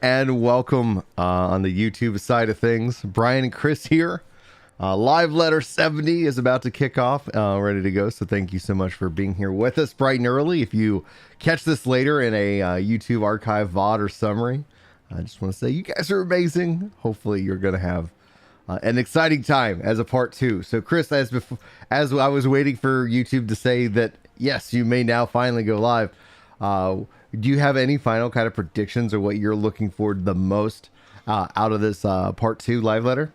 And welcome on the YouTube side of things. Brian and Chris here. Live letter 70 is about to kick off, ready to go. So thank you so much for being here with us bright and early. If you catch this later in a YouTube archive VOD or summary, I just want to say you guys are amazing. Hopefully you're going to have an exciting time as a part two. So Chris, as I was waiting for YouTube to say that, yes, you may now finally go live, do you have any final kind of predictions or what you're looking forward the most out of this part two live letter?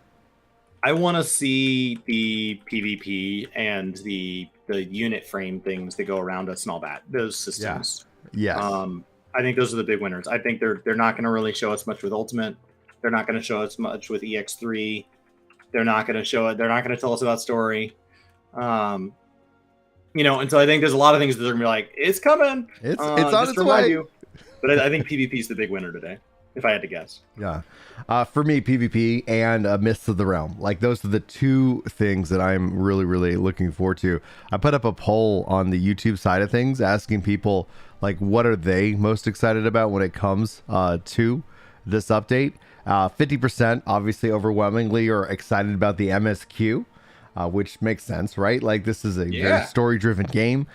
I want to see the PvP and the unit frame things that go around us and all that. Those systems. Yeah. Yes. I think those are the big winners. I think they're not going to really show us much with Ultimate. They're not going to show us much with EX3. They're not going to show it. They're not going to tell us about story. Until I think there's a lot of things that they're going to be like, it's coming. It's on its way. But I think PvP is the big winner today, if I had to guess. Yeah. For me, PvP and Mists of the Realm. Like, those are the two things that I'm really, really looking forward to. I put up a poll on the YouTube side of things asking people, like, what are they most excited about when it comes to this update? 50%, obviously, overwhelmingly, are excited about the MSQ. Which makes sense, right? Like, this is a very story-driven game.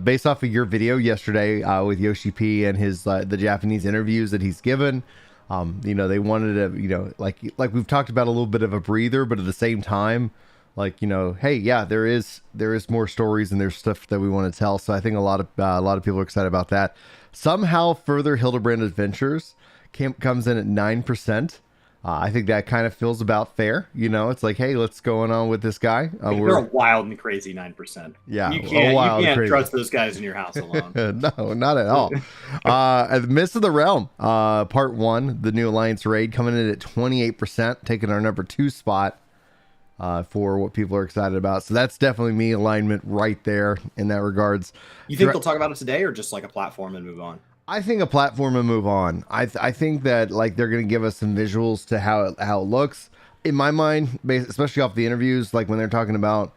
Based off of your video yesterday with Yoshi P and his the Japanese interviews that he's given, they wanted to, like we've talked about, a little bit of a breather, but at the same time, like, hey, yeah, there is more stories and there's stuff that we want to tell. So I think a lot of people are excited about that. Somehow, Further Hildebrand Adventures comes in at 9%. I think that kind of feels about fair. It's like, hey, what's going on with this guy? They're a wild and crazy 9%. Yeah, you can't trust those guys in your house alone. No, not at all. The Mists of the Realm, part 1, the new Alliance raid, coming in at 28%, taking our number 2 spot for what people are excited about. So that's definitely me alignment right there in that regards. You think they'll talk about it today, or just like a platform and move on? I think a platform and move on. I think that, like, they're going to give us some visuals to how it looks. In my mind, especially off the interviews, like when they're talking about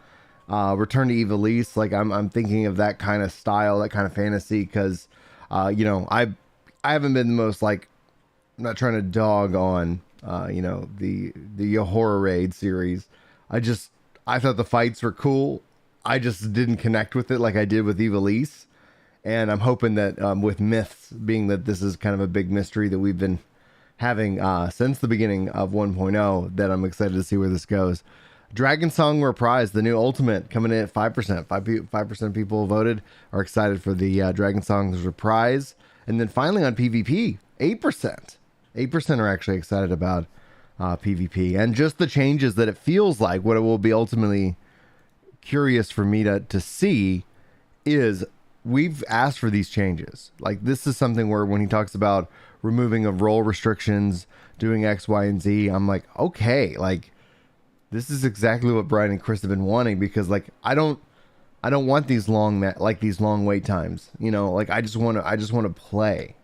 Return to Ivalice, like I'm thinking of that kind of style, that kind of fantasy, because I haven't been the most, like, I'm not trying to dog on the horror raid series. I thought the fights were cool. I just didn't connect with it like I did with Ivalice. And I'm hoping that with Myths, being that this is kind of a big mystery that we've been having since the beginning of 1.0, that I'm excited to see where this goes. Dragon Song Reprise, the new Ultimate, coming in at 5%. 5% people voted, are excited for the Dragon Song Reprise. And then finally on PvP, 8%. 8% are actually excited about PvP. And just the changes that it feels like, what it will be ultimately curious for me to see is, we've asked for these changes. Like, this is something where when he talks about removing of role restrictions, doing X, Y, and Z, I'm like, okay, like, this is exactly what Brian and Chris have been wanting, because, like, I don't want these long wait times. Like, I just want to play.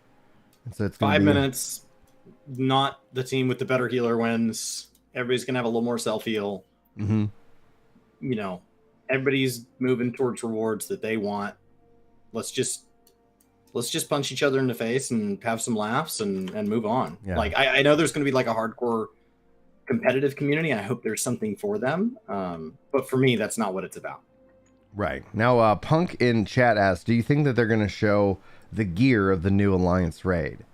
And so it's 5 minutes. Not the team with the better healer wins. Everybody's gonna have a little more self heal. Mm-hmm. Everybody's moving towards rewards that they want. Let's just punch each other in the face and have some laughs and move on. Yeah. Like, I know there's going to be like a hardcore competitive community, and I hope there's something for them. But for me, that's not what it's about. Right. Now, Punk in chat asks, do you think that they're going to show the gear of the new Alliance raid?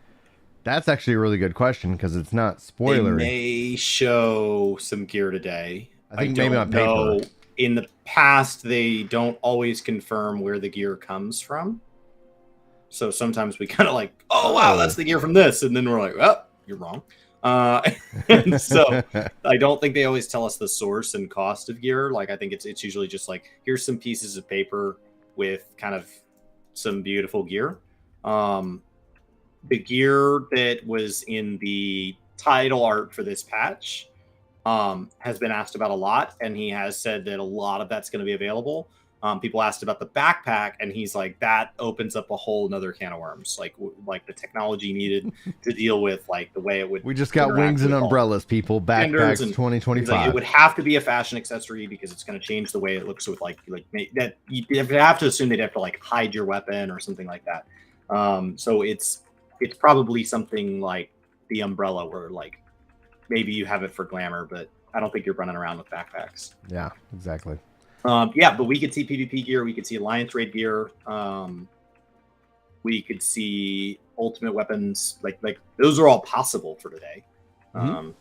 That's actually a really good question, because it's not spoilery. They may show some gear today. I think maybe on paper. In the past, they don't always confirm where the gear comes from. So sometimes we kind of like, oh, wow, that's the gear from this. And then we're like, oh, you're wrong. And so I don't think they always tell us the source and cost of gear. Like, I think it's usually just like, here's some pieces of paper with kind of some beautiful gear. The gear that was in the title art for this patch has been asked about a lot, and he has said that a lot of that's going to be available. People asked about the backpack, and he's like, that opens up a whole nother can of worms. Like the technology needed to deal with, like, the way it would. We just got wings and umbrellas, people. Backpacks 2025. Like, it would have to be a fashion accessory because it's going to change the way it looks with like that. You have to assume they'd have to like hide your weapon or something like that. So it's probably something like the umbrella where like maybe you have it for glamour, but I don't think you're running around with backpacks. Yeah, exactly. Yeah, but we could see PvP gear. We could see Alliance raid gear. We could see ultimate weapons. Like those are all possible for today. Mm-hmm.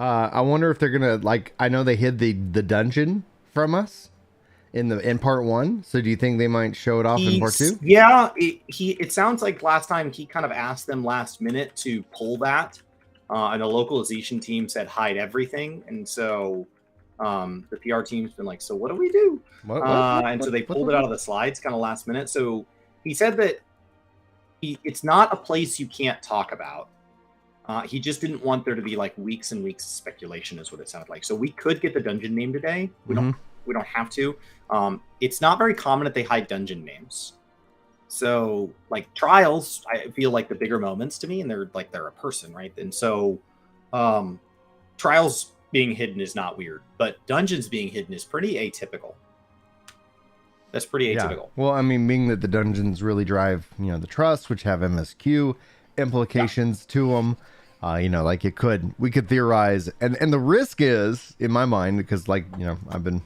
I wonder if they're gonna like. I know they hid the dungeon from us in part 1. So do you think they might show it off in part 2? Yeah, it sounds like last time he kind of asked them last minute to pull that, and the localization team said hide everything, and so the PR team's been like, so what do we do? So they pulled it out of the slides kind of last minute. So he said that it's not a place you can't talk about. He just didn't want there to be like weeks and weeks of speculation, is what it sounded like. So we could get the dungeon name today. We don't have to. It's not very common that they hide dungeon names. So like trials, I feel like the bigger moments to me, and they're a person, right? And so trials being hidden is not weird, but dungeons being hidden is pretty atypical. That's pretty atypical. Yeah. Well, I mean, being that the dungeons really drive, the trust, which have MSQ implications to them. Like we could theorize, and the risk is, in my mind, because I've been,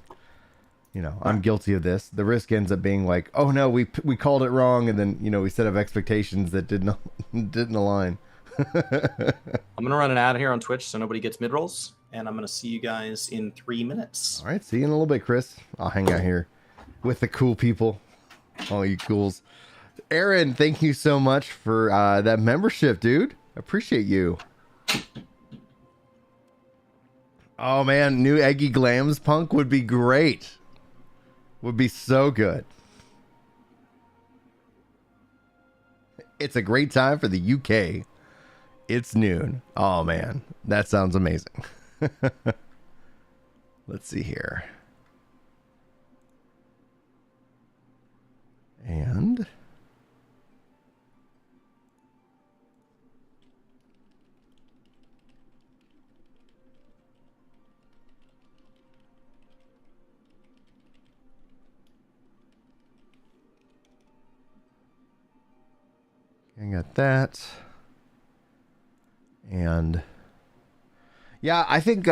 I'm guilty of this. The risk ends up being like, oh no, we called it wrong, and then we set up expectations that didn't align. I'm gonna run an ad here on Twitch so nobody gets mid rolls, and I'm gonna see you guys in 3 minutes. All right, see you in a little bit, Chris. I'll hang out here with the cool people. All you cools. Aaron, thank you so much for that membership, dude. Appreciate you. Oh man, new Eggy Glams punk would be great. Would be so good. It's a great time for the UK. It's noon. Oh man, that sounds amazing. Let's see here. And I got that. And yeah, I think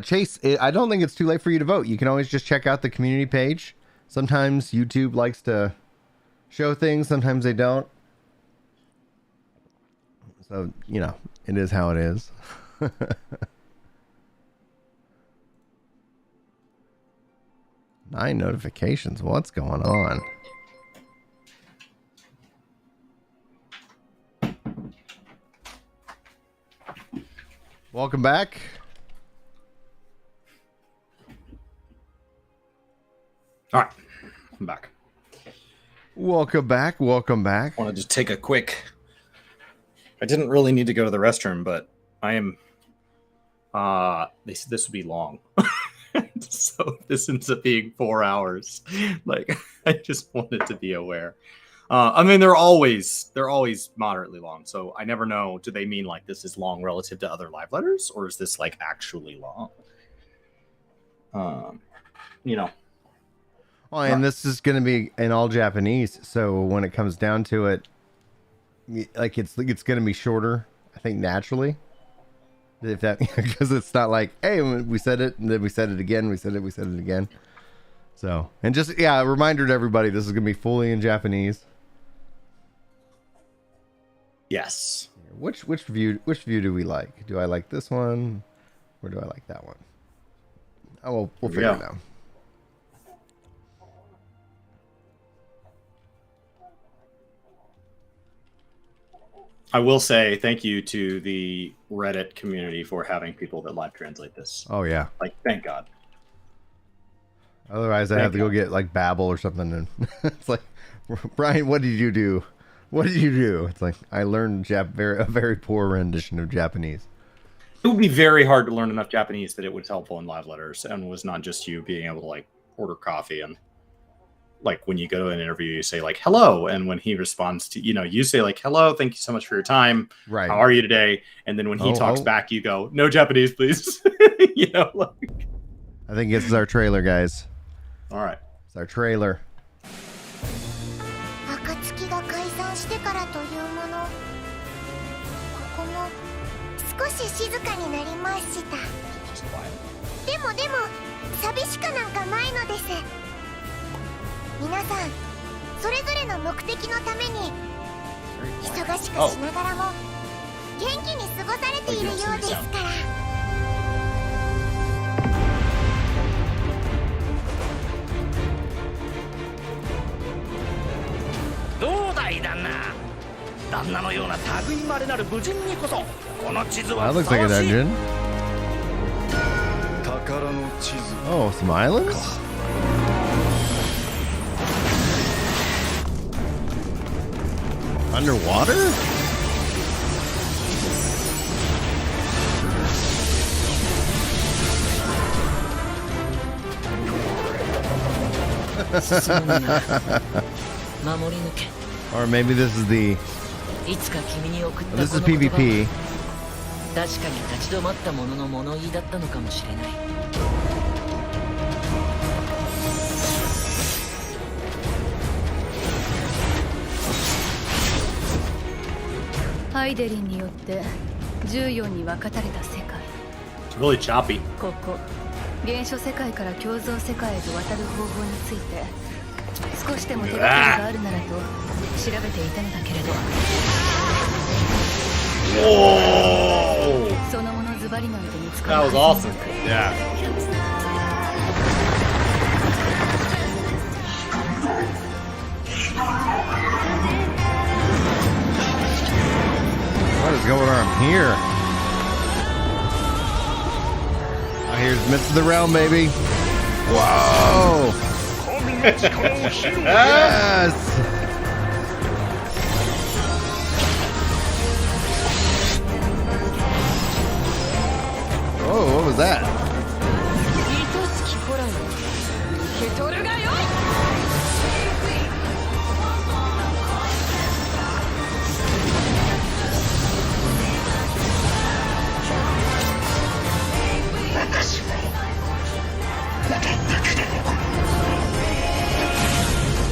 Chase, I don't think it's too late for you to vote. You can always just check out the community page. Sometimes YouTube likes to show things, sometimes they don't. So, it is how it is. 9 notifications. What's going on? Welcome back. All right, I'm back. Welcome back. Welcome back. I wanted to take a quick. I didn't really need to go to the restroom, but I am. They said this would be long, so this ends up being 4 hours. Like, I just wanted to be aware. I mean, they're always moderately long, so I never know. Do they mean like this is long relative to other live letters, or is this like actually long? Well, and this is going to be in all Japanese, so when it comes down to it, like it's going to be shorter, I think, naturally. If that, because it's not like, hey, we said it, and then we said it again, we said it again. So, and just a reminder to everybody, this is going to be fully in Japanese. Yes. Which view do we like? Do I like this one, or do I like that one? Oh, we'll figure it out. I will say thank you to the Reddit community for having people that live translate this. Oh yeah. Like, thank God. Otherwise, I have to go get like Babbel or something, and it's like, Brian, what did you do? What did you do? It's like, I learned a very poor rendition of Japanese. It would be very hard to learn enough Japanese that it was helpful in live letters, and was not just you being able to like order coffee and like when you go to an interview, you say like hello, and when he responds to you say like hello, thank you so much for your time. Right. How are you today? And then when he talks back, you go, no Japanese, please. Like. I think this is our trailer, guys. All right. It's our trailer. し静かになりました。でも寂しくなんかないのです。皆さんそれぞれの目的のために忙しくしながらも元気に過ごされているようですから。どうだい旦那。旦那のような類いまれなる武人にこそこの地図は That ふ looks さ like わ an しい。 engine. 宝の地図 Oh, some islands? Underwater? Or maybe this is the... This is PvP. 確かに立ち止まったものの物言いだったのかもしれない。ハイデリンによって14に分かたれた世界。 It's really choppy. ここ原初世界から共存世界へと渡る方法について少しでも手がかりがあるならと調べていたのだけれど、 Whoa! そのものズバリなんて見つか That ら was ない。 awesome. Yeah. What is going on here? Oh, here's Myths of the Realm, baby. Whoa! Yes! Oh, what was that? 愛しき子らよ、受け取るがよい。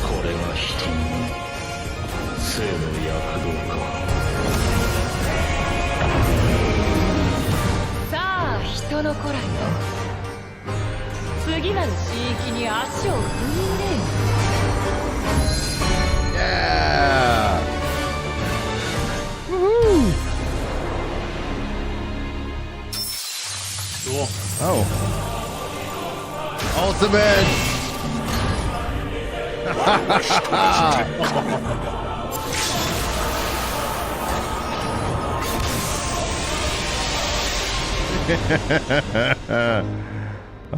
これが人の生の躍動か。さあ人の子らよ、次なる地域に足を踏み入れよ。 Yeah! Woohoo! Cool. Oh. Ultimate!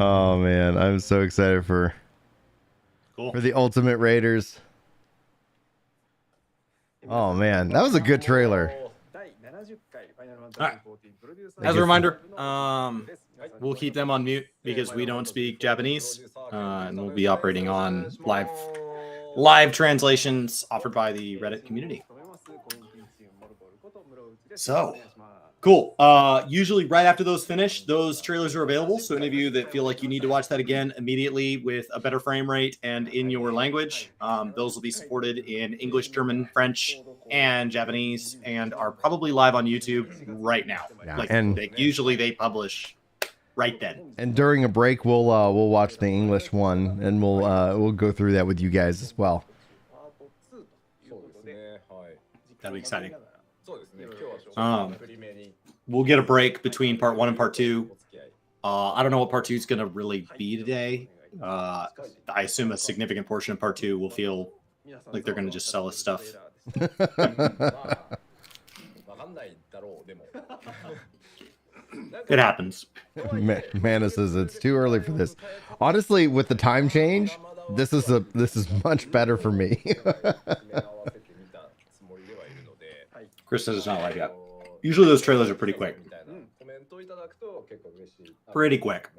Oh man, I'm so excited for Cool. the Ultimate Raiders. Oh man, that was a good trailer. Alright. As a reminder, we'll keep them on mute because we don't speak Japanese, and we'll be operating on live translations offered by the Reddit community. So, cool. Usually right after those finish, those trailers are available. So any of you that feel like you need to watch that again immediately with a better frame rate and in your language, those will be supported in English, German, French, and Japanese, and are probably live on YouTube right now. Yeah, Usually they publish right then. And during a break, we'll watch the English one, and we'll go through that with you guys as well. That'll be exciting. We'll get a break between part 1 and part 2. I don't know what part 2 is going to really be today. I assume a significant portion of part 2 will feel like they're going to just sell us stuff. It happens. Mana says it's too early for this. Honestly, with the time change, this is much better for me. Chris says it's not like that. Usually those trailers are pretty quick. Pretty quick.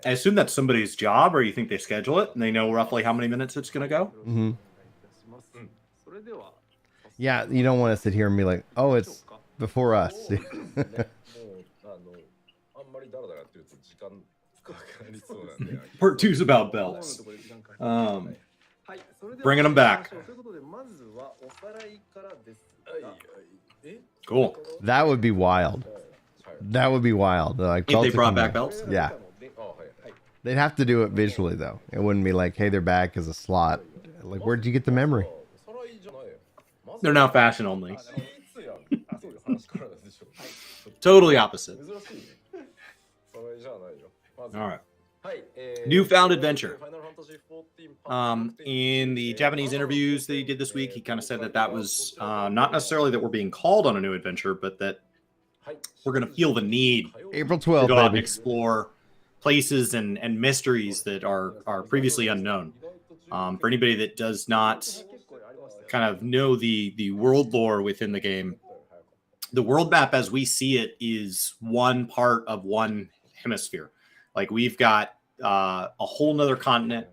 I assume that's somebody's job, or you think they schedule it and they know roughly how many minutes it's going to go? Mm-hmm. Yeah, you don't want to sit here and be like, oh, it's before us. Part 2 is about belts. Bringing them back. Cool. That would be wild. That would be wild. Like If they belts brought come back in. belts? Yeah. They'd have to do it visually though. It wouldn't be like, hey, they're back as a slot. Like, where'd you get the memory? They're now fashion only. Totally opposite. All right. Newfound adventure. In the Japanese interviews that he did this week, he kind of said that that was not necessarily that we're being called on a new adventure, but that we're going to feel the need April to 12th, go out and baby. explore places and mysteries that are previously unknown. For anybody that does not kind of know the world lore within the game, the world map as we see it is one part of one hemisphere. Like we've got a whole nother continent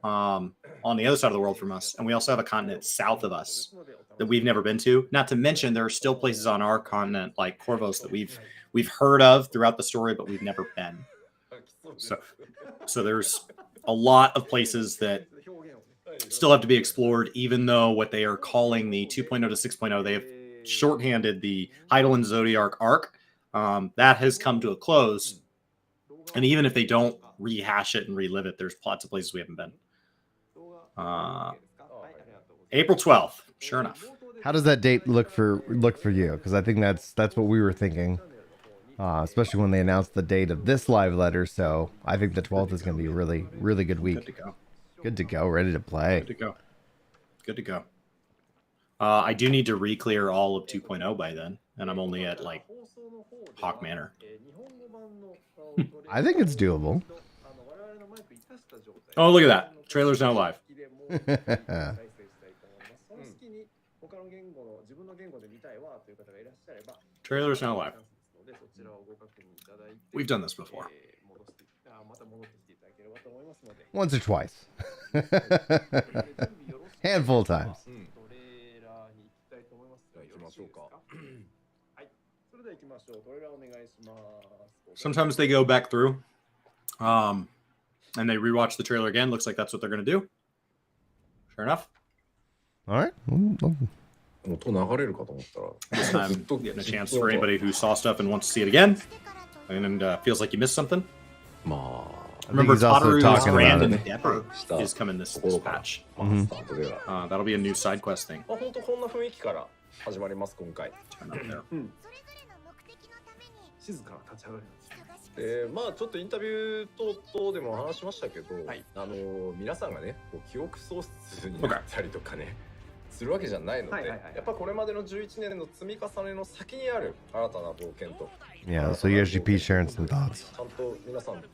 on the other side of the world from us, and we also have a continent south of us that we've never been to. Not to mention there are still places on our continent like Corvos that we've heard of throughout the story, but we've never been. So there's a lot of places that still have to be explored, even though what they are calling the 2.0 to 6.0, they have shorthanded the Heidelin Zodiac arc. That has come to a close. And even if they don't rehash it and relive it, there's lots of places we haven't been. April 12th, sure enough. How does that date look for you? Because I think that's what we were thinking, especially when they announced the date of this live letter. So I think the 12th is going to be a really, really good week. Good to go. Good to go. Ready to play. Good to go. Good to go. I do need to re-clear all of 2.0 by then, and I'm only at like Hawk Manor. I think it's doable. Oh, look at that. Trailer's now live. Trailer's now live. We've done this before. Once or twice. Handful of times. Sometimes they go back through and they rewatch the trailer again. Looks like that's what they're going to do. Sure enough. All right. This time, getting a chance for anybody who saw stuff and wants to see it again and feels like you missed something. Remember, he's also Tataru's talking Grand about it. Endeavor is coming this patch. That'll be a new side quest thing. Turn up there. まあちょっとインタビュー等々でも話しましたけど、皆さんがね、こう記憶喪失になったりとかね、するわけじゃないので、やっぱこれまでの11年の積み重ねの先にある新たな冒険と。Yeah, so USGP sharing some thoughts. ちゃんと皆さんと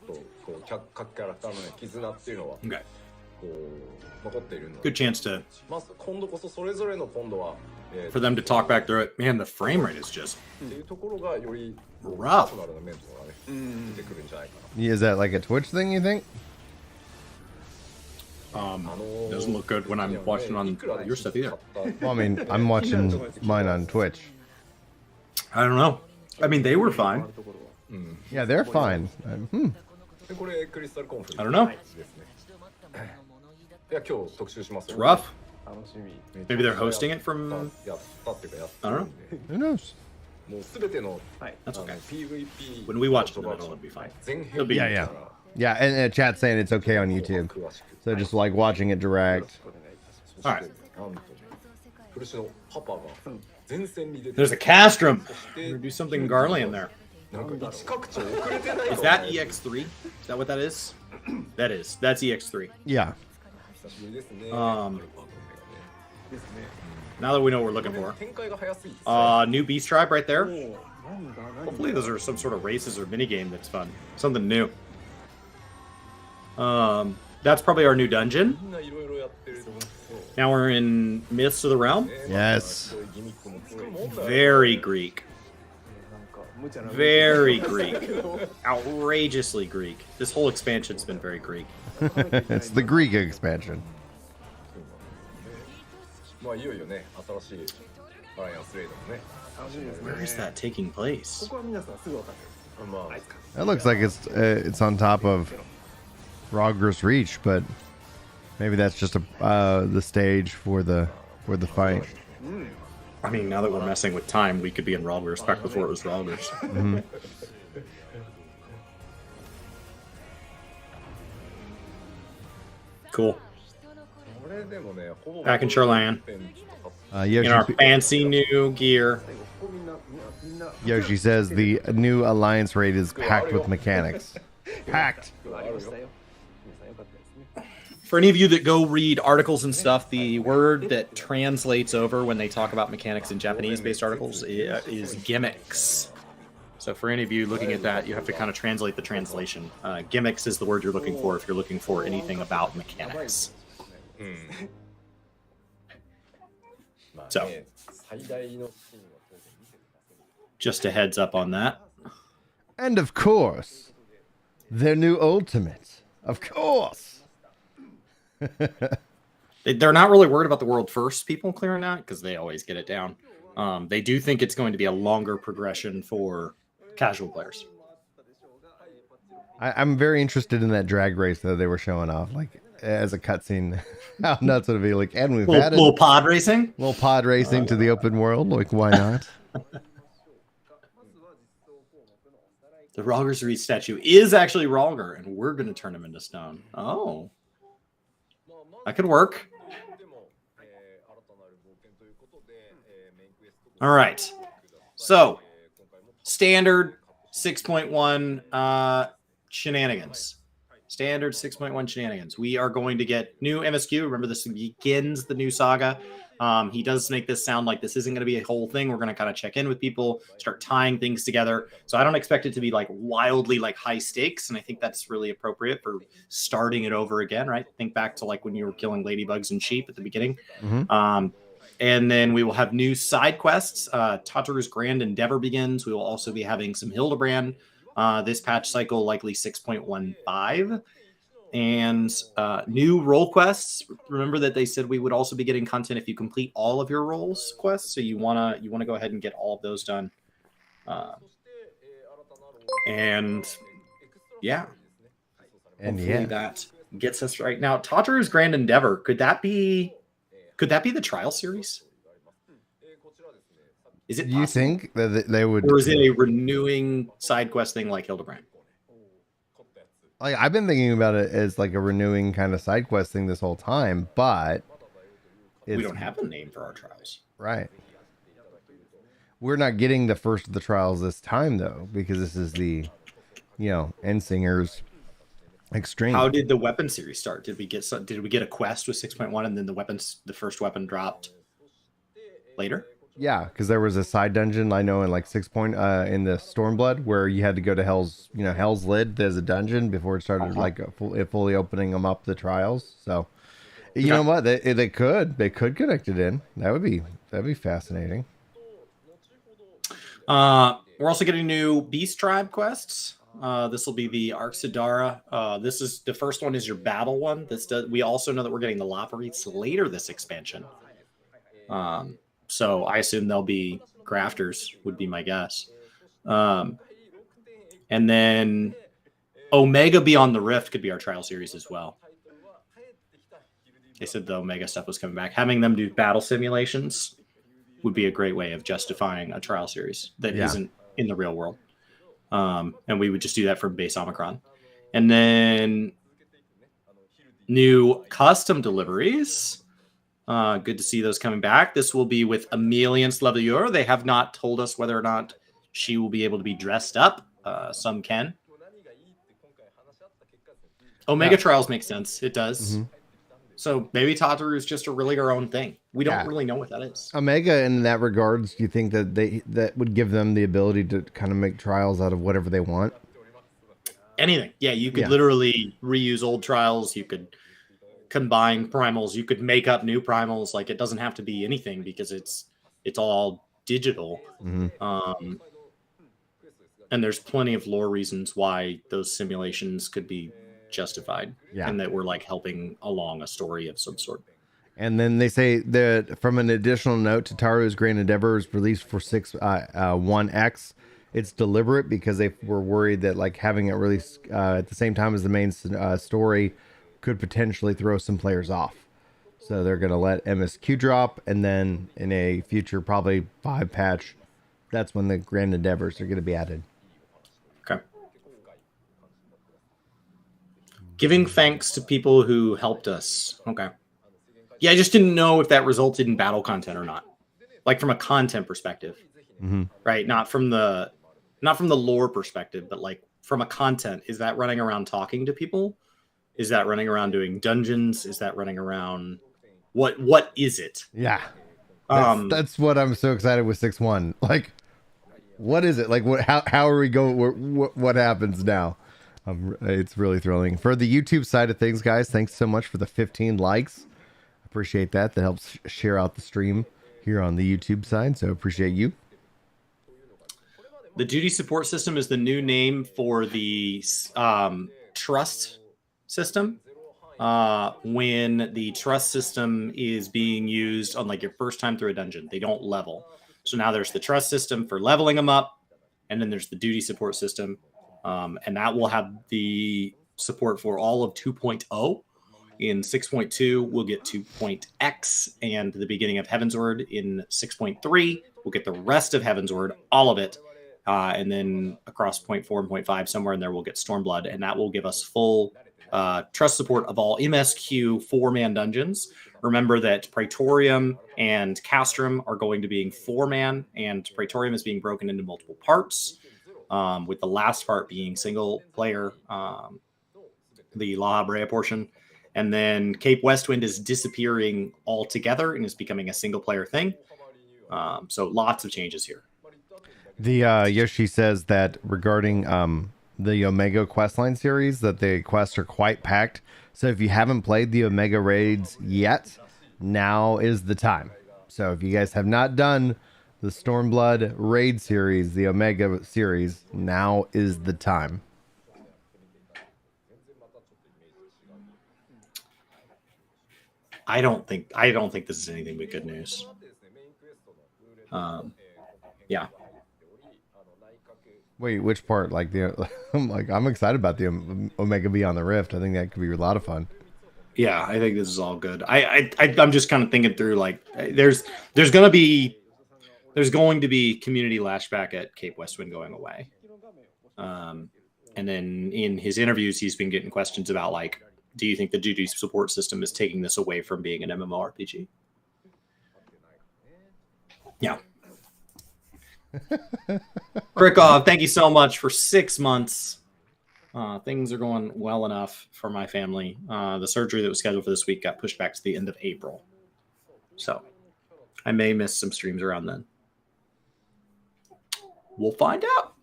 こう各キャラクターのね絆っていうのは、こう残っているので。Good chance to. まず今度こそそれぞれの今度は。For them to talk back through it, man, the frame rate is just rough. Is that like a Twitch thing, you think? Doesn't look good when I'm watching on your stuff either. Well, I mean, I'm watching mine on Twitch. I don't know. I mean, they were fine. Yeah, they're fine. I don't know. It's rough. Maybe they're hosting it from. I don't know. Who knows? That's okay. When we watch it in the middle, it'll be fine. It'll be Yeah, and chat saying it's okay on YouTube. So just like watching it direct. All right. There's a castrum. We're gonna do something Garland there. Is that EX3? Is that what that is? That is. That's EX3. Yeah. Now that we know what we're looking for. New Beast Tribe right there. Hopefully those are some sort of races or minigame that's fun. Something new. That's probably our new dungeon. Now we're in Myths of the Realm. Yes. Very Greek. Very Greek. Outrageously Greek. This whole expansion's been very Greek. It's the Greek expansion. Where is that taking place? That looks like it's on top of Rogger's Reach, but maybe that's just the stage for the fight. I mean, now that we're messing with time, we could be in Rogers back before it was Rogers. Mm-hmm. Cool. Back in Shoreland. Yoshi, In our fancy new gear. Yoshi says the new alliance raid is packed with mechanics. Packed. For any of you that go read articles and stuff, the word that translates over when they talk about mechanics in Japanese-based articles is gimmicks. So for any of you looking at that, you have to kind of translate the translation. Gimmicks is the word you're looking for if you're looking for anything about mechanics. So, just a heads up on that. And of course, their new ultimate. Of course. They're not really worried about the world first people clearing that because they always get it down. They do think it's going to be a longer progression for casual players. I'm very interested in that drag race though they were showing off, like as a cutscene. How nuts would it be? Like, and we've added little pod racing, to the open world. Like, why not? The Rogers Reed statue is actually Roger, and we're going to turn him into stone. Oh, that could work. All right. So, standard 6.1 shenanigans. Standard 6.1 shenanigans. We are going to get new MSQ. Remember, this begins the new saga. He does make this sound like this isn't going to be a whole thing. We're going to kind of check in with people, start tying things together. So I don't expect it to be like wildly like high stakes. And I think that's really appropriate for starting it over again, right? Think back to like when you were killing ladybugs and sheep at the beginning. Mm-hmm. And then we will have new side quests. Tataru's Grand Endeavor begins. We will also be having some Hildebrand. This patch cycle, likely 6.15. And new role quests. Remember that they said we would also be getting content if you complete all of your roles quests. So you wanna go ahead and get all of those done. And yeah, and hopefully that gets us right now. Tataru's Grand Endeavor, could that be the trial series? Is it possible? You think that they would, or is it a renewing side quest thing like Hildebrand? Like, I've been thinking about it as like a renewing kind of side quest thing this whole time, but we don't have a name for our trials. Right. We're not getting the first of the trials this time though, because this is the, Endsinger's Extreme. How did the weapon series start? Did we get a quest with 6.1 and then the first weapon dropped later? Yeah, because there was a side dungeon I know in like 6. In the Stormblood where you had to go to Hell's Lid. There's a dungeon before it started fully opening them up the trials. So you know what, they could connect it in. That'd be fascinating. We're also getting new Beast Tribe quests. This will be the Arxidara. This is the first one is your battle one. We also know that we're getting the Laparites later this expansion. So I assume they'll be grafters, would be my guess. And then Omega Beyond the Rift could be our trial series as well. They said the Omega stuff was coming back. Having them do battle simulations would be a great way of justifying a trial series that isn't in the real world. And we would just do that for base Omicron. And then new custom deliveries. Good to see those coming back. This will be with Emilian Slaveur. They have not told us whether or not she will be able to be dressed up. Some can. Omega Trials makes sense. It does. Mm-hmm. So maybe Tataru is just really her own thing. We don't really know what that is. Omega, in that regards, do you think that that would give them the ability to kind of make trials out of whatever they want? Anything. Yeah, you could literally reuse old trials. You could combine primals, you could make up new primals. Like, it doesn't have to be anything because it's all digital. Mm-hmm. And there's plenty of lore reasons why those simulations could be justified and that we're like helping along a story of some sort. And then they say that from an additional note, Tataru's Grand Endeavor is released for 1X. It's deliberate because they were worried that like having it released at the same time as the main story could potentially throw some players off. So they're going to let MSQ drop, and then in a future, probably 5 patch, that's when the Grand Endeavors are going to be added. Okay. Giving thanks to people who helped us. Okay. Yeah, I just didn't know if that resulted in battle content or not. Like from a content perspective. Mm-hmm. Right? Not from the lore perspective, but like from a content. Is that running around talking to people? Is that running around doing dungeons? Is that running around what is it? Yeah. That's what I'm so excited with 6-1. Like, what is it? Like, how are we going? What happens now? It's really thrilling. For the YouTube side of things, guys, thanks so much for the 15 likes. Appreciate that. That helps share out the stream here on the YouTube side. So appreciate you. The duty support system is the new name for the trust system. When the trust system is being used on like your first time through a dungeon, they don't level. So now there's the trust system for leveling them up, and then there's the duty support system, and that will have the support for all of 2.0. In 6.2, we'll get 2.x and the beginning of Heavensward. In 6.3, we'll get the rest of Heavensward, all of it. And then across 0.4 and 0.5, somewhere in there, we'll get Stormblood, and that will give us full trust support of all MSQ 4-man dungeons. Remember that Praetorium and Castrum are going to being 4-man, and Praetorium is being broken into multiple parts, with the last part being single player, the La Brea portion. And then Cape Westwind is disappearing altogether and is becoming a single player thing. So lots of changes here. The Yoshi says that regarding the Omega questline series, that the quests are quite packed. So if you haven't played the Omega raids yet, now is the time. So if you guys have not done the Stormblood raid series, the Omega series, now is the time. I don't think this is anything but good news. Yeah. Wait, which part? Like I'm excited about the Omega Beyond the Rift. I think that could be a lot of fun. Yeah, I think this is all good. I'm just kind of thinking through, like, there's going to be community lashback at Cape Westwind going away. And then in his interviews, he's been getting questions about, like, do you think the duty support system is taking this away from being an MMORPG? Yeah. Krikov, thank you so much for 6 months. Things are going well enough for my family. The surgery that was scheduled for this week got pushed back to the end of April. So I may miss some streams around then. We'll find out.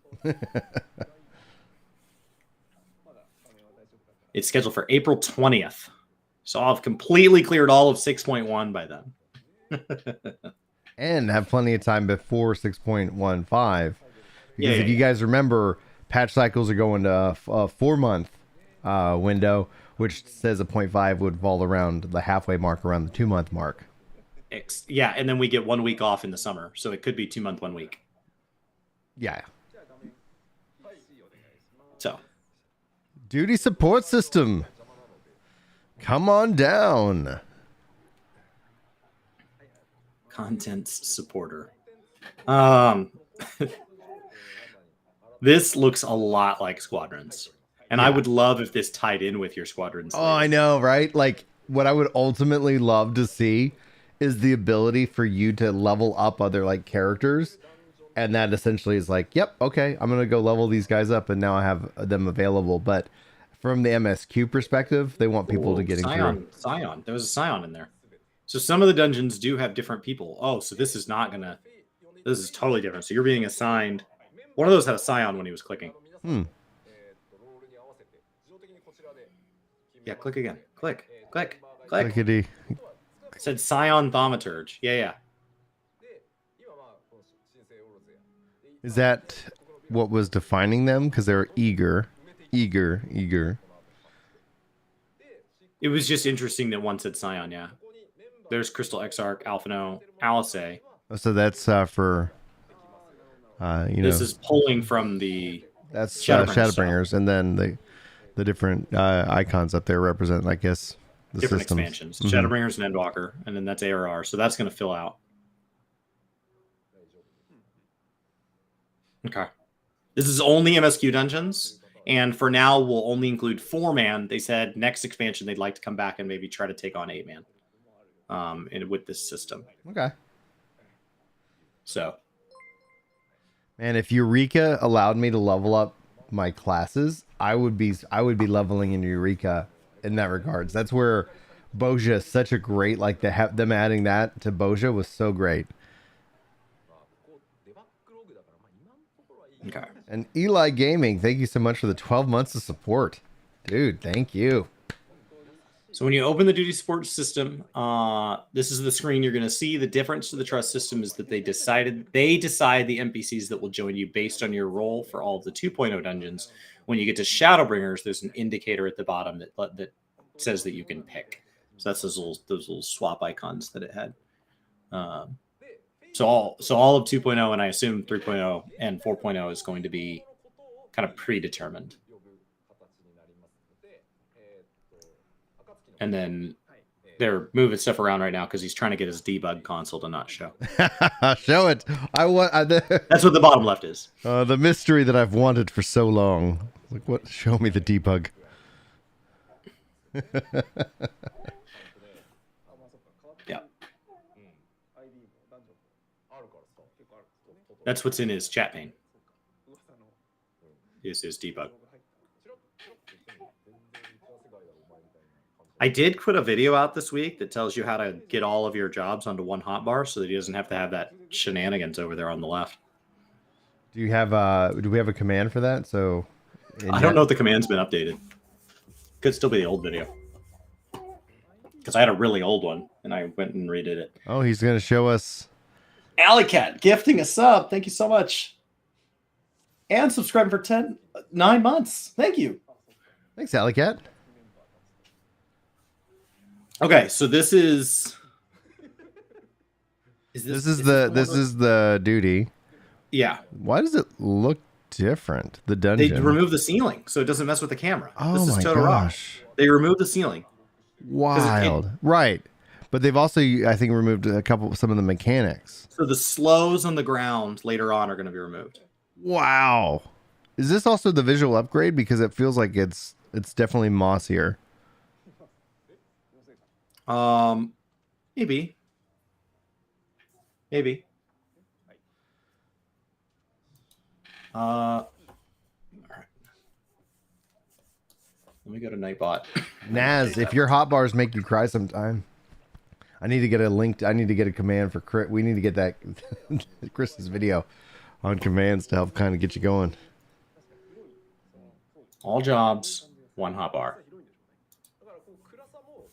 It's scheduled for April 20th. So I'll have completely cleared all of 6.1 by then. And have plenty of time before 6.15. Because if you guys remember, patch cycles are going to a 4-month window, which says a 0.5 would fall around the halfway mark, around the 2-month mark. Yeah, and then we get 1 week off in the summer. So it could be 2 month, 1 week. Yeah. So. Duty support system. Come on down. Contents supporter. This looks a lot like Squadrons. And I would love if this tied in with your Squadrons. Oh, I know, right? Like, what I would ultimately love to see is the ability for you to level up other, like, characters. And that essentially is like, yep, okay, I'm going to go level these guys up, and now I have them available. But from the MSQ perspective, they want people to get Scion. There was a Scion in there. So some of the dungeons do have different people. Oh, so this is not going to... This is totally different. So you're being assigned... One of those had a Scion when he was clicking. Yeah, click again. Click. Clickety. It said Scion Thaumaturge. Yeah. Is that what was defining them? Because they're eager. It was just interesting that one said Scion, yeah. There's Crystal Exarch, Alphino, Alice. So that's for, This is pulling from the... That's Shadowbringers, and then the different icons up there represent, I guess, different systems. expansions. Shadowbringers and Endwalker, and then that's ARR. So that's going to fill out. Okay. This is only MSQ dungeons, and for now we'll only include 4-man. They said next expansion they'd like to come back and maybe try to take on 8-man. And with this system. Okay. So, man, if Eureka allowed me to level up my classes, I would be leveling in Eureka in that regards. That's where Boja is such a great, like them adding that to Boja was so great. okay. And Eli Gaming, thank you so much for the 12 months of support. Dude, thank you. So when you open the duty support system, this is the screen you're going to see. The difference to the trust system is that they decide the NPCs that will join you based on your role for all of the 2.0 dungeons. When you get to Shadowbringers, there's an indicator at the bottom that says that you can pick. So that's those little swap icons that it had. So all of 2.0 and I assume 3.0 and 4.0 is going to be kind of predetermined. And then they're moving stuff around right now because he's trying to get his debug console to not show. Show it. That's what the bottom left is. The mystery that I've wanted for so long. Like, what? Show me the debug. Yeah. That's what's in his chat pane. Is his debug. I did put a video out this week that tells you how to get all of your jobs onto one hotbar so that he doesn't have to have that shenanigans over there on the left. Do we have a command for that? So I don't know if the command's been updated. Could still be the old video. Because I had a really old one and I went and redid it. Oh, he's gonna show us Alleycat gifting a sub. Thank you so much. And subscribing for 9 months. Thank you. Thanks, Alleycat. Okay, so this is This is the duty. Yeah. Why does it look different? The dungeon. They remove the ceiling so it doesn't mess with the camera. Oh this is my Total gosh. Rock. They removed the ceiling. Wild. Right. But they've also, I think, removed some of the mechanics. So the slows on the ground later on are going to be removed. Wow. Is this also the visual upgrade? Because it feels like it's definitely mossier. Maybe. All right. Let me go to Nightbot. Naz, if your hotbars make you cry sometime, I need to get a command for Chris. We need to get that Chris's video on commands to help kind of get you going. All jobs, one hotbar.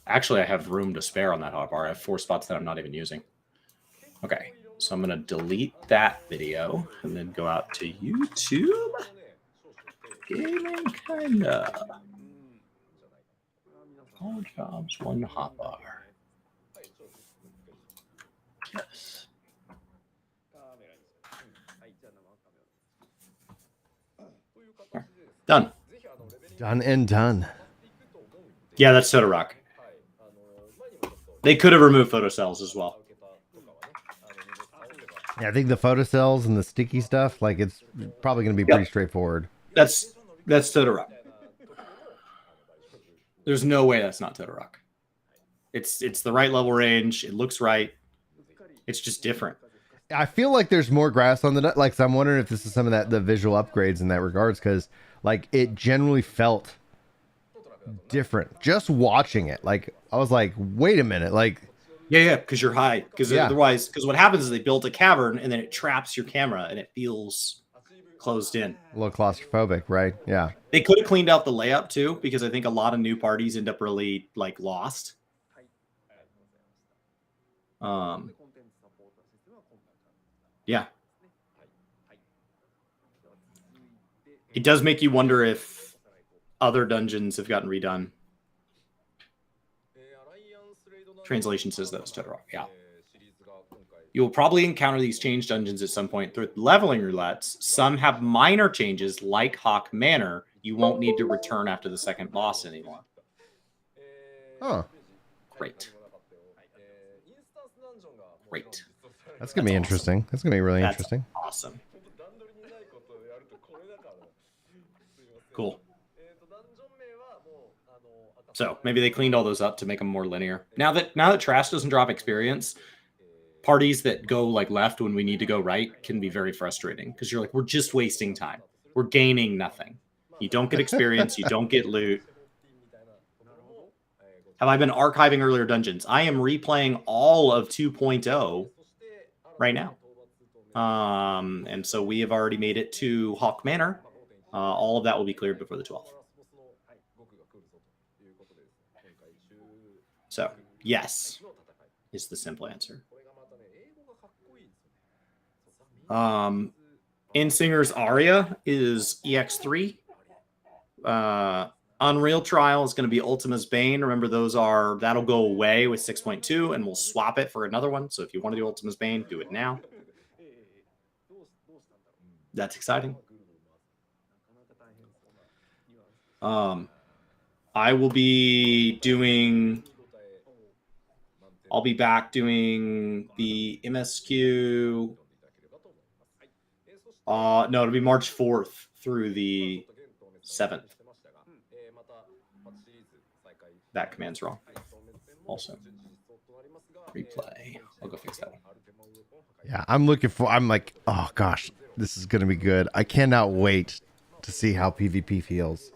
Actually, I have room to spare on that hotbar. I have 4 spots that I'm not even using. Okay, so I'm going to delete that video and then go out to YouTube. Gaming kinda. All jobs, one hotbar. Yes. Done. Done and done. Yeah, that's Soda Rock. They could have removed photocells as well. Yeah, I think the photocells and the sticky stuff, like it's probably going to be pretty straightforward. That's Soda Rock. There's no way that's not Total Rock. It's the right level range. It looks right. It's just different. I feel like there's more grass on the like. So I'm wondering if this is some of the visual upgrades in that regards, because like it generally felt different just watching it. Like I was like, wait a minute, like yeah, because you're high. Because otherwise, because what happens is they built a cavern and then it traps your camera and it feels closed in. A little claustrophobic, right? Yeah. They could have cleaned out the layout too, because I think a lot of new parties end up really like lost. Yeah. It does make you wonder if other dungeons have gotten redone. Translation says that was Totoro. Yeah. You will probably encounter these change dungeons at some point through leveling roulettes. Some have minor changes, like Hawk Manor. You won't need to return after the second boss anymore. Huh. Great. Great. That's gonna be interesting. That's gonna be really That's interesting. awesome. Cool. So maybe they cleaned all those up to make them more linear. Now that trash doesn't drop experience, parties that go like left when we need to go right can be very frustrating because you're like, we're just wasting time. We're gaining nothing. You don't get experience. You don't get loot. Have I been archiving earlier dungeons? I am replaying all of 2.0 right now. And so we have already made it to Hawk Manor. All of that will be cleared before the 12th. So, yes, is the simple answer. Insinger's Aria is EX3. Unreal Trial is going to be Ultima's Bane. Remember, that'll go away with 6.2, and we'll swap it for another one. So if you want to do Ultima's Bane, do it now. That's exciting. I'll be back doing the MSQ. No, it'll be March 4th through the 7th. That command's wrong. Also, replay. I'll go fix that one. Yeah, I'm like, oh gosh, this is gonna be good. I cannot wait to see how PvP feels.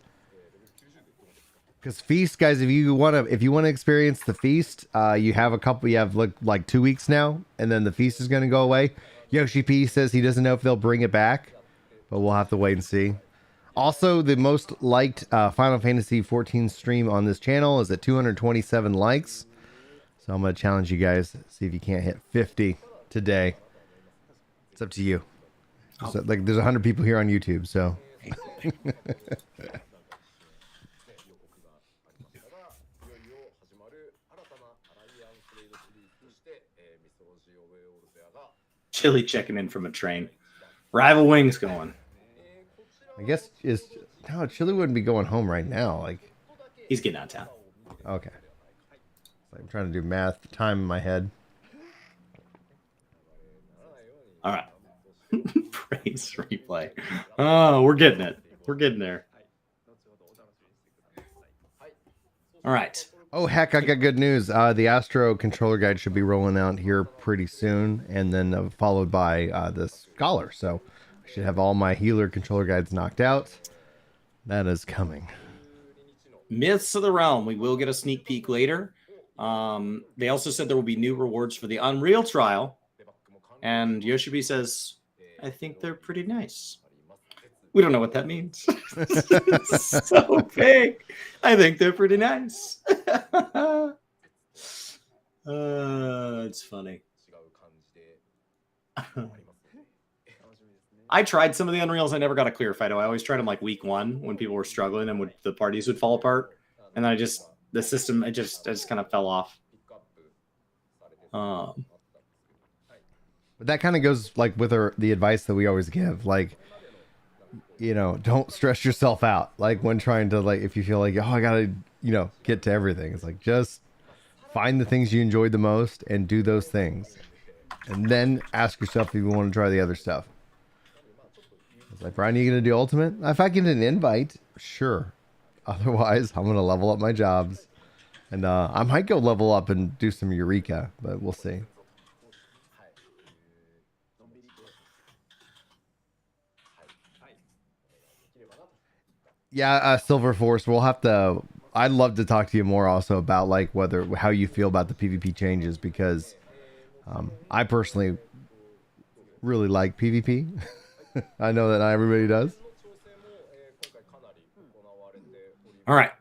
Because Feast, guys, if you want to experience the Feast, you have like 2 weeks now, and then the Feast is gonna go away. Yoshi P says he doesn't know if they'll bring it back, but we'll have to wait and see. Also, the most liked Final Fantasy XIV stream on this channel is at 227 likes. So I'm going to challenge you guys, see if you can't hit 50 today. It's up to you. So, like, there's 100 people here on YouTube, so. Chili checking in from a train. Rival Wings going. I guess Chili wouldn't be going home right now. Like, he's getting out of town. Okay. I'm trying to do math time in my head. All right. Praise replay. Oh, we're getting it. We're getting there. All right. Oh, heck, I got good news. The Astro controller guide should be rolling out here pretty soon, and then followed by the Scholar. So I should have all my healer controller guides knocked out. That is coming. Myths of the Realm. We will get a sneak peek later. They also said there will be new rewards for the Unreal Trial. And Yoshibi says, I think they're pretty nice. We don't know what that means. So big. I think they're pretty nice. It's funny. I tried some of the Unreals. I never got a clear Fido. I always tried them like week 1 when people were struggling and the parties would fall apart. And then the system, I just kind of fell off. But that kind of goes like with the advice that we always give. Like, you know, don't stress yourself out. Like when trying to, like, if you feel like, oh, I gotta, get to everything. It's like, just find the things you enjoyed the most and do those things. And then ask yourself if you want to try the other stuff. It's like, Brian, you going to do Ultimate? If I get an invite, sure. Otherwise, I'm going to level up my jobs. And I might go level up and do some Eureka, but we'll see. Yeah, Silver Force, we'll have to... I'd love to talk to you more also about like how you feel about the PvP changes, because I personally really like PvP. I know that not everybody does. All right.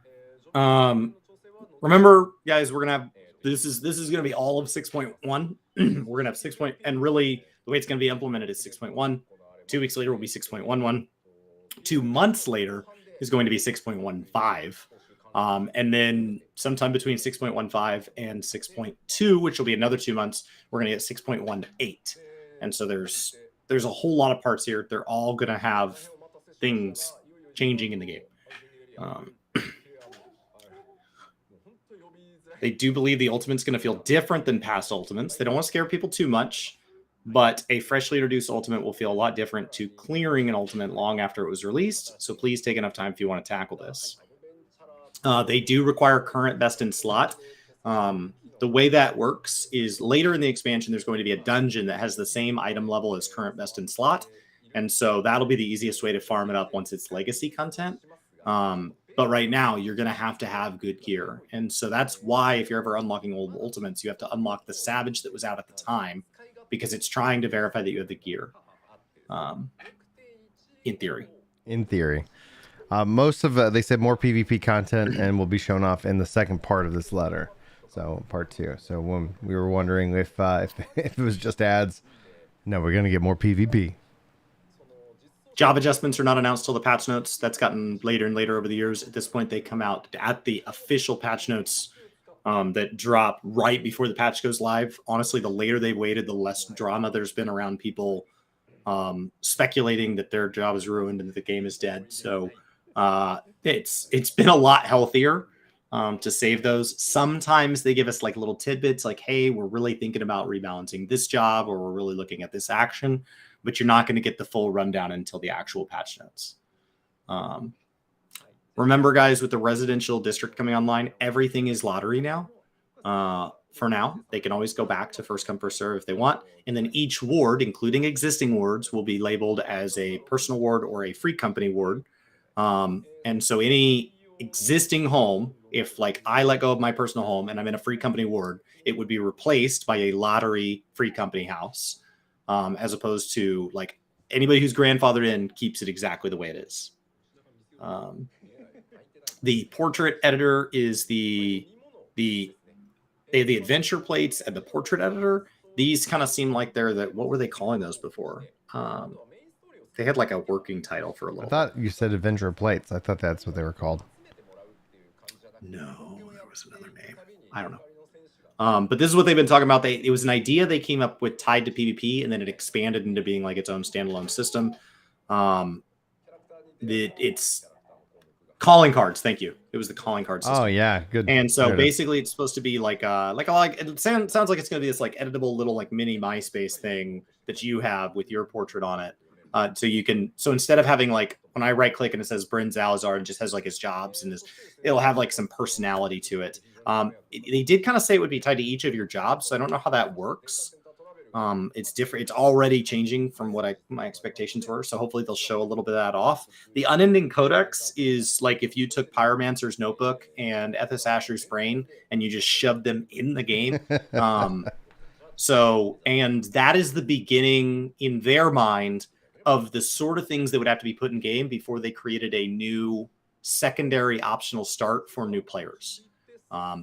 Remember, guys, we're gonna have this is gonna be all of 6.1. We're gonna have 6. And really the way it's gonna be implemented is 6.1. 2 weeks later will be 6.11. 2 months later is going to be 6.15. And then sometime between 6.15 and 6.2, which will be another 2 months, we're going to get 6.18. And so there's a whole lot of parts here. They're all going to have things changing in the game. They do believe the Ultimate's going to feel different than past Ultimates. They don't want to scare people too much, but a freshly introduced Ultimate will feel a lot different to clearing an Ultimate long after it was released. So please take enough time if you want to tackle this. They do require current best in slot. The way that works is later in the expansion, there's going to be a dungeon that has the same item level as current best in slot. And so that'll be the easiest way to farm it up once it's legacy content. But right now, you're going to have good gear. And so that's why if you're ever unlocking old Ultimates, you have to unlock the Savage that was out at the time, because it's trying to verify that you have the gear. In theory. In theory. Most of they said more PvP content and will be shown off in the second part of this letter. So part 2. So when we were wondering if it was just ads, no, we're going to get more PvP. Job adjustments are not announced till the patch notes. That's gotten later and later over the years. At this point, they come out at the official patch notes that drop right before the patch goes live. Honestly, the later they waited, the less drama there's been around people speculating that their job is ruined and that the game is dead. So it's been a lot healthier to save those. Sometimes they give us like little tidbits like, hey, we're really thinking about rebalancing this job, or we're really looking at this action, but you're not going to get the full rundown until the actual patch notes. Remember, guys, with the residential district coming online, everything is lottery now. For now, they can always go back to first come, first serve if they want. And then each ward, including existing wards, will be labeled as a personal ward or a free company ward. And so any existing home, if like I let go of my personal home and I'm in a free company ward, it would be replaced by a lottery free company house, as opposed to like anybody who's grandfathered in keeps it exactly the way it is. The portrait editor is they have the adventure plates and the portrait editor. These kind of seem like they're what were they calling those before? They had like a working title for a little. I thought you said adventure plates. I thought that's what they were called. No, there was another name. I don't know. But this is what they've been talking about. It was an idea they came up with tied to PvP, and then it expanded into being like its own standalone system. It's calling cards. Thank you. It was the calling card system. Oh yeah, good. And so basically, it's supposed to be like it sounds like it's going to be this like editable little like mini MySpace thing that you have with your portrait on it. So instead of having like when I right click and it says Bryn Zalazar and just has like his jobs and it'll have like some personality to it. They did kind of say it would be tied to each of your jobs, so I don't know how that works. It's different. It's already changing from what my expectations were. So hopefully they'll show a little bit of that off. The unending codex is like if you took Pyromancer's notebook and Ethos Asher's brain and you just shoved them in the game. And that is the beginning in their mind of the sort of things that would have to be put in game before they created a new secondary optional start for new players.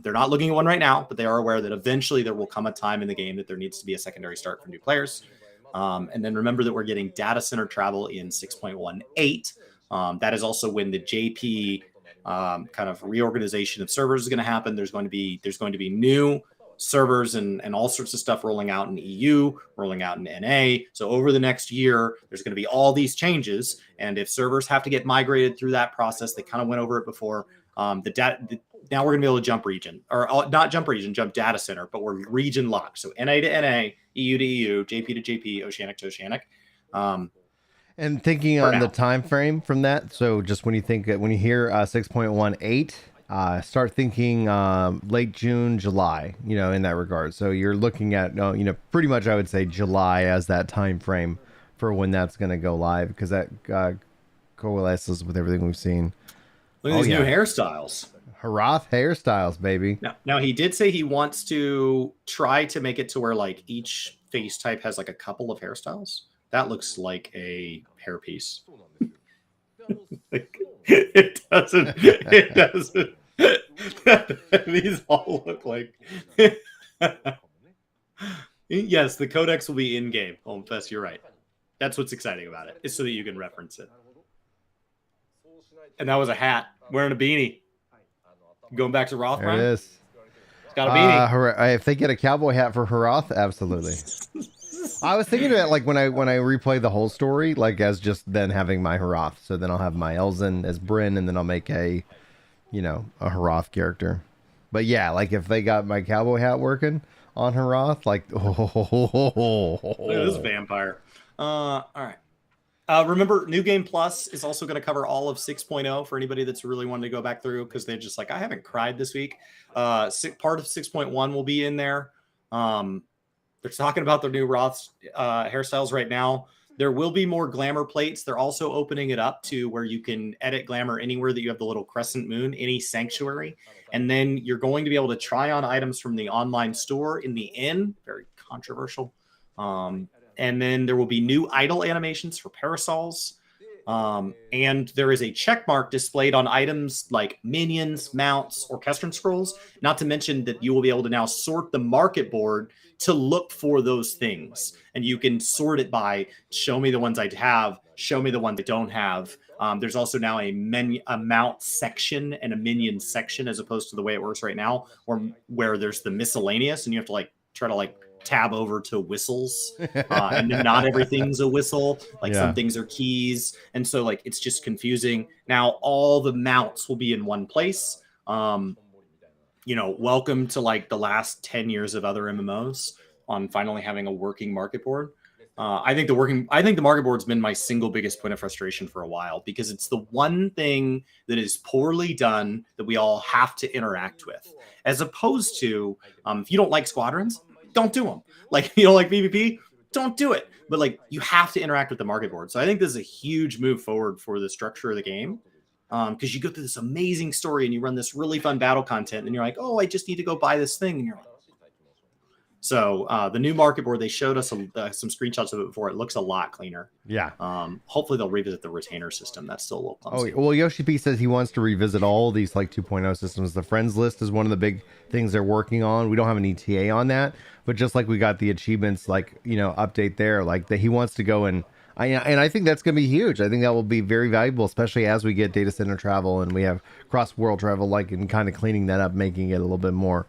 They're not looking at one right now, but they are aware that eventually there will come a time in the game that there needs to be a secondary start for new players. And then remember that we're getting data center travel in 6.18. That is also when the JP kind of reorganization of servers is going to happen. There's going to be new servers and all sorts of stuff rolling out in EU, rolling out in NA. So over the next year, there's going to be all these changes. And if servers have to get migrated through that process, they kind of went over it before. Now we're going to be able to jump region, or not jump region, jump data center, but we're region locked. So NA to NA, EU to EU, JP to JP, Oceanic to Oceanic. And thinking on the time frame from that, so just when you hear 6.18, start thinking late June, July, in that regard. So you're looking at, pretty much I would say July as that time frame for when that's going to go live, because that coalesces with everything we've seen. Look at these new hairstyles. Harath hairstyles, baby. Now he did say he wants to try to make it to where like each face type has like a couple of hairstyles. That looks like a hairpiece. It doesn't. These all look like. Yes, the codex will be in game. Oh, Fess, you're right. That's what's exciting about it. Is so that you can reference it. And that was a hat wearing a beanie. Going back to Roth, there it is. It's got a beanie. If they get a cowboy hat for Harath, absolutely. I was thinking of it like when I replay the whole story, like as just then having my Harath. So then I'll have my Elzen as Bryn, and then I'll make a Harath character. But yeah, like if they got my cowboy hat working on Heroth, like Look at this vampire. All right. Remember, New Game Plus is also going to cover all of 6.0 for anybody that's really wanting to go back through because they're just like, I haven't cried this week. Part of 6.1 will be in there. They're talking about their new Roth's hairstyles right now. There will be more glamour plates. They're also opening it up to where you can edit glamour anywhere that you have the little crescent moon, any sanctuary. And then you're going to be able to try on items from the online store in the inn. Very controversial. And then there will be new idle animations for parasols. And there is a check mark displayed on items like minions, mounts, orchestron scrolls. Not to mention that you will be able to now sort the market board to look for those things. And you can sort it by show me the ones I have, show me the ones I don't have. There's also now a mount section and a minion section as opposed to the way it works right now, or where there's the miscellaneous and you have to try to tab over to whistles and not everything's a whistle. Some things are keys. And so it's just confusing. Now all the mounts will be in one place. Welcome to the last 10 years of other MMOs on finally having a working market board. I think the market board's been my single biggest point of frustration for a while because it's the one thing that is poorly done that we all have to interact with, as opposed to if you don't like squadrons, don't do them. If you don't like PvP, don't do it. But you have to interact with the market board. So I think this is a huge move forward for the structure of the game. Because you go through this amazing story and you run this really fun battle content and you're like, oh, I just need to go buy this thing. And you're like, so the new market board, they showed us some screenshots of it before. It looks a lot cleaner. Yeah. Hopefully they'll revisit the retainer system. That's still a little clumsy. Oh, well, Yoshi P says he wants to revisit all these 2.0 systems. The friends list is one of the big things they're working on. We don't have an ETA on that, but just like we got the achievements, update there, that he wants to go and I think that's going to be huge. I think that will be very valuable, especially as we get data center travel and we have cross world travel, and kind of cleaning that up, making it a little bit more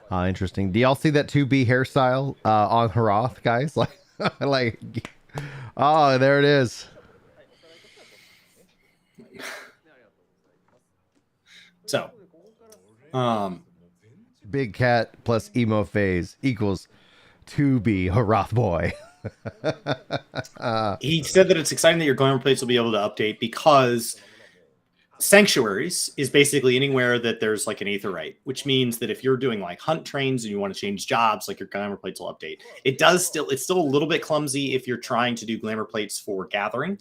interesting. Do y'all see that 2B hairstyle on Heroth, guys? Oh, there it is. So, Big cat plus emo phase equals 2B Heroth boy. He said that it's exciting that your glamour plates will be able to update because sanctuaries is basically anywhere that there's an aetherite, which means that if you're doing hunt trains and you want to change jobs, your glamour plates will update. It's still a little bit clumsy if you're trying to do glamour plates for gathering,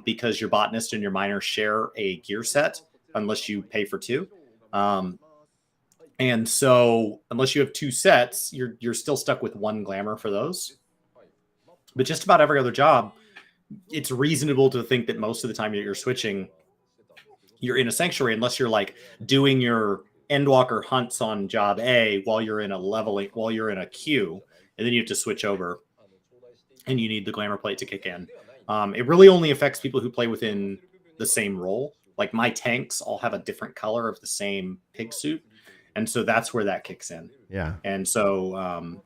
because your botanist and your miner share a gear set unless you pay for two. And so unless you have two sets, you're still stuck with one glamour for those. But just about every other job, it's reasonable to think that most of the time that you're switching, you're in a sanctuary, unless you're doing your endwalker hunts on job A while you're in a queue, and then you have to switch over and you need the glamour plate to kick in. It really only affects people who play within the same role. My tanks all have a different color of the same pig suit. And so that's where that kicks in. Yeah. And so,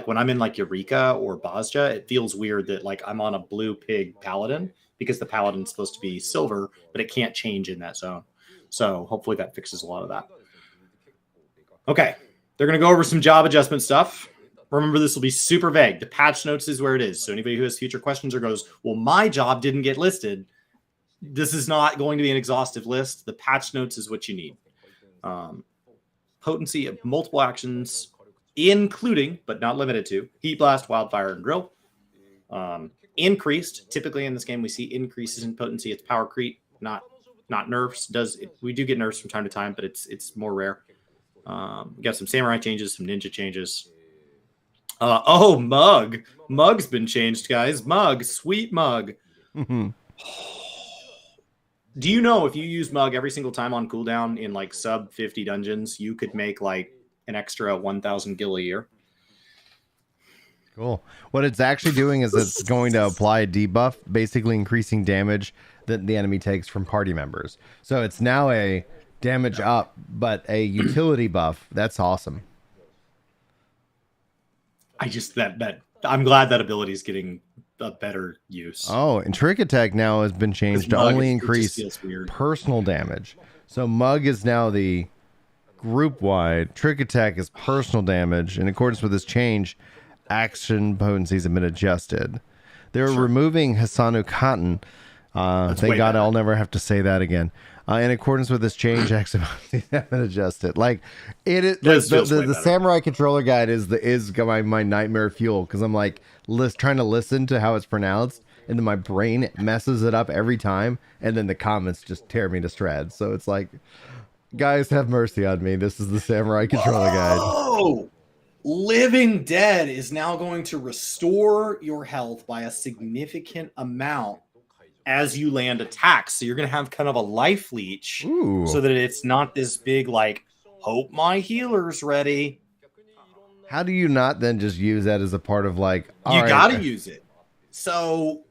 when I'm in Eureka or Bosja, it feels weird that I'm on a blue pig paladin because the paladin's supposed to be silver, but it can't change in that zone. So hopefully that fixes a lot of that. Okay. They're going to go over some job adjustment stuff. Remember, this will be super vague. The patch notes is where it is. So anybody who has future questions or goes, well, my job didn't get listed, this is not going to be an exhaustive list. The patch notes is what you need. Potency of multiple actions, including, but not limited to, Heat Blast, Wildfire, and Drill. Increased. Typically in this game, we see increases in potency. It's power creep, not nerfs. We do get nerfs from time to time, but it's more rare. We got some samurai changes, some ninja changes. Mug. Mug's been changed, guys. Mug. Sweet Mug. Mm-hmm. Do you know if you use Mug every single time on cooldown in sub 50 dungeons, you could make an extra 1,000 gil a year? Cool. What it's actually doing is it's going to apply a debuff, basically increasing damage that the enemy takes from party members. So it's now a damage up, but a utility buff. That's awesome. I'm glad that ability is getting a better use. Oh, and Trick Attack now has been changed to only increase personal damage. So Mug is now the group wide. Trick attack is personal damage. In accordance with this change, action potencies have been adjusted. They're removing Hisanu Cotton. Thank God I'll never have to say that again. In accordance with this change, action potencies have been adjusted. Like it is. The Samurai controller guide is my nightmare fuel because I'm like trying to listen to how it's pronounced, and then my brain messes it up every time, and then the comments just tear me to shreds. So it's like, guys, have mercy on me. This is the Samurai controller guide. Oh, Living Dead is now going to restore your health by a significant amount as you land attacks. So you're going to have kind of a life leech. So that it's not this big, like, hope my healer's ready. How do you not then just use that as a part of like, you got to use it. So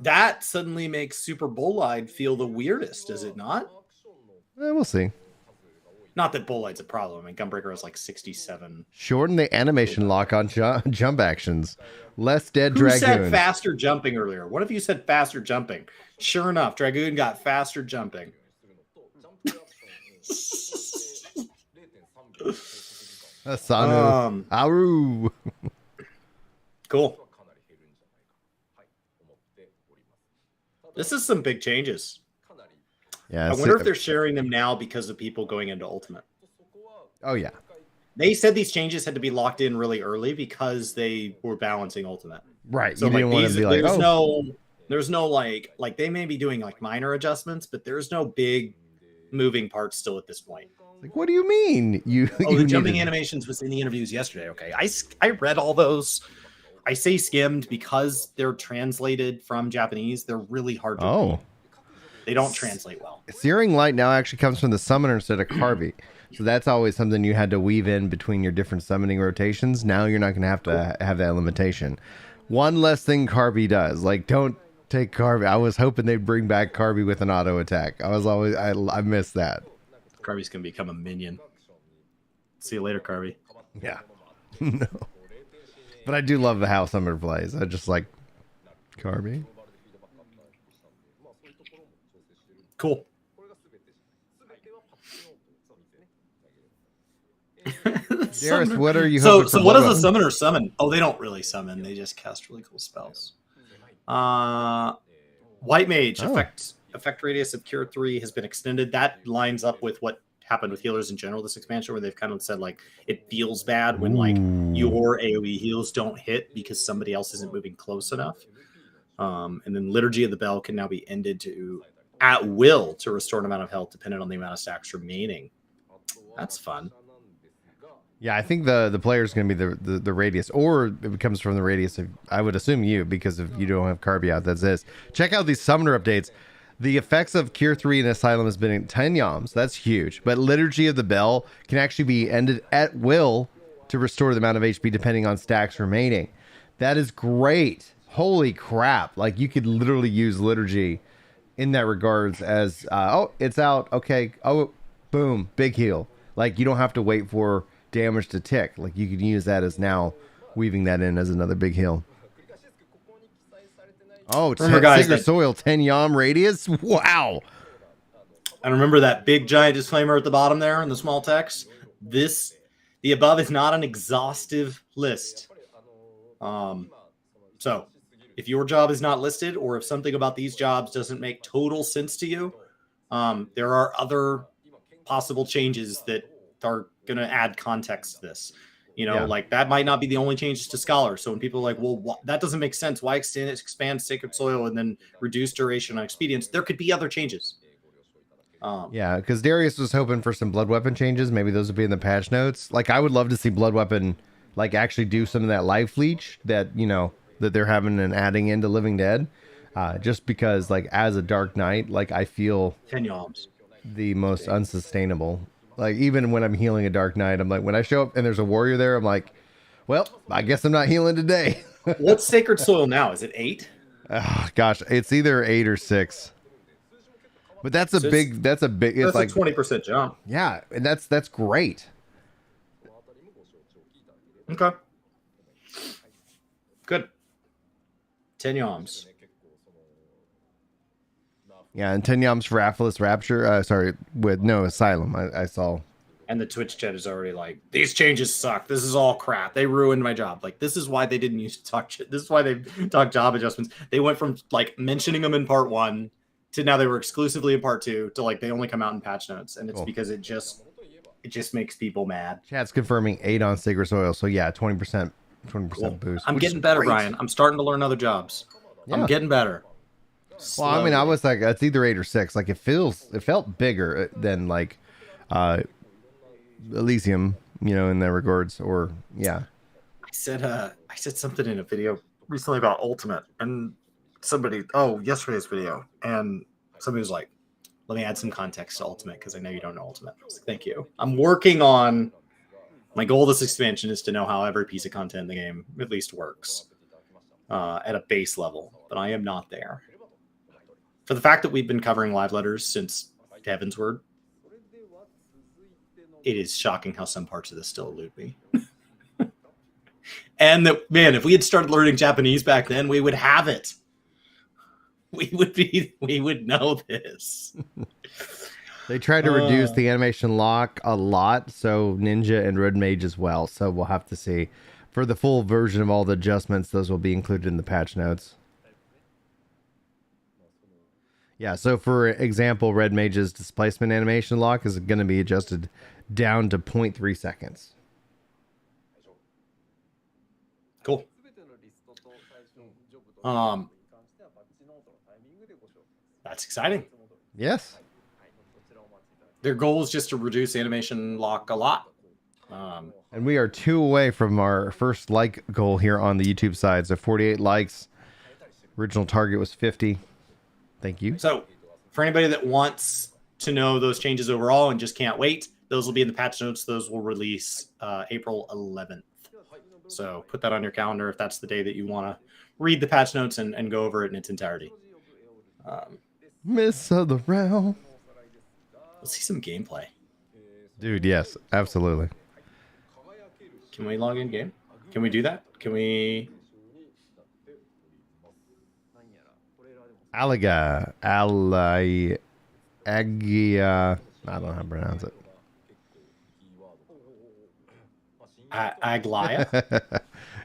that suddenly makes Super Bolide feel the weirdest, does it not? We'll see. Not that Bolide's a problem. I mean, Gunbreaker has like 67. Shorten the animation lock on jump actions. Less dead Who Dragoon. said faster jumping earlier? What if you said faster jumping? Sure enough, Dragoon got faster jumping. Asanu. Aru. Cool. This is some big changes. Yeah, I wonder if they're sharing them now because of people going into Ultimate. Oh, yeah. They said these changes had to be locked in really early because they were balancing Ultimate. Right. So you didn't want to be like, there's no like they may be doing like minor adjustments, but there's no big moving parts still at this point. Like, what do you mean? The jumping animations was in the interviews yesterday. Okay, I read all those. I say skimmed because they're translated from Japanese. They're really hard to read. They don't translate well. Searing Light now actually comes from the summoner instead of Carby. So that's always something you had to weave in between your different summoning rotations. Now you're not going to have that limitation. One less thing Carby does. Like, don't take Carby. I was hoping they'd bring back Carby with an auto attack. I missed that. Carby's going to become a minion. See you later, Carby. Yeah. No. But I do love how Summoner plays. I just like Carby. Cool. Darius, what are you so hoping for? What does a summoner summon? Oh, they don't really summon. They just cast really cool spells. White Mage effect radius of Cure 3 has been extended. That lines up with what happened with healers in general this expansion, where they've kind of said like it feels bad when like your AoE heals don't hit because somebody else isn't moving close enough. And then Liturgy of the Bell can now be ended to at will to restore an amount of health dependent on the amount of stacks remaining. That's fun. Yeah, I think the player is going to be the radius, or it comes from the radius of, I would assume you, because if you don't have Carby out, that's this. Check out these summoner updates. The effects of Cure 3 and Asylum has been 10 yams. That's huge. But Liturgy of the Bell can actually be ended at will to restore the amount of HP depending on stacks remaining. That is great. Holy crap. Like, you could literally use Liturgy in that regards as, it's out. Okay. Oh, boom. Big heal. Like, you don't have to wait for damage to tick. Like, you could use that as now weaving that in as another big heal. Oh, Sacred Soil, 10 yam radius. Wow. And remember that big giant disclaimer at the bottom there in the small text? The above is not an exhaustive list. So if your job is not listed, or if something about these jobs doesn't make total sense to you, there are other possible changes that are going to add context to this. Like that might not be the only changes to Scholar. So when people are like, well, that doesn't make sense. Why expand Sacred Soil and then reduce duration on expedience? There could be other changes. Yeah, because Darius was hoping for some Blood Weapon changes. Maybe those would be in the patch notes. Like, I would love to see Blood Weapon, like, actually do some of that life leech that, that they're having and adding into Living Dead. Just because, like, as a Dark Knight, like, I feel 10 yawns. The most unsustainable. Like, even when I'm healing a Dark Knight, I'm like, when I show up and there's a warrior there, I'm like, well, I guess I'm not healing today. What's Sacred Soil now? Is it 8? Oh, gosh, it's either 8 or 6. But that's a big. It's like a 20% jump. Yeah, and that's great. Okay. Good. 10 yams. Yeah, and 10 yams for Aphilus Rapture. Sorry, with no Asylum. I saw. And the Twitch chat is already like, these changes suck. This is all crap. They ruined my job. Like, this is why they didn't used to talk shit. This is why they talk job adjustments. They went from like mentioning them in part 1 to now they were exclusively in part 2 to like they only come out in patch notes. And it's because it just makes people mad. Chat's confirming 8 on Sacred Soil. So yeah, 20% boost. I'm getting better, Brian. I'm starting to learn other jobs. Yeah. I'm getting better. Well, I mean, I was like, it's either 8 or 6. Like it felt bigger than like Elysium, you know, in that regards. Or yeah. I said something in a video recently about Ultimate, and yesterday's video, and somebody was like, let me add some context to Ultimate because I know you don't know Ultimate. I was like, thank you. I'm working on my goal of this expansion is to know how every piece of content in the game at least works at a base level, but I am not there. For the fact that we've been covering live letters since Heaven's Word, it is shocking how some parts of this still elude me. And that, man, if we had started learning Japanese back then, we would have it. We would know this. They tried to reduce the animation lock a lot, so Ninja and Red Mage as well. So we'll have to see. For the full version of all the adjustments, those will be included in the patch notes. Yeah, so for example, Red Mage's displacement animation lock is going to be adjusted down to 0.3 seconds. Cool. That's exciting. Yes. Their goal is just to reduce animation lock a lot. And we are 2 away from our first like goal here on the YouTube side. So 48 likes. Original target was 50. Thank you. So for anybody that wants to know those changes overall and just can't wait, those will be in the patch notes. Those will release April 11th. So put that on your calendar if that's the day that you want to read the patch notes and go over it in its entirety. Miss of the round. Let's see some gameplay. Dude, yes, absolutely. Can we log in game? Can we do that? Can we... Agia. I don't know how to pronounce it. Aglaya?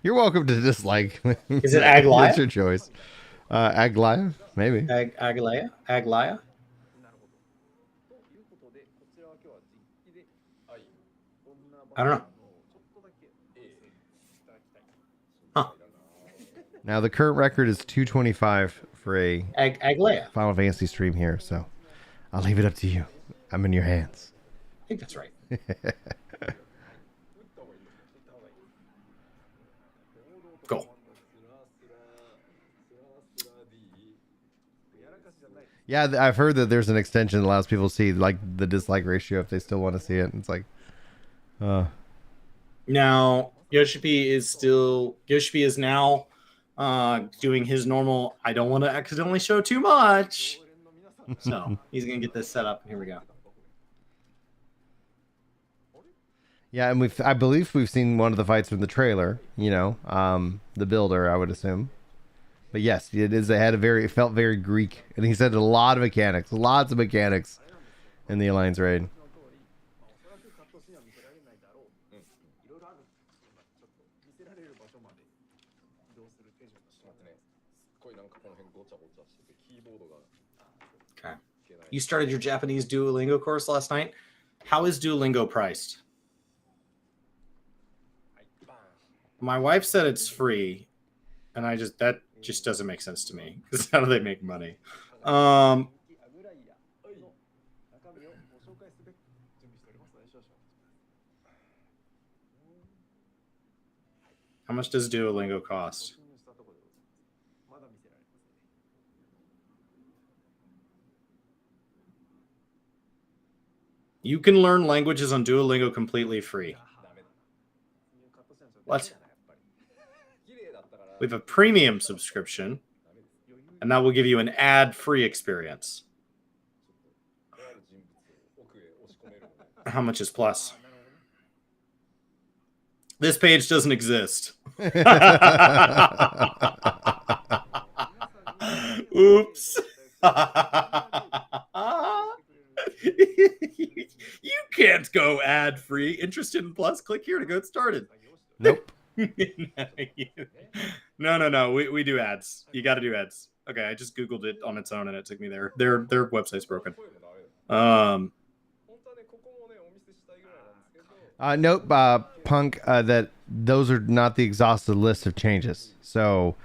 You're welcome to dislike. Is it Aglaya? It's your choice. Aglaya? Maybe. Aglaya? Aglaya? I don't know. Huh. Now, the current record is 225 for a Aglaya. Final Fantasy stream here, so I'll leave it up to you. I'm in your hands. I think that's right. Cool. Yeah, I've heard that there's an extension that allows people to see like the dislike ratio if they still want to see it. It's like, now Yoshi is now doing his normal. I don't want to accidentally show too much, so he's gonna get this set up. Here we go. Yeah, and I believe we've seen one of the fights from the trailer. You know, the builder, I would assume. But yes, it felt very Greek, and he said lots of mechanics in the Alliance raid. Okay. You started your Japanese Duolingo course last night. How is Duolingo priced? My wife said it's free, and that just doesn't make sense to me. Because how do they make money? How much does Duolingo cost? You can learn languages on Duolingo completely free. What? We have a premium subscription, and that will give you an ad-free experience. How much is plus? This page doesn't exist. Oops. You can't go Go ad free. Interested in Plus? Click here to get started. Nope. No. We do ads. You got to do ads. Okay, I just googled it on its own and it took me there. Their website's broken. Nope, Punk. That those are not the exhaustive list of changes. So,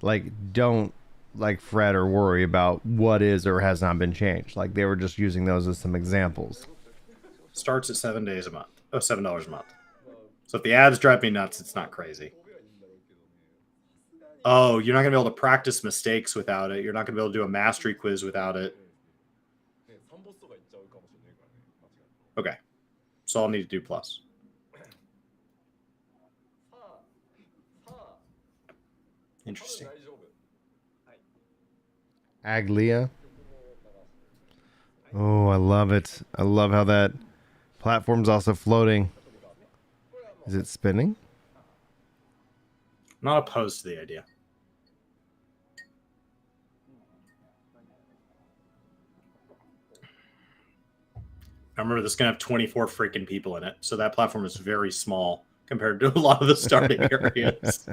like, don't like fret or worry about what is or has not been changed. Like, they were just using those as some examples. Starts at $7 a month. Oh, $7 a month. So if the ads drive me nuts, it's not crazy. Oh, you're not gonna be able to practice mistakes without it. You're not gonna be able to do a mastery quiz without it. Okay, so I'll need to do Plus. Interesting. Aglia. Oh, I love it. I love how that platform's also floating. Is it spinning? I'm not opposed to the idea. I remember this is going to have 24 freaking people in it. So that platform is very small compared to a lot of the starting areas.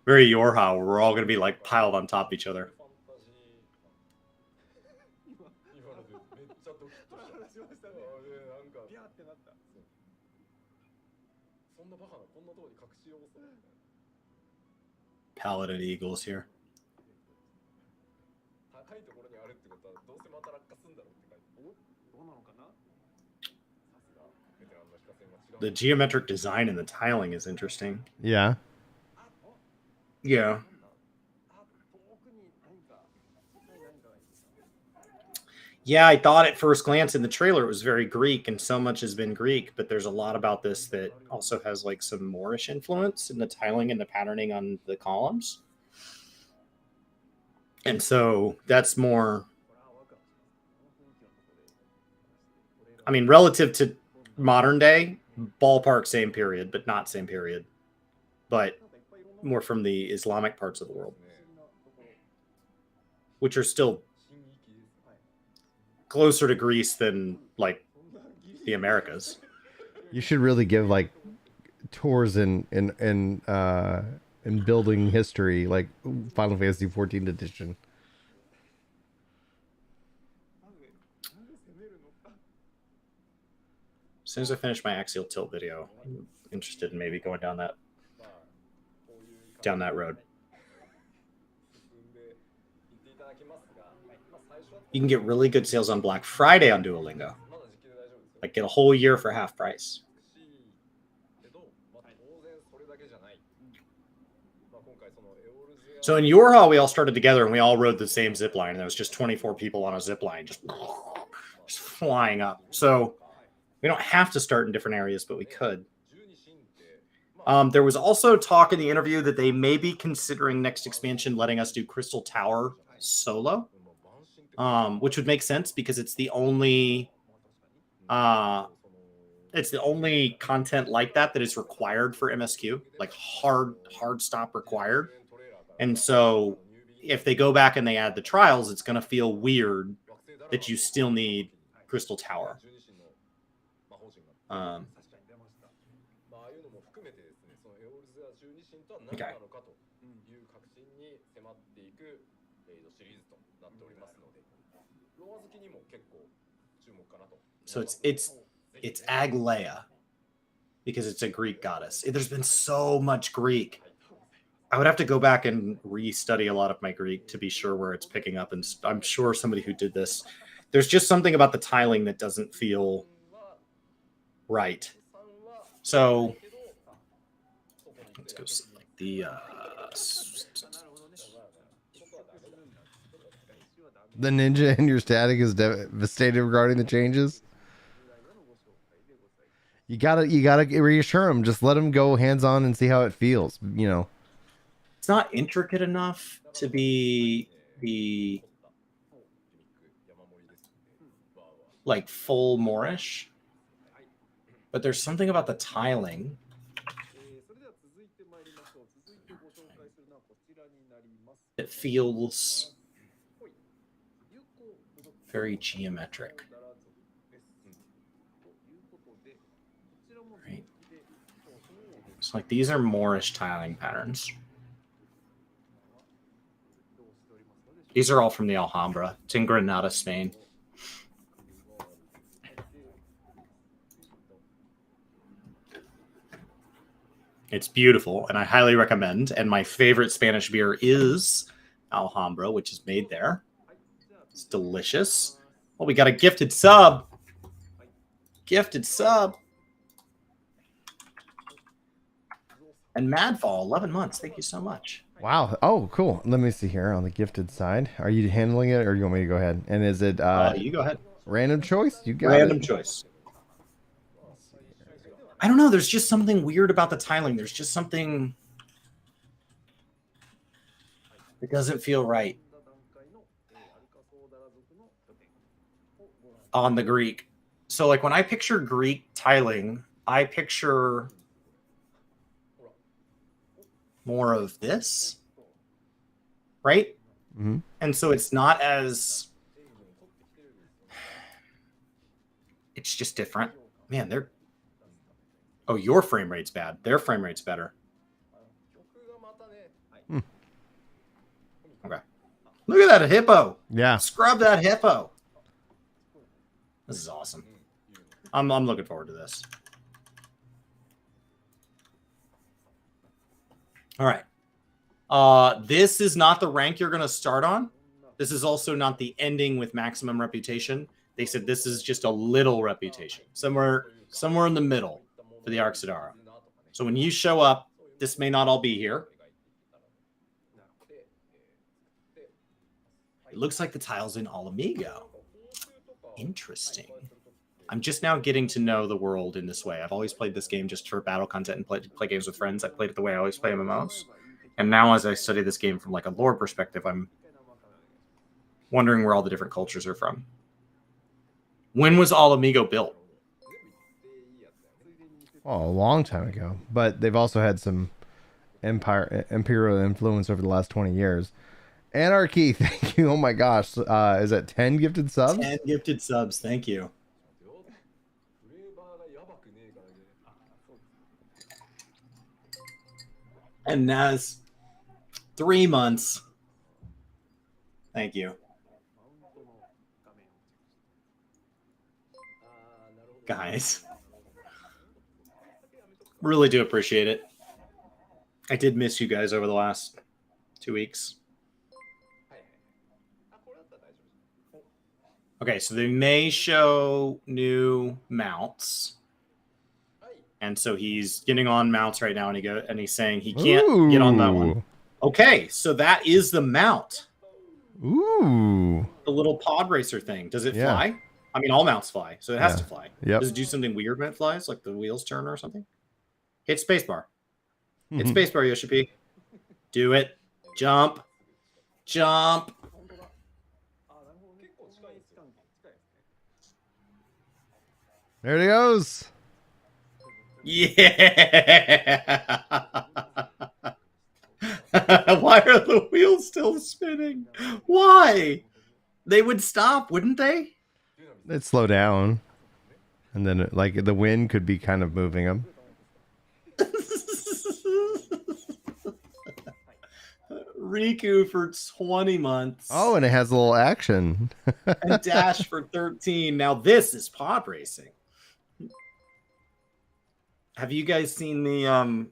Very Yorha, where we're all going to be like piled on top of each other. Paladin Eagles here. The geometric design and the tiling is interesting. Yeah. Yeah. Yeah, I thought at first glance in the trailer it was very Greek, and so much has been Greek, but there's a lot about this that also has like some Moorish influence in the tiling and the patterning on the columns. And so that's more, I mean, relative to modern day, ballpark same period, but not same period. But more from the Islamic parts of the world, which are still closer to Greece than like the Americas. You should really give like tours in building history, like Final Fantasy 14 edition. As soon as I finish my axial tilt video, I'm interested in maybe going down that road. You can get really good sales on Black Friday on Duolingo. Like get a whole year for half price. So in Yorha, we all started together and we all rode the same zip line. And there was just 24 people on a zip line, just flying up. So we don't have to start in different areas, but we could. There was also talk in the interview that they may be considering next expansion letting us do Crystal Tower solo, which would make sense because it's the only content like that is required for MSQ, like hard stop required. And so if they go back and they add the trials, it's going to feel weird that you still need Crystal Tower. Okay. So it's Aglaea because it's a Greek goddess. There's been so much Greek. I would have to go back and restudy a lot of my Greek to be sure where it's picking up. And I'm sure somebody who did this, there's just something about the tiling that doesn't feel right. So let's go see like the ninja in your static is devastated regarding the changes. You gotta reassure him. Just let him go hands on and see how it feels. You know, it's not intricate enough to be the like full Moorish, but there's something about the tiling. It feels very geometric. So like these are Moorish tiling patterns. These are all from the Alhambra. It's in Granada, Spain. It's beautiful, and I highly recommend. And my favorite Spanish beer is Alhambra, which is made there. It's delicious. Oh, we got a gifted sub. Gifted sub. And Madfall, 11 months. Thank you so much. Wow. Oh, cool. Let me see here on the gifted side. Are you handling it, or you want me to go ahead? And is it you go ahead. Random choice? You got Random it. choice. I don't know. There's just something weird about the tiling. There's just something that doesn't feel right on the Greek. So like when I picture Greek tiling, I picture more of this, right? Mm-hmm. And so it's not as, it's just different. Man, they're, oh, your frame rate's bad. Their frame rate's better. Okay. Look at that hippo. Yeah. Scrub that hippo. This is awesome. I'm looking forward to this. All right. This is not the rank you're going to start on. This is also not the ending with maximum reputation. They said this is just a little reputation. Somewhere in the middle for the Arxidara. So when you show up, this may not all be here. It looks like the tile's in Alamigo. Interesting. I'm just now getting to know the world in this way. I've always played this game just for battle content and play games with friends. I played it the way I always play MMOs. And now as I study this game from like a lore perspective, I'm wondering where all the different cultures are from. When was Alamigo built? Oh, a long time ago. But they've also had some imperial influence over the last 20 years. Anarchy, thank you. Oh my gosh. Is that 10 gifted subs? 10 gifted subs, thank you. And Naz, 3 months. Thank you. Guys. Really do appreciate it. I did miss you guys over the last 2 weeks. Okay, so they may show new mounts. And so he's getting on mounts right now, and he's saying he can't get on that one. Okay, so that is the mount. Ooh. The little pod racer thing. Does it fly? I mean, all mounts fly, so it has to fly. Yep. Does it do something weird when it flies, like the wheels turn or something? Hit spacebar. Hit spacebar, Yoshi P. Do it. Jump. Jump. There it goes. Yeah. Why are the wheels still spinning? Why? They would stop, wouldn't they? It'd slow down. And then, like, the wind could be kind of moving them. Riku for 20 months. Oh, and it has a little action. And Dash for 13. Now this is pod racing. Have you guys seen the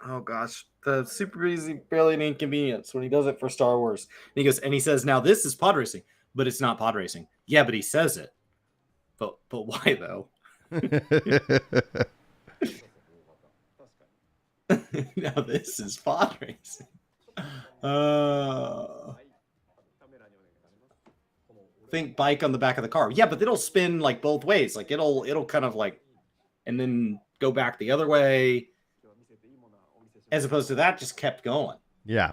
oh gosh, the Super Easy Barely an Inconvenience when he does it for Star Wars? And he goes, and he says, now this is pod racing, but it's not pod racing. Yeah, but he says it. But why though? Now this is pod racing. Think bike on the back of the car. Yeah, but it'll spin like both ways. Like it'll kind of like, and then go back the other way. As opposed to that just kept going. Yeah.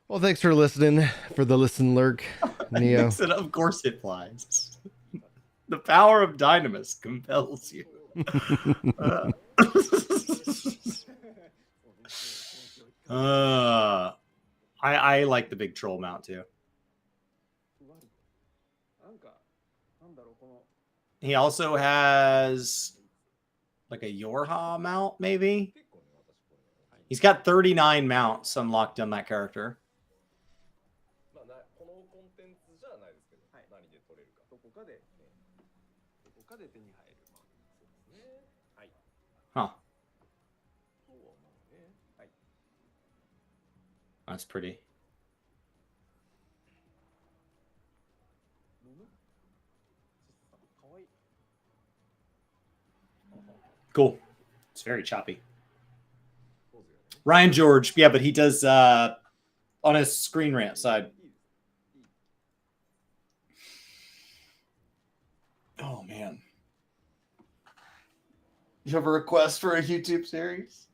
Well, thanks for listening. For the listen lurk, Neo. Said, of course it flies. The power of Dynamis compels you. I like the big troll mount too. He also has like a Yorha mount, maybe. He's got 39 mounts unlocked on that character. Huh. That's pretty. Cool. It's very choppy. Ryan George, yeah, but he does on his Screen Rant side. Oh man. You have a request for a YouTube series?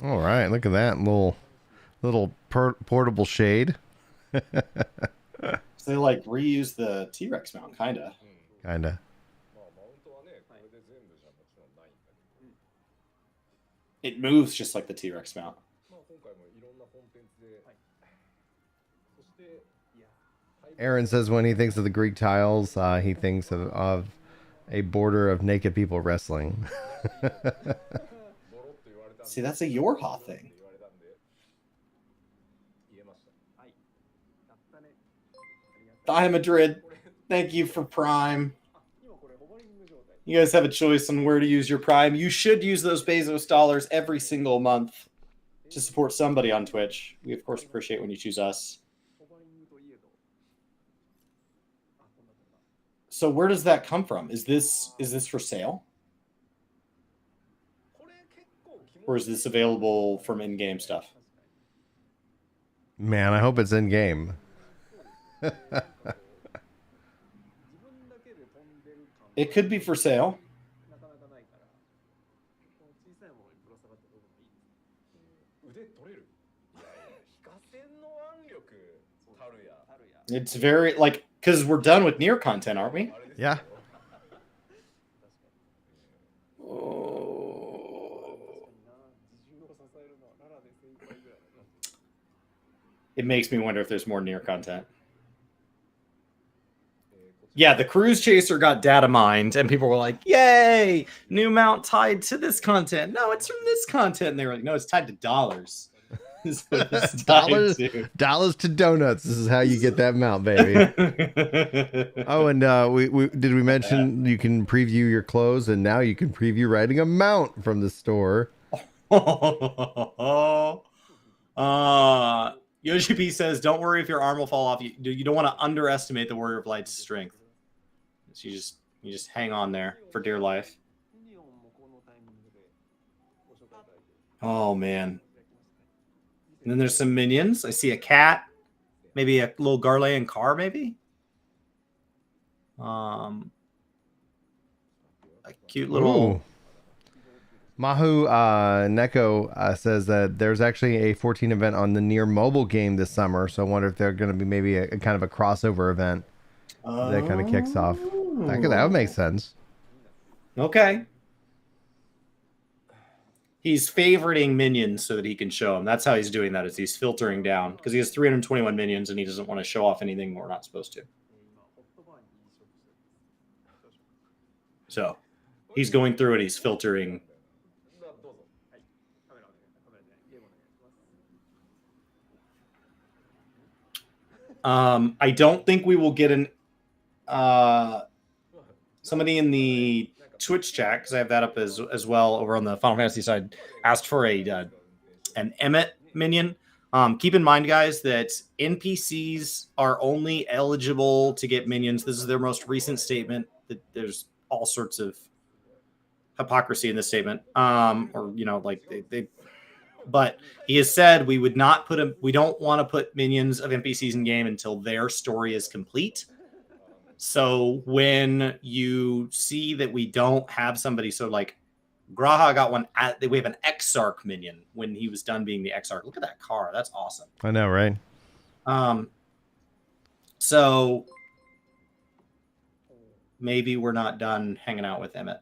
All right, look at that little portable shade. So they like reuse the T-Rex mount, kinda. It moves just like the T-Rex mount. Aaron says when he thinks of the Greek tiles, he thinks of a border of naked people wrestling. See, that's a Yorha thing. Thai Madrid, thank you for Prime. You guys have a choice on where to use your Prime. You should use those Bezos dollars every single month to support somebody on Twitch. We, of course, appreciate when you choose us. So where does that come from? Is this for sale? Or is this available from in-game stuff? Man, I hope it's in game. It could be for sale. It's very, like, because we're done with Nier content, aren't we? Yeah. It makes me wonder if there's more Nier content. Yeah, the Cruise Chaser got data mined, and people were like, yay, new mount tied to this content. No, it's from this content. And they were like, no, it's tied to dollars. Dollars to donuts. This is how you get that mount, baby. Oh, and we mention you can preview your clothes, and now you can preview writing a mount from the store. Yoshi P says, don't worry if your arm will fall off. You don't want to underestimate the Warrior of Light's strength. So you just hang on there for dear life. Oh man. And then there's some minions. I see a cat, maybe a little Garlean car, maybe. A cute little. Ooh. Mahu Neko says that there's actually a 14 event on the Nier mobile game this summer. So I wonder if they're going to be maybe a kind of a crossover event that kind of kicks off. That would make sense. Okay. He's favoriting minions so that he can show them. That's how he's doing that, is he's filtering down. Because he has 321 minions and he doesn't want to show off anything we're not supposed to. So he's going through it. He's filtering. I don't think we will get an somebody in the Twitch chat, because I have that up as well over on the Final Fantasy side, asked for an Emmett minion. Keep in mind, guys, that NPCs are only eligible to get minions. This is their most recent statement. That there's all sorts of hypocrisy in this statement. Or like they but he has said we would not we don't want to put minions of NPCs in game until their story is complete. So when you see that we don't have somebody, so like Graha got one, we have an Exarch minion when he was done being the Exarch. Look at that car. That's awesome. I know, right? So maybe we're not done hanging out with Emmett.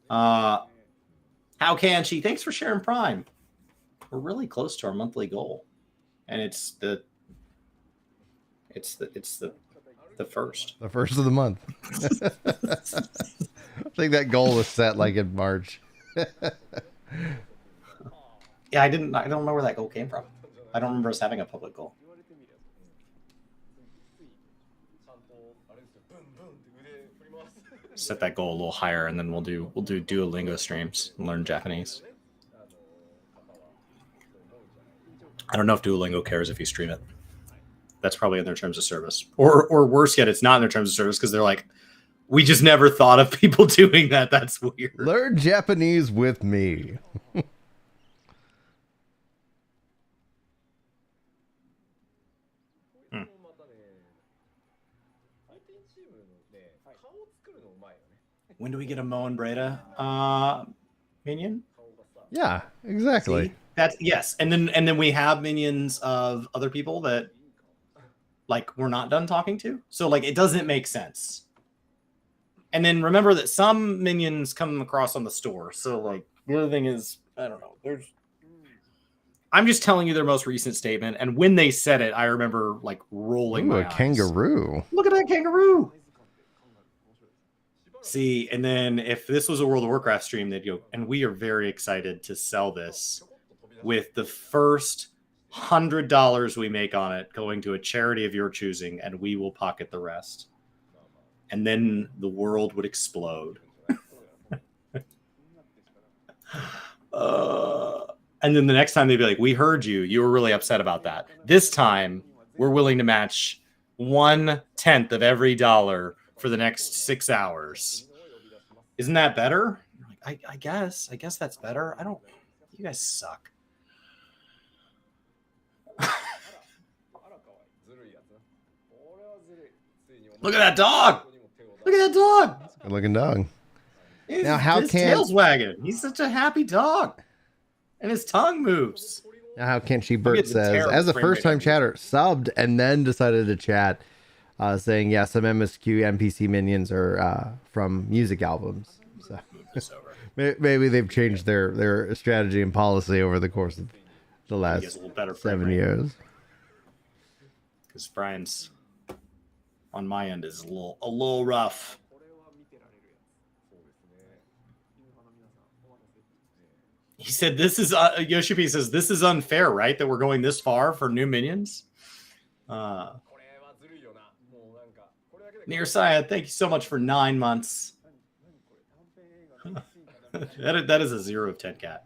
How can she? Thanks for sharing Prime. We're really close to our monthly goal. And it's It's the first. The first of the month. I think that goal was set like in March. Yeah, I don't know where that goal came from. I don't remember us having a public goal. Set that goal a little higher, and then we'll do Duolingo streams and learn Japanese. I don't know if Duolingo cares if you stream it. That's probably in their terms of service, or worse yet, it's not in their terms of service because they're like, we just never thought of people doing that. That's weird. Learn Japanese with me. When do we get a Moen Breda minion? Yeah, exactly. See? That's yes, and then we have minions of other people that like we're not done talking to. So like it doesn't make sense. And then remember that some minions come across on the store. So like the other thing is, I don't know. I'm just telling you their most recent statement, and when they said it, I remember like rolling my eyes. Kangaroo. Look at that kangaroo. See, and then if this was a World of Warcraft stream, they'd go, and we are very excited to sell this with the first $100 we make on it going to a charity of your choosing, and we will pocket the rest. And then the world would explode. And then the next time they'd be like, we heard you. You were really upset about that. This time, we're willing to match 1/10 of every dollar for the next 6 hours. Isn't that better? I guess that's better. You guys suck. Look at that dog. Look at that dog. Good looking dog. Now his tail's wagging. He's such a happy dog. And his tongue moves. Now how Kenshi Burt says, as a first time chatter, subbed and then decided to chat. Saying, yeah, some MSQ NPC minions are from music albums. So maybe they've changed their strategy and policy over the course of the last 7 years. Because Brian's on my end is a little rough. He said, "This is Yoshipi says this is unfair, right? That we're going this far for new minions." Near Saya, thank you so much for 9 months. that is a 0 of 10 cat.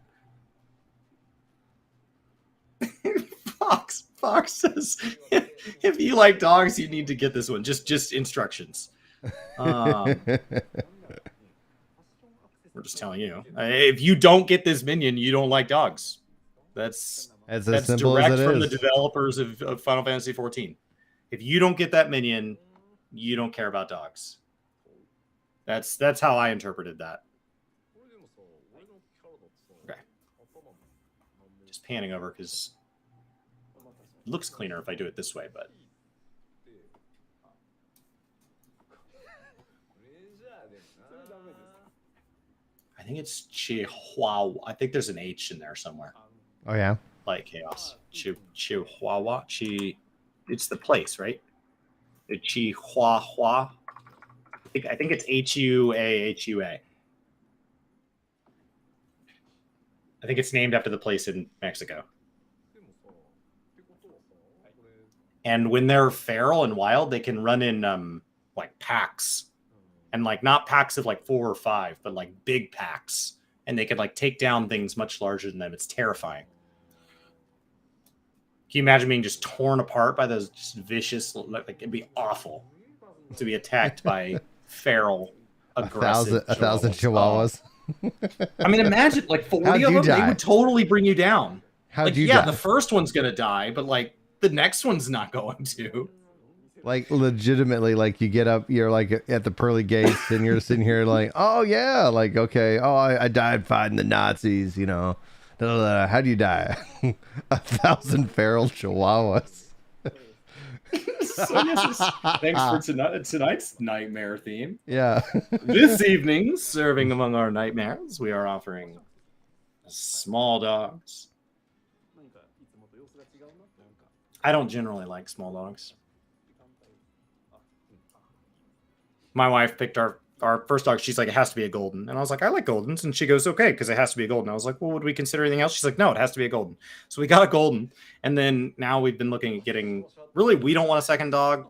Fox says, if you like dogs, you need to get this one. Just instructions. We're just telling you. If you don't get this minion, you don't like dogs. That's direct from the developers of Final Fantasy XIV. If you don't get that minion, you don't care about dogs. That's how I interpreted that. Okay. Just panning over because it looks cleaner if I do it this way, but I think it's Chihuahua. I think there's an H in there somewhere. Oh yeah. Like chaos. Chihuahua. It's the place, right? The Chihuahua. I think it's Hua. I think it's named after the place in Mexico. And when they're feral and wild, they can run in like packs. And like not packs of like 4 or 5, but like big packs. And they can like take down things much larger than them. It's terrifying. Can you imagine being just torn apart by those just vicious, like it'd be awful to be attacked by feral, aggressive 1,000 chihuahuas. I mean, imagine like 40 of them, they would totally bring you down. How'd you die? The first one's going to die, but like the next one's not going to. Like legitimately, like you get up, you're like at the pearly gates and you're sitting here like, oh yeah, like, okay. Oh, I died fighting the Nazis, you know. How do you die? 1,000 feral chihuahuas. Thanks for tonight's nightmare theme. Yeah. This evening, serving among our nightmares, we are offering small dogs. I don't generally like small dogs. my wife picked our first dog. She's like, it has to be a golden. And I was like, I like goldens. And she goes, okay, because it has to be a golden. I was like, well, would we consider anything else? She's like, no, it has to be a golden. So we got a golden. And then now we've been looking at getting, really, we don't want a second dog.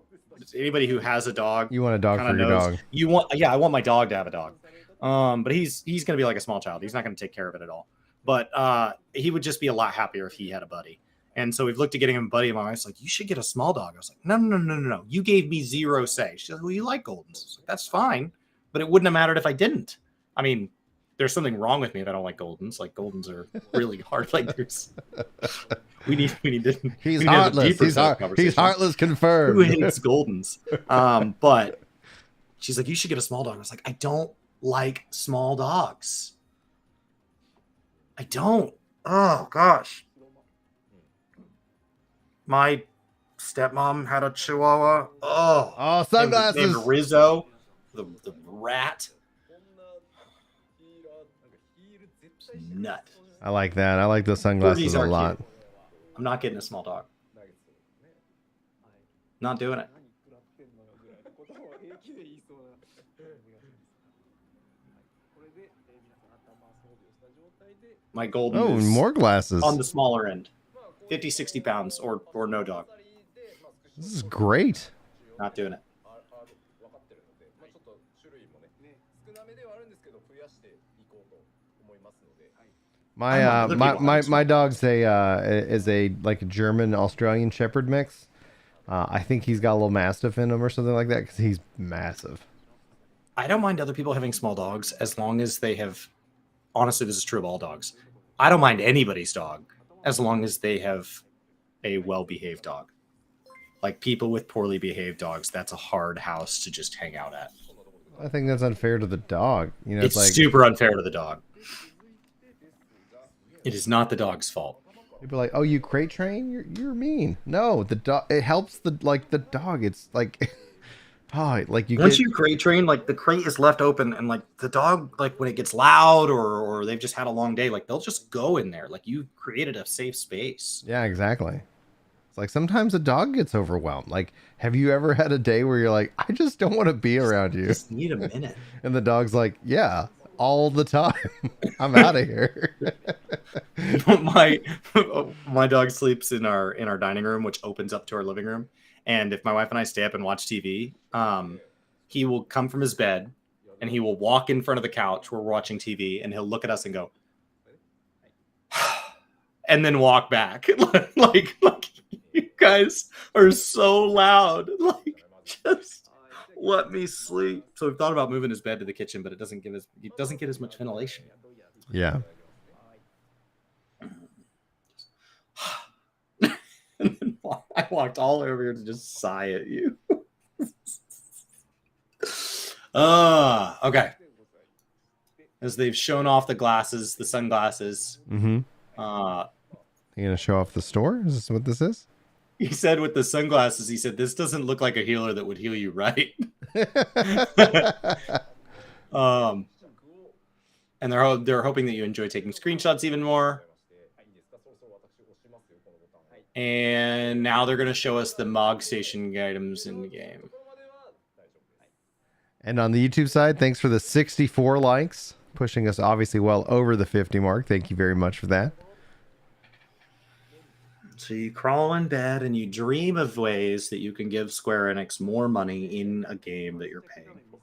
Anybody who has a dog. You want a dog for your dog. Yeah, I want my dog to have a dog. But he's going to be like a small child. He's not going to take care of it at all. But he would just be a lot happier if he had a buddy. And so we've looked at getting him a buddy. And my wife's like, you should get a small dog. I was like, no. You gave me zero say. She said, well, you like goldens. I was like, that's fine. But it wouldn't have mattered if I didn't. I mean, there's something wrong with me if I don't like goldens. Like, goldens are really hard. Like, there's... We need to... He's heartless. He's heartless confirmed. Who hates goldens? But she's like, you should get a small dog. I was like, I don't like small dogs. I don't. Oh, gosh. My stepmom had a Chihuahua. Oh, sunglasses. Named Rizzo, the rat. Nut. I like that. I like the sunglasses a lot. Cute. I'm not getting a small dog. Not doing it. My golden is more glasses. On the smaller end. 50, 60 pounds or no dog. This is great. Not doing it. My dog's a like a German Australian Shepherd mix. I think he's got a little Mastiff in him or something like that because he's massive. I don't mind other people having small dogs as long as they have. Honestly, this is true of all dogs. I don't mind anybody's dog as long as they have a well-behaved dog. Like people with poorly behaved dogs, that's a hard house to just hang out at. I think that's unfair to the dog. You know, it's like, super unfair to the dog. It is not the dog's fault. People are like, oh, you crate train? You're mean. No, the dog. It helps the dog. It's like, like you. Once you crate train, like the crate is left open, and like the dog, like when it gets loud or they've just had a long day, like they'll just go in there. Like you created a safe space. Yeah, exactly. It's like sometimes a dog gets overwhelmed. Like, have you ever had a day where you're like, I just don't want to be around you? Just need a minute. And the dog's like, yeah, all the time. I'm out of here. my dog sleeps in our dining room, which opens up to our living room. And if my wife and I stay up and watch TV, he will come from his bed and he will walk in front of the couch where we're watching TV, and he'll look at us and go, and then walk back. like you guys are so loud. Like, just let me sleep. So we've thought about moving his bed to the kitchen, but it doesn't get as much ventilation. Yeah. And then I walked all over here to just sigh at you. Okay. As they've shown off the glasses, the sunglasses. Mm-hmm. You gonna show off the store? Is this what this is? He said with the sunglasses, he said, this doesn't look like a healer that would heal you right. And they're hoping that you enjoy taking screenshots even more. And now they're going to show us the Mog Station items in the game. And on the YouTube side, thanks for the 64 likes, pushing us obviously well over the 50 mark. Thank you very much for that. So you crawl in bed and you dream of ways that you can give Square Enix more money in a game that you're paying for.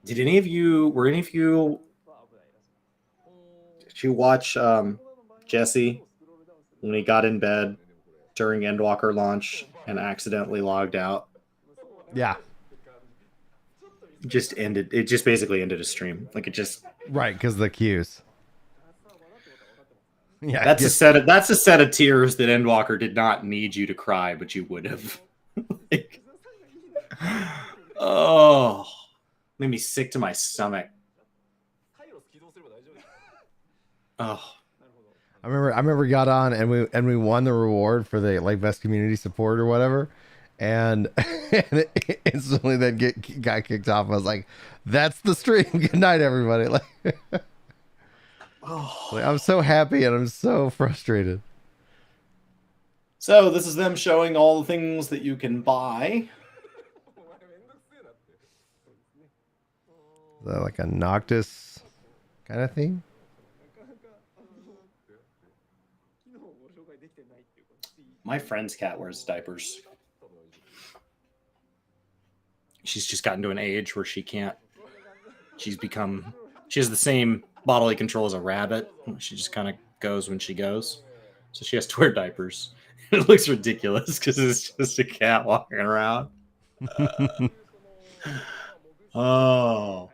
Did any of you did you watch Jesse when he got in bed during Endwalker launch and accidentally logged out? Yeah. It just basically ended a stream. Like it just right, because the queues. Yeah, that's a set of tears that Endwalker did not need you to cry, but you would have. Like, oh, made me sick to my stomach. Oh, I remember we got on and we won the reward for the like best community support or whatever, and, and instantly then got kicked off. I was like, "That's the stream. Good night, everybody." Like, I'm so happy and I'm so frustrated. So this is them showing all the things that you can buy. Is that like a Noctis kind of thing? My friend's cat wears diapers. She's just gotten to an age where she can't. She has the same bodily control as a rabbit. She just kind of goes when she goes. So she has to wear diapers. It looks ridiculous because it's just a cat walking around. Oh.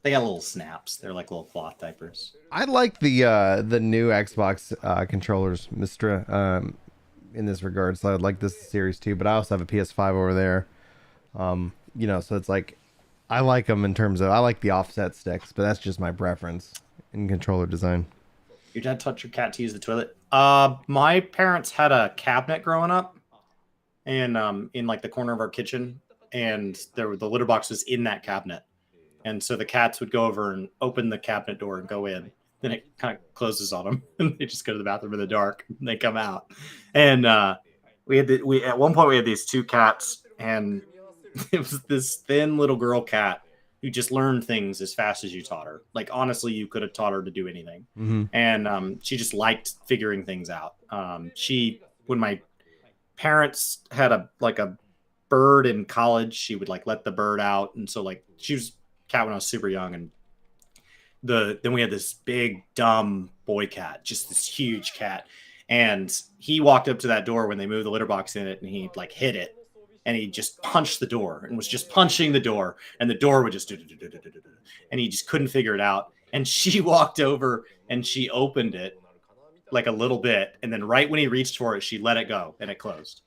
They got little snaps. They're like little cloth diapers. I like the new Xbox controllers, Mistra, in this regard. So I'd like this series too. But I also have a PS5 over there. You know, so it's like I like them in terms of I like the offset sticks, but that's just my preference in controller design. Your dad taught your cat to use the toilet? My parents had a cabinet growing up, and in like the corner of our kitchen, and the litter box was in that cabinet. And so the cats would go over and open the cabinet door and go in. Then it kind of closes on them, and they just go to the bathroom in the dark. And they come out. And we at one point we had these two cats, and it was this thin little girl cat who just learned things as fast as you taught her. Like honestly, you could have taught her to do anything. Mm-hmm. And she just liked figuring things out. When my parents had a bird in college, she would like let the bird out, and so like she was cat when I was super young, and then we had this big dumb boy cat, just this huge cat, and he walked up to that door when they moved the litter box in it, and he like hit it, and he just punched the door and was just punching the door, and the door would just and he just couldn't figure it out. And she walked over and she opened it like a little bit, and then right when he reached for it, she let it go and it closed.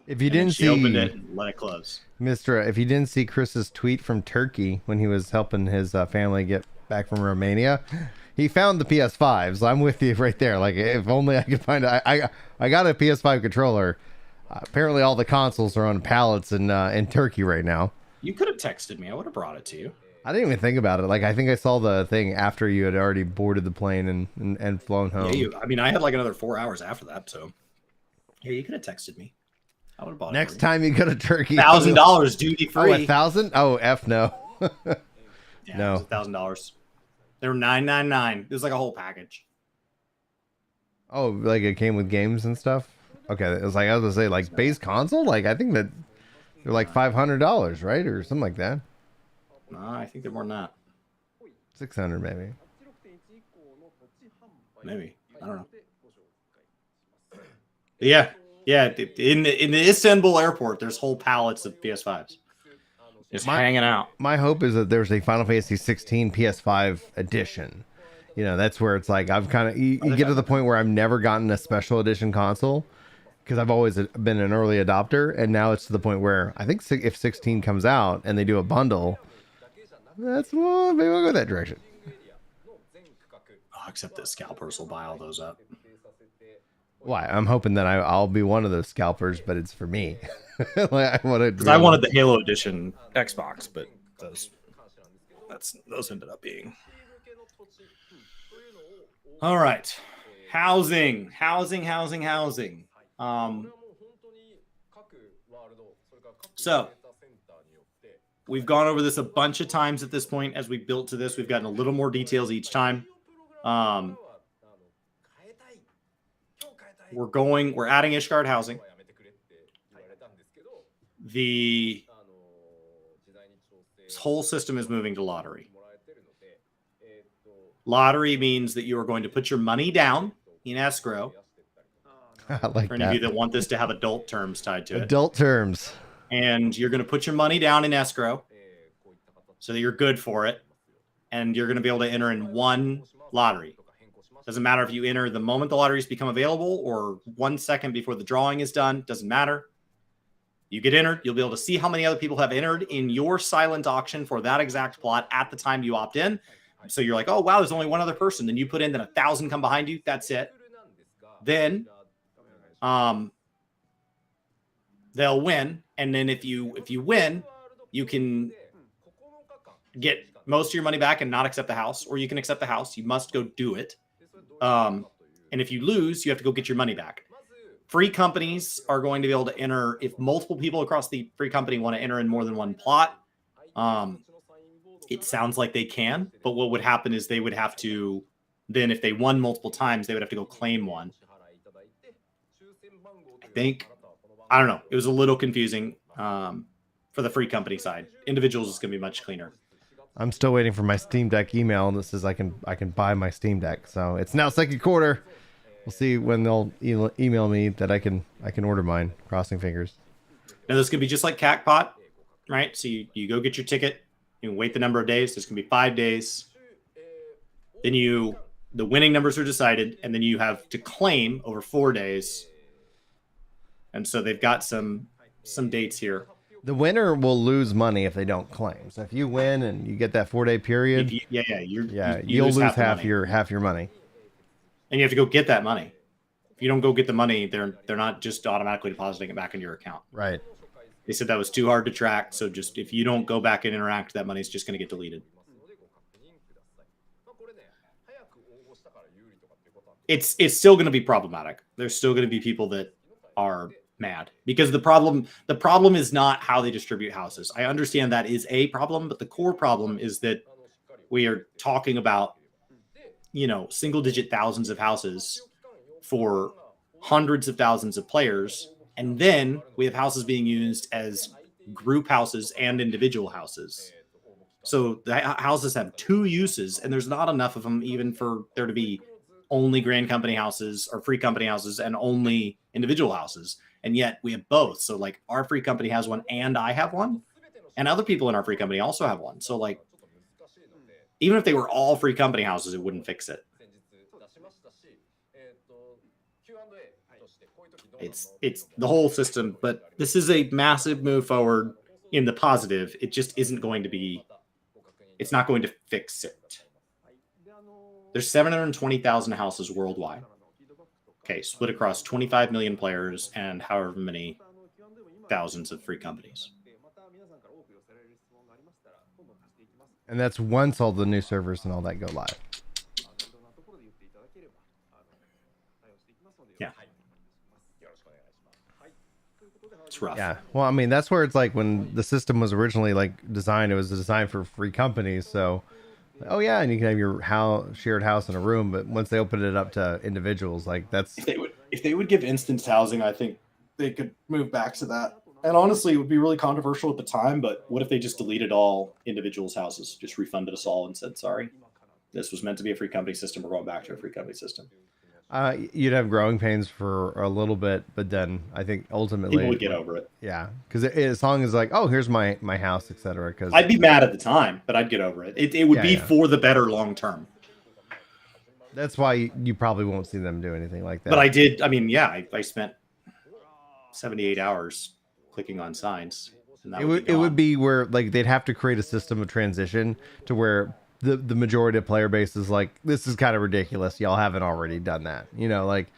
If you didn't see, opened it and let it close. Mr. If you didn't see Chris's tweet from Turkey when he was helping his family get back from Romania, he found the PS5. So I'm with you right there. Like, if only I could find it. I got a PS5 controller. Apparently, all the consoles are on pallets in Turkey right now. You could have texted me. I would have brought it to you. I didn't even think about it. Like, I think I saw the thing after you had already boarded the plane and flown home. Yeah, I had like another 4 hours after that. So, yeah, you could have texted me. I would have bought it. Next time you go to Turkey, $1,000 duty free. Oh, 1,000? Oh, F no. Yeah, no. It was $1,000. They were $9.99. It was like a whole package. Oh, like it came with games and stuff? Okay, it was like I was gonna say, like base console? Like I think that they're like $500, right? Or something like that. No, I think they're more than that. 600 maybe. Maybe. I don't know. Yeah. Yeah, in the Istanbul airport, there's whole pallets of PS5s just hanging out. My hope is that there's a Final Fantasy 16 PS5 edition. You know, that's where it's like I've kind of you get to the point where I've never gotten a special edition console because I've always been an early adopter, and now it's to the point where I think if 16 comes out and they do a bundle, maybe we'll go that direction. Oh, except that scalpers will buy all those up. Why? I'm hoping that I'll be one of those scalpers, but it's for me. Like, I wanted the Halo Edition Xbox, but those ended up being. All right, housing. So we've gone over this a bunch of times at this point. As we built to this, we've gotten a little more details each time. We're adding Ishgard housing. The whole system is moving to lottery. Lottery means that you are going to put your money down in escrow. I like for any of you that want this to have adult terms tied to it. Adult terms. And you're going to put your money down in escrow so that you're good for it. And you're going to be able to enter in one lottery. Doesn't matter if you enter the moment the lotteries become available or 1 second before the drawing is done. Doesn't matter. You get entered. You'll be able to see how many other people have entered in your silent auction for that exact plot at the time you opt in. So you're like, oh, wow, there's only one other person. Then you put in, then 1,000 come behind you. That's it. Then they'll win, and then if you win, you can get most of your money back and not accept the house, or you can accept the house. You must go do it. And if you lose, you have to go get your money back. Free companies are going to be able to enter if multiple people across the free company want to enter in more than one plot. It sounds like they can, but what would happen is they would have to then, if they won multiple times, they would have to go claim one. I don't know. It was a little confusing for the free company side. Individuals is going to be much cleaner. I'm still waiting for my Steam Deck email, and this says I can buy my Steam Deck. So it's now second quarter. We'll see when they'll email me that I can order mine. Crossing fingers. Now this could be just like Cactpot, right? So you go get your ticket. You can wait the number of days. There's going to be 5 days. Then the winning numbers are decided, and then you have to claim over 4 days. And so they've got some dates here. The winner will lose money if they don't claim. So if you win and you get that 4-day period, you'll lose half your money. And you have to go get that money. If you don't go get the money, they're not just automatically depositing it back into your account. Right. They said that was too hard to track. So just if you don't go back and interact, that money's just going to get deleted. It's still going to be problematic. There's still going to be people that are mad because the problem is not how they distribute houses. I understand that is a problem, but the core problem is that we are talking about, single digit thousands of houses for hundreds of thousands of players. And then we have houses being used as group houses and individual houses. So the houses have 2 uses, and there's not enough of them even for there to be only grand company houses or free company houses and only individual houses. And yet we have both. So like our free company has one and I have one, and other people in our free company also have one. So like, even if they were all free company houses, it wouldn't fix it. It's the whole system, but this is a massive move forward in the positive. It just isn't going to be, it's not going to fix it. There's 720,000 houses worldwide. Okay, split across 25 million players and however many thousands of free companies. And that's once all the new servers and all that go live. Yeah. It's rough. Yeah. Well, I mean, that's where it's like when the system was originally like designed, it was designed for free companies. So, oh yeah, and you can have your shared house in a room, but once they open it up to individuals, like that's if they would give instanced housing, I think they could move back to that. And honestly, it would be really controversial at the time, but what if they just deleted all individuals' houses, just refunded us all and said, sorry, this was meant to be a free company system. We're going back to a free company system. You'd have growing pains for a little bit, but then I think ultimately people would get over it. Yeah, because as long as like, oh, here's my house, etc. Because I'd be mad at the time, but I'd get over it. It would be for the better long term. That's why you probably won't see them do anything like that. But I did. I mean, yeah, I spent 78 hours clicking on signs. And it would be where like they'd have to create a system of transition to where the majority of player base is like, this is kind of ridiculous. Y'all haven't already done that, like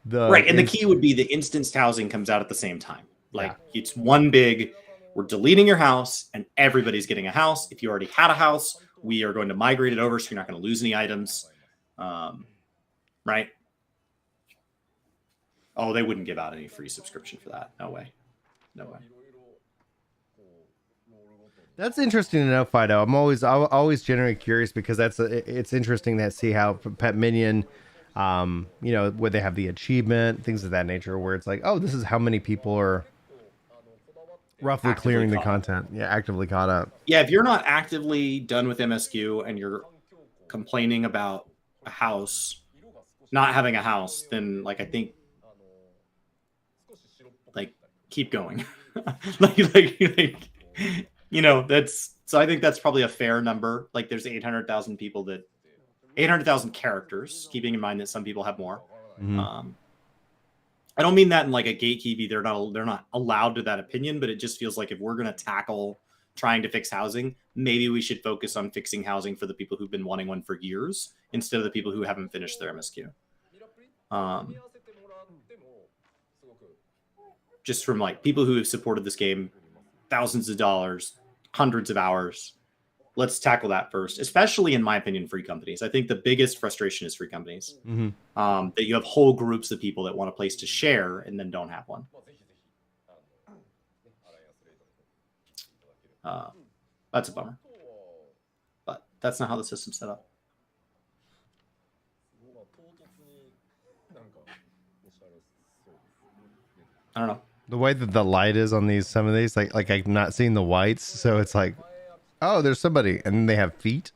right. And the key would be the instanced housing comes out at the same time. Like it's one big, we're deleting your house and everybody's getting a house. If you already had a house, we are going to migrate it over. So you're not going to lose any items. Right. Oh, they wouldn't give out any free subscription for that. No way. No way. That's interesting to know, Fido. I'm always generally curious because it's interesting to see how Pet Minion, where they have the achievement, things of that nature, where it's like, oh, this is how many people are roughly clearing the content. Yeah, actively caught up. Yeah, if you're not actively done with MSQ and you're complaining about a house, not having a house, then like I think like keep going. That's so I think that's probably a fair number. Like there's 800,000 people 800,000 characters, keeping in mind that some people have more. Mm-hmm. I don't mean that in like a gatekeeping. They're not allowed to that opinion, but it just feels like if we're going to tackle trying to fix housing, maybe we should focus on fixing housing for the people who've been wanting one for years instead of the people who haven't finished their MSQ. just from like people who have supported this game thousands of dollars, hundreds of hours. Let's tackle that first, especially in my opinion, free companies. I think the biggest frustration is free companies. That you have whole groups of people that want a place to share and then don't have one. That's a bummer. But that's not how the system's set up. I don't know. The way that the light is on some of these, like I'm not seeing the whites, so it's like, oh, there's somebody, and then they have feet.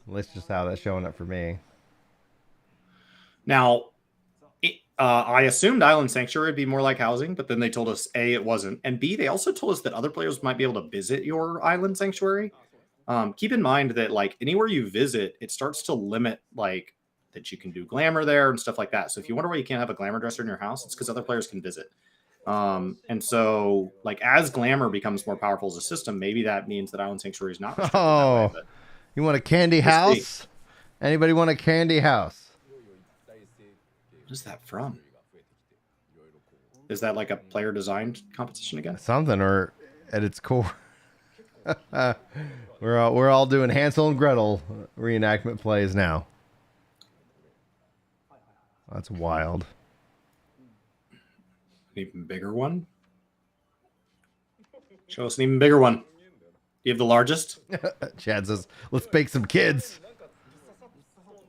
That's just how that's showing up for me. Now, I assumed Island Sanctuary would be more like housing, but then they told us A, it wasn't, and B, they also told us that other players might be able to visit your Island Sanctuary. Keep in mind that like anywhere you visit, it starts to limit like that you can do glamour there and stuff like that. So if you wonder why you can't have a glamour dresser in your house, it's because other players can visit. And so like as glamour becomes more powerful as a system, maybe that means that Island Sanctuary is not. Oh, way, you want a candy house? Anybody want a candy house? What is that from? Is that like a player designed competition again? Something, or at its core. We're all doing Hansel and Gretel reenactment plays now. That's wild. An even bigger one? Show us an even bigger one. Do you have the largest? Chad says, let's bake some kids.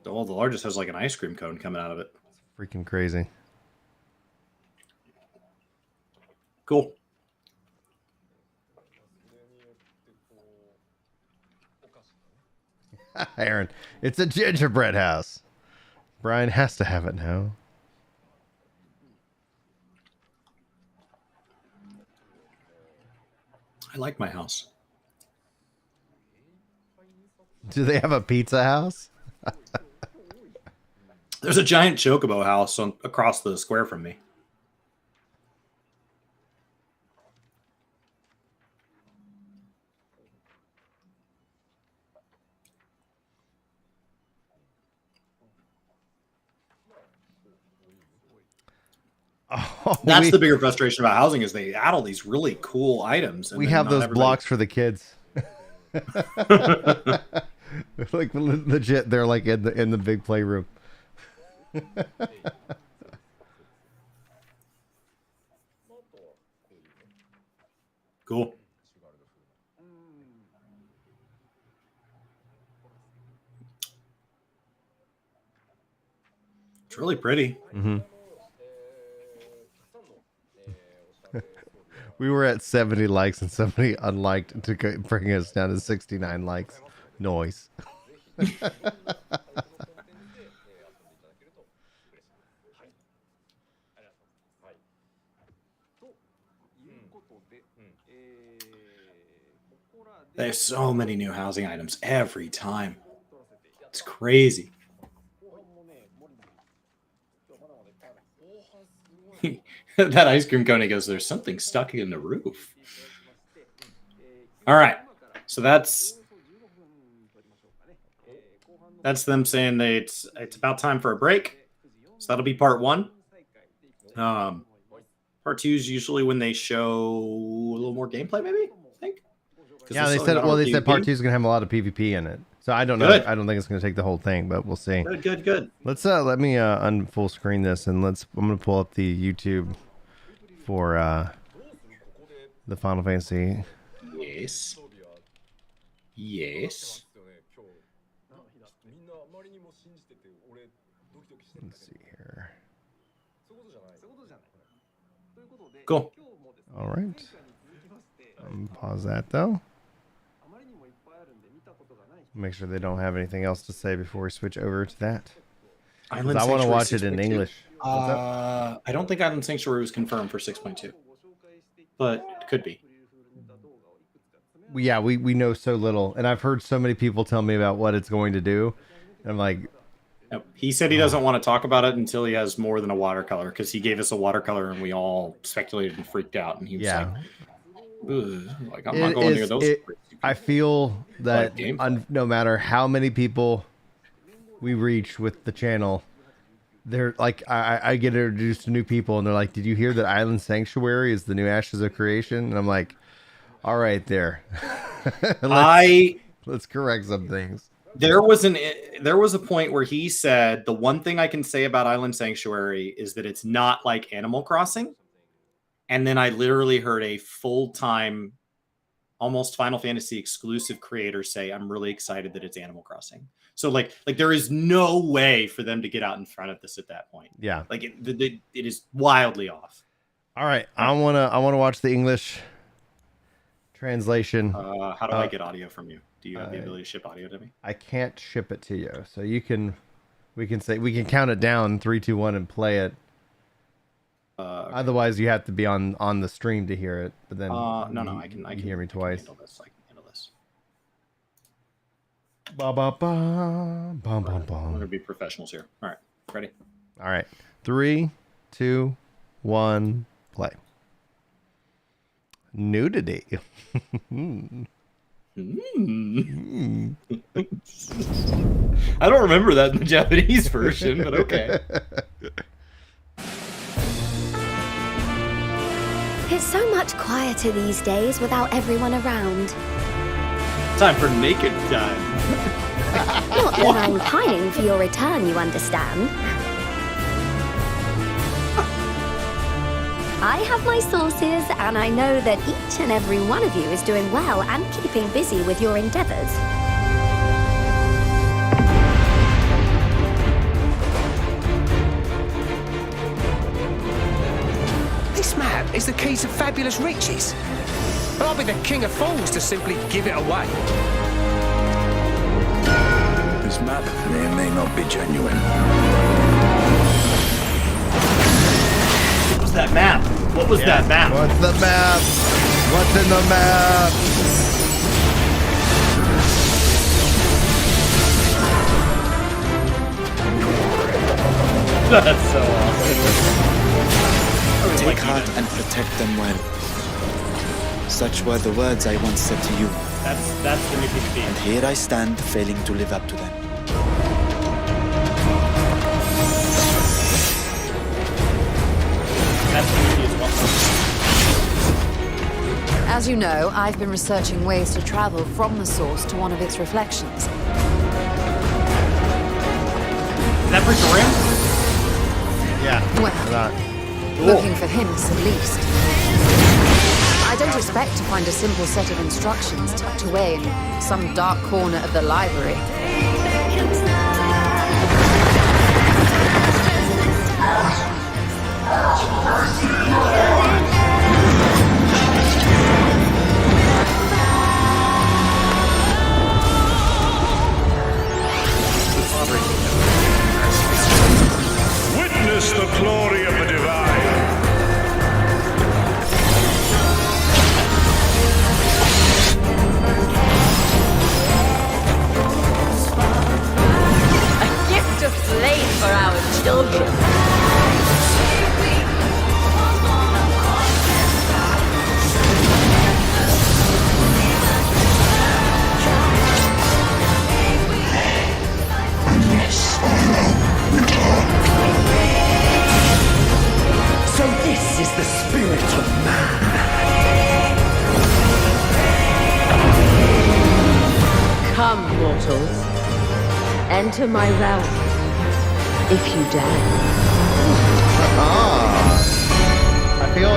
Oh, the largest has like an ice cream cone coming out of it. Freaking crazy. Cool. Aaron, it's a gingerbread house. Brian has to have it now. I like my house. Do they have a pizza house? There's a giant chocobo house across the square from me. Oh, that's the bigger frustration about housing is they add all these really cool items. We have those blocks for the kids. Like legit, they're like in the big playroom. Cool. It's really pretty. Mm-hmm. We were at 70 likes and somebody unliked to bring us down to 69 likes. Noise. There's so many new housing items every time. It's crazy. That ice cream cone goes, there's something stuck in the roof. All right. So that's them saying that it's about time for a break. So that'll be part one. Part two is usually when they show a little more gameplay, maybe, I think. Yeah, they said part two is gonna have a lot of PvP in it. So I don't know. I don't think it's gonna take the whole thing, but we'll see. Good. Let's let me full screen this and I'm gonna pull up the YouTube for the Final Fantasy. Yes. Let's see here. Cool. All right. Pause that though. Make sure they don't have anything else to say before we switch over to that. I want to watch it in English. I don't think Island Sanctuary was confirmed for 6.2, but it could be. Yeah, we know so little, and I've heard so many people tell me about what it's going to do. And I'm like, nope. He said he doesn't want to talk about it until he has more than a watercolor, because he gave us a watercolor and we all speculated and freaked out, and he was like I'm not going near those. I feel that no matter how many people we reach with the channel, they're like, I get introduced to new people, and they're like, "Did you hear that Island Sanctuary is the new Ashes of Creation?" And I'm like, "All right, there." let's correct some things. There was a point where he said the one thing I can say about Island Sanctuary is that it's not like Animal Crossing. And then I literally heard a full-time, almost Final Fantasy exclusive creator say, "I'm really excited that it's Animal Crossing." So like there is no way for them to get out in front of this at that point. Yeah, like it is wildly off. All right, I wanna watch the English translation. How do I get audio from you? Do you have the ability to ship audio to me? I can't ship it to you, so we can count it down 3, 2, 1 and play it. Okay. Otherwise, you have to be on the stream to hear it. But then no, I can hear me twice. I can handle this. Ba ba ba bum bum bum. We're gonna be professionals here. All right, ready? All right, 3, 2, 1, play. Nudity. I don't remember that in the Japanese version, but okay. It's so much quieter these days without everyone around. Time for naked time. Not that I'm pining for your return, you understand. I have my sources, and I know that each and every one of you is doing well and keeping busy with your endeavors. This map is the key to fabulous riches. But I'll be the king of fools to simply give it away. This map may or may not be genuine. What was that map? What was that map? What's the map? What's in the map? That's so awesome. Take heart and protect them well. Such were the words I once said to you. That's the Mickey theme. And here I stand, failing to live up to them. That's the Mickey as well. As you know, I've been researching ways to travel from the source to one of its reflections. Is that Pretoria? Yeah. Well, looking for hints at least. I don't expect to find a simple set of instructions tucked away in some dark corner of the library. Witness the glory of the divine. A gift of flame for our children. So this is the spirit of man. Come, mortals. Enter my realm, if you dare. I feel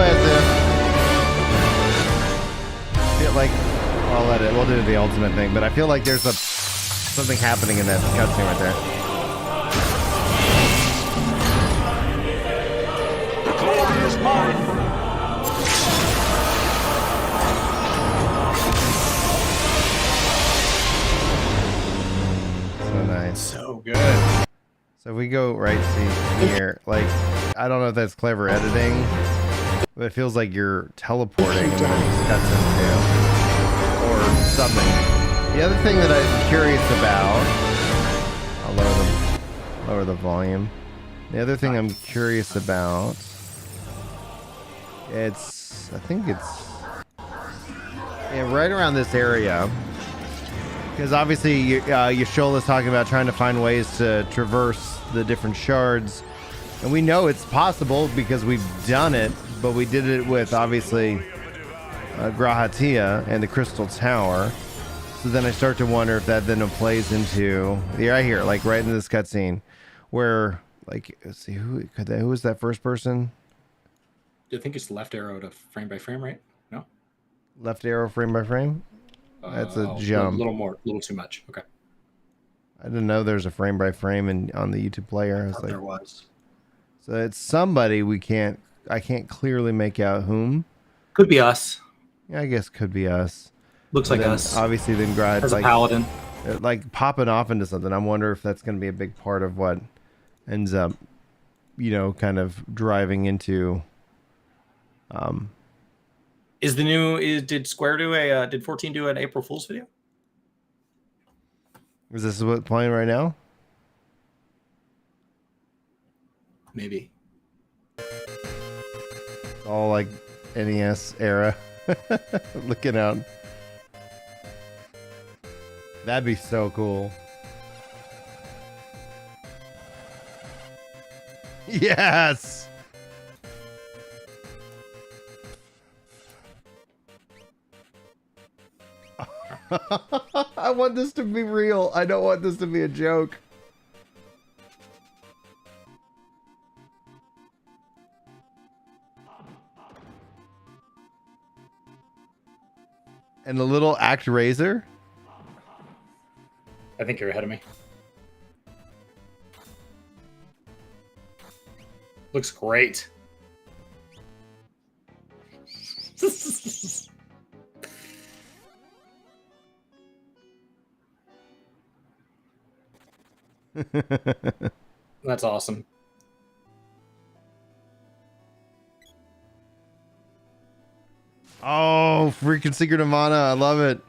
like I'll let it. We'll do the ultimate thing, but I feel like there's something happening in that cutscene right there. The glory is mine. So nice. So good. So if we go right see here, like, I don't know if that's clever editing, but it feels like you're teleporting and then it just cuts into or something. The other thing that I'm curious about, I'll lower the volume. The other thing I'm curious about, I think it's right around this area. Because obviously, Yashola's talking about trying to find ways to traverse the different shards And we know it's possible because we've done it, but we did it with, obviously, Grahatia and the Crystal Tower. So then I start to wonder if that then plays into... right here, like right in this cutscene, where, like, let's see, who was that first person? I think it's left arrow to frame by frame, right? No? Left arrow frame by frame? That's a jump. A little more, a little too much. Okay. I didn't know there's a frame by frame on the YouTube player. I was like, there was. So it's somebody I can't clearly make out whom. Could be us. Yeah, I guess could be us. Looks But like then, us. Obviously, then Grad's As a paladin. like popping off into something. I wonder if that's going to be a big part of what ends up, kind of driving into. Did Square did 14 do an April Fool's video? Is this what's playing right now? Maybe. All like NES era. Looking out. That'd be so cool. Yes. I want this to be real. I don't want this to be a joke. And the little act razor. I think you're ahead of me. Looks great. That's awesome. Oh, freaking Secret of Mana. I love it.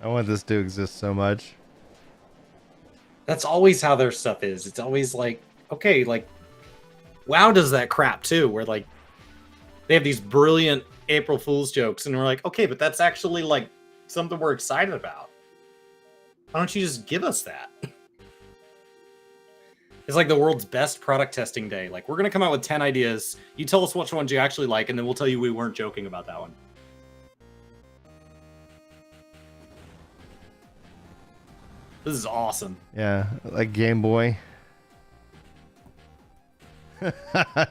I want this to exist so much. That's always how their stuff is. It's always like, okay, like WoW does that crap too, where like they have these brilliant April Fool's jokes, and we're like, okay, but that's actually like something we're excited about. Why don't you just give us that? It's like the world's best product testing day. Like, we're gonna come out with 10 ideas. You tell us which ones you actually like, and then we'll tell you we weren't joking about that one. This is awesome. Yeah, like Game Boy.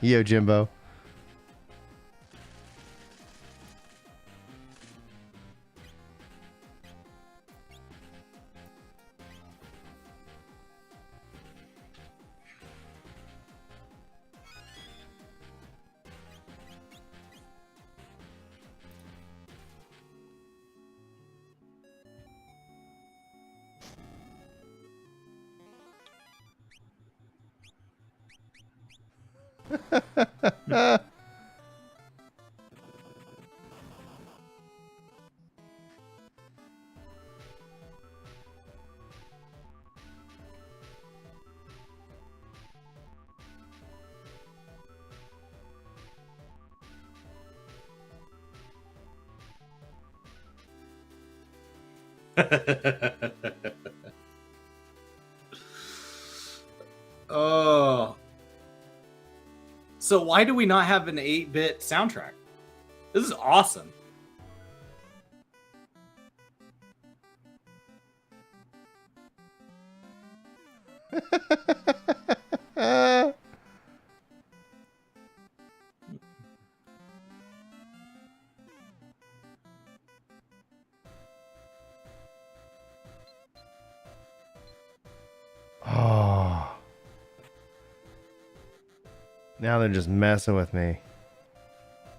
Yo, Jimbo. Oh. So why do we not have an 8-bit soundtrack? This is awesome. Oh. Now they're just messing with me.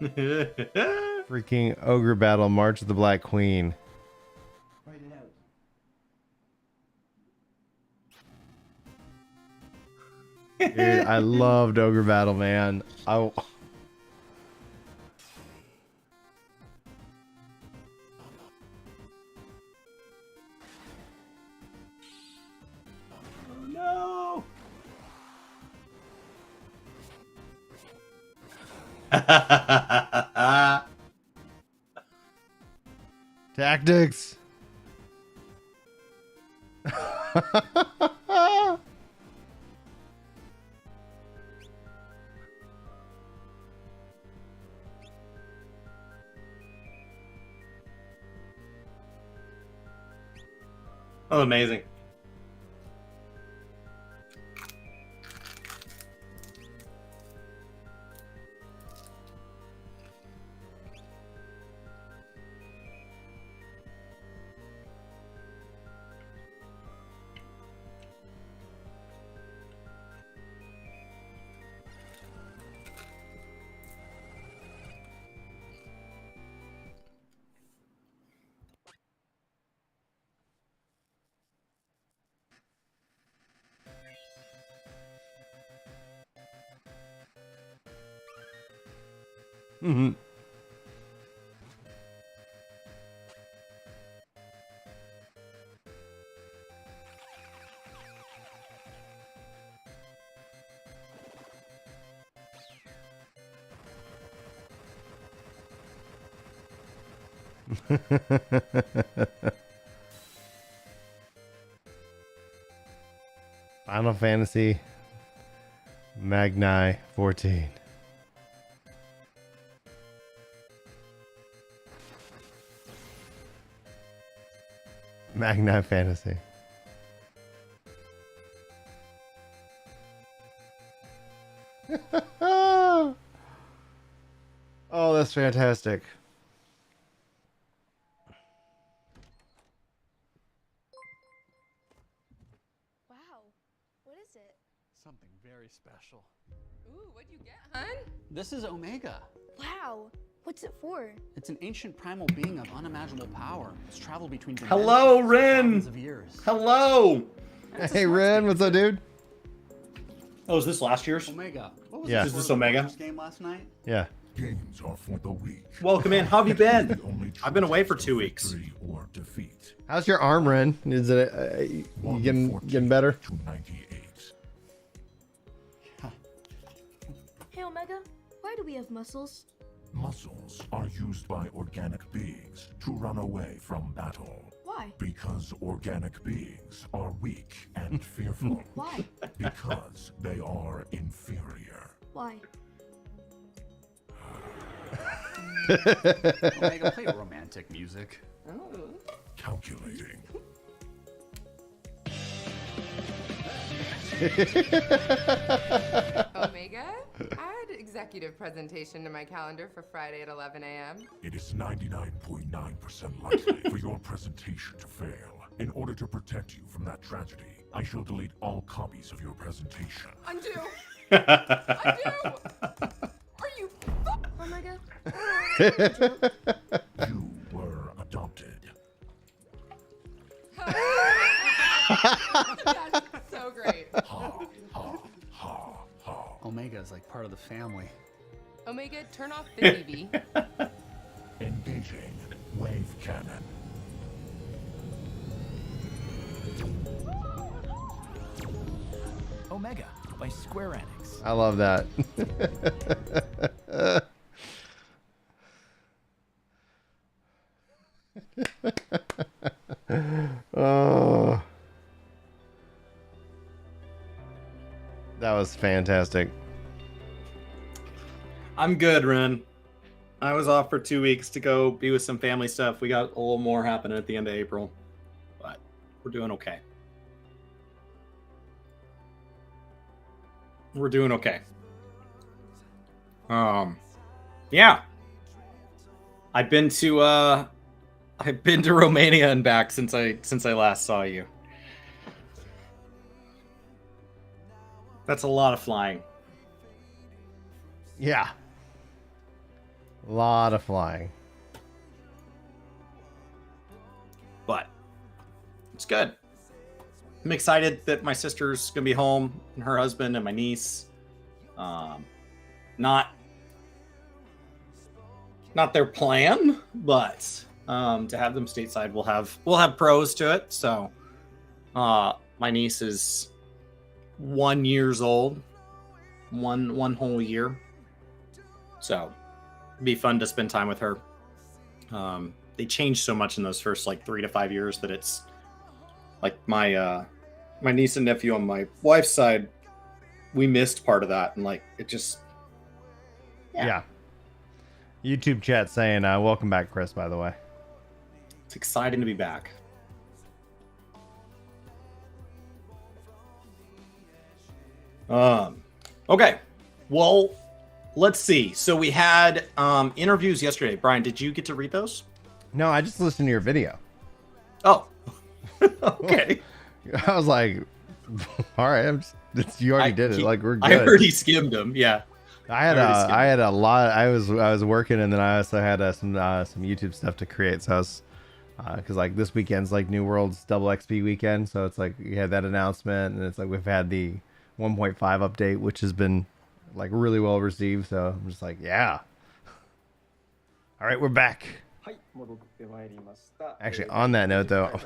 Freaking Ogre Battle March of the Black Queen. Dude, I loved Ogre Battle, man. Tactics. Oh, amazing. Mm-hmm. Final Fantasy Magni 14. Magni Fantasy. Oh, that's fantastic. Wow. What is it? Something very special. Ooh, what'd you get, hun? This is Omega. Wow. What's it for? It's an ancient primal being of unimaginable power. It's traveled between dimensions Hello, for Ren. thousands of years. Hello. Hey, Ren, what's up, dude? Oh, is this last year's? Omega. What was Yeah. the Is score this of the Omega? Warriors game last night? Yeah. Games are for the weak. Welcome in. How have you been? I've been away for 2 weeks. Or defeat. How's your arm, Ren? Is it you getting better? 98. Hey, Omega. Why do we have muscles? Muscles are used by organic beings to run away from battle. Why? Because organic beings are weak and fearful. Why? Because they are inferior. Why? Omega, play romantic music. Oh. Calculating. Omega, add executive presentation to my calendar for Friday at 11 a.m. It is 99.9% likely for your presentation to fail. In order to protect you from that tragedy, I shall delete all copies of your presentation. Undo! Undo! Are you Omega? You were adopted. That's so great. Omega is like part of the family. Omega, turn off the TV. Engaging wave cannon. Omega by Square Enix. I love that. Oh, that was fantastic. I'm good, Ren. I was off for 2 weeks to go be with some family stuff. We got a little more happening at the end of April, but we're doing okay. We're doing okay. Yeah. I've been to Romania and back since I last saw you. That's a lot of flying. Yeah. A lot of flying. But it's good. I'm excited that my sister's gonna be home, and her husband and my niece. Not their plan, but to have them stateside will have pros to it. So my niece is 1 year old, one whole year. So it'd be fun to spend time with her. They changed so much in those first like 3 to 5 years that it's like my niece and nephew on my wife's side, we missed part of that, and like it just yeah. YouTube chat saying welcome back, Chris, by the way. It's exciting to be back. Okay, well, let's see. So we had interviews yesterday. Brian, did you get to read those? No, I just listened to your video. Oh, okay. I was like, all right, you already did it. Like, we're good. I heard he skimmed them. Yeah, I had a lot. I was working, and then I also had some YouTube stuff to create. So I was because like this weekend's like New World's double XP weekend, so it's like we had that announcement, and it's like we've had the 1.5 update, which has been like really well received. So I'm just like, yeah. All right, we're back. Actually, on that note, though,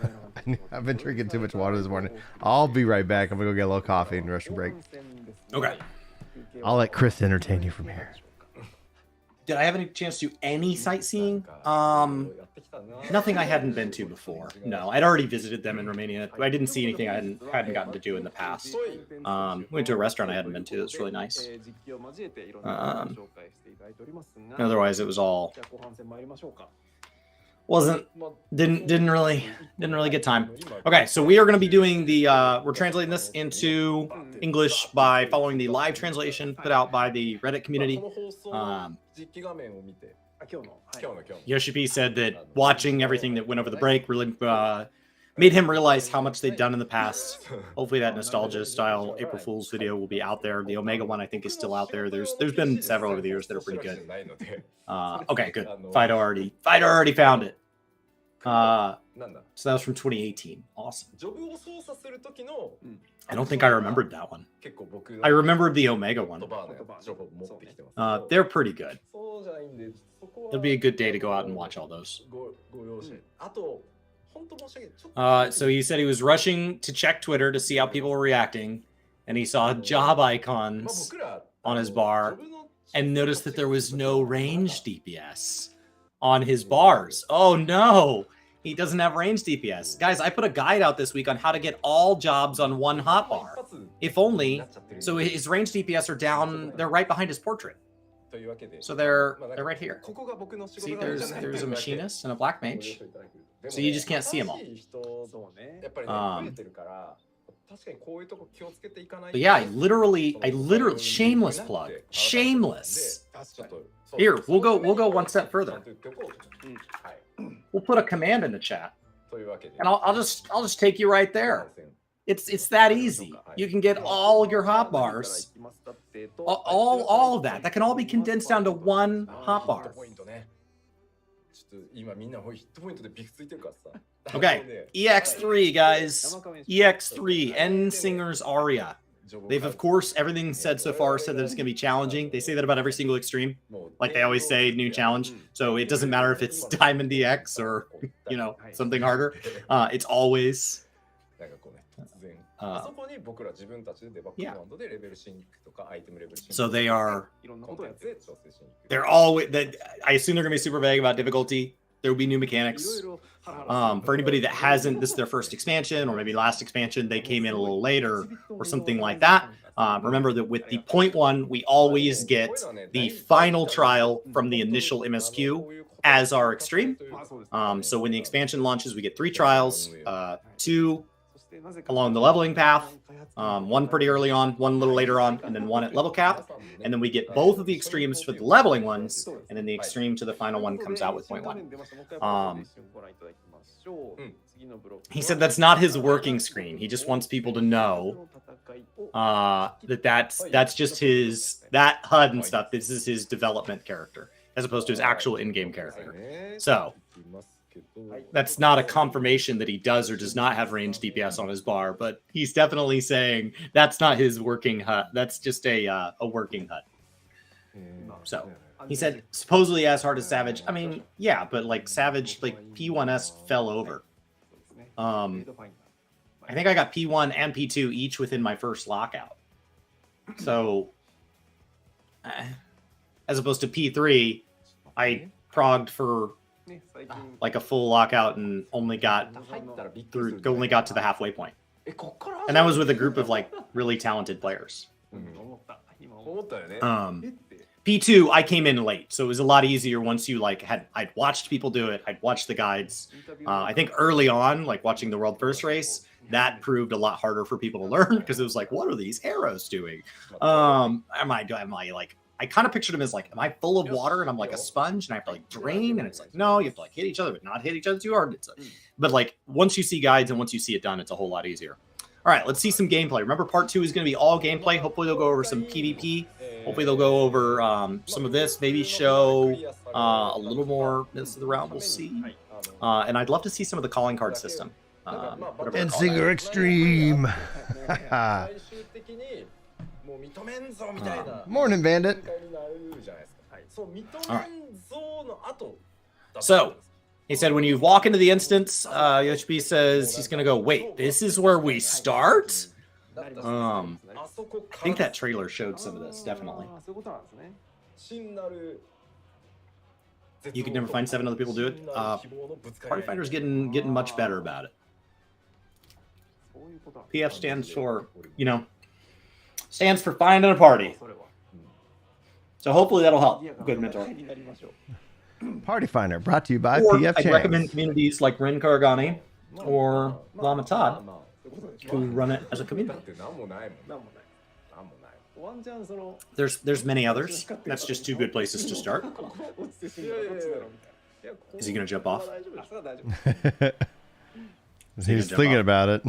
I've been drinking too much water this morning. I'll be right back. I'm gonna go get a little coffee and rush a break. Okay. I'll let Chris entertain you from here. Did I have any chance to do any sightseeing? Nothing I hadn't been to before. No, I'd already visited them in Romania. I didn't see anything I hadn't gotten to do in the past. Went to a restaurant I hadn't been to. It was really nice. Otherwise, it was all didn't really get time. Okay, so we are going to be doing the we're translating this into English by following the live translation put out by the Reddit community. Yoshi said that watching everything that went over the break really made him realize how much they'd done in the past. Hopefully that nostalgia style April Fool's video will be out there. The Omega one I think is still out there. There's been several over the years that are pretty good. Okay, good. Fido already found it. So that was from 2018. Awesome. I don't think I remembered that one. I remembered the Omega one. They're pretty good. It'll be a good day to go out and watch all those. So he said he was rushing to check Twitter to see how people were reacting, and he saw job icons on his bar and noticed that there was no range DPS on his bars. Oh no, he doesn't have range DPS. Guys, I put a guide out this week on how to get all jobs on one hotbar. If only, so his range DPS are down, they're right behind his portrait. So they're right here. See, there's a machinist and a black mage. So you just can't see them all. But yeah, I literally, shameless plug, shameless. Here, we'll go one step further. We'll put a command in the chat, and I'll just take you right there. It's that easy. You can get all your hotbars, all of that. That can all be condensed down to one hotbar. Okay, EX3, guys. EX3, End Singer's Aria. They've, of course, everything said so far said that it's going to be challenging. They say that about every single extreme. Like they always say, new challenge. So it doesn't matter if it's Diamond DX or, something harder. It's always... yeah. So they're always, I assume they're going to be super vague about difficulty. There will be new mechanics. For anybody that hasn't, this is their first expansion or maybe last expansion, they came in a little later or something like that. Remember that with the 0.1, we always get the final trial from the initial MSQ as our extreme. So when the expansion launches, we get 3 trials, 2 along the leveling path, 1 pretty early on, 1 a little later on, and then 1 at level cap. And then we get both of the extremes for the leveling ones, and then the extreme to the final one comes out with 0.1. He said that's not his working screen. He just wants people to know that's just that HUD and stuff. This is his development character, as opposed to his actual in-game character. So that's not a confirmation that he does or does not have range DPS on his bar, but he's definitely saying that's not his working HUD. That's just a working HUD. So he said supposedly as hard as Savage. I mean, yeah, but like Savage, like P1S fell over. I think I got P1 and P2 each within my first lockout. So as opposed to P3, I progged for like a full lockout and only got to the halfway point. And that was with a group of like really talented players. P2, I came in late, so it was a lot easier once you like I'd watched people do it, I'd watched the guides. I think early on, like watching the world first race, that proved a lot harder for people to learn because it was like, what are these arrows doing? Am I like, I kind of pictured him as like, am I full of water and I'm like a sponge and I have to like drain? And it's like, no, you have to like hit each other, but not hit each other too hard. But like once you see guides and once you see it done, it's a whole lot easier. All right, let's see some gameplay. Remember, part 2 is going to be all gameplay. Hopefully, they'll go over some PvP. Hopefully, they'll go over some of this. Maybe show a little more this of the round. We'll see. And I'd love to see some of the calling card system. And Singer Extreme. Morning, Bandit. All right. So, he said, when you walk into the instance, UHB says he's going to go, wait, this is where we start? I think that trailer showed some of this, definitely. You could never find 7 other people do it. Party Finder's getting much better about it. PF stands for, stands for finding a party. So hopefully that'll help. Good mentor. Party Finder, brought to you by Or PF I'd Chance. recommend communities like Rin Karagani or Lama Todd who run it as a community. There's many others. That's just 2 good places to start. Is he going to jump off? He's thinking about it.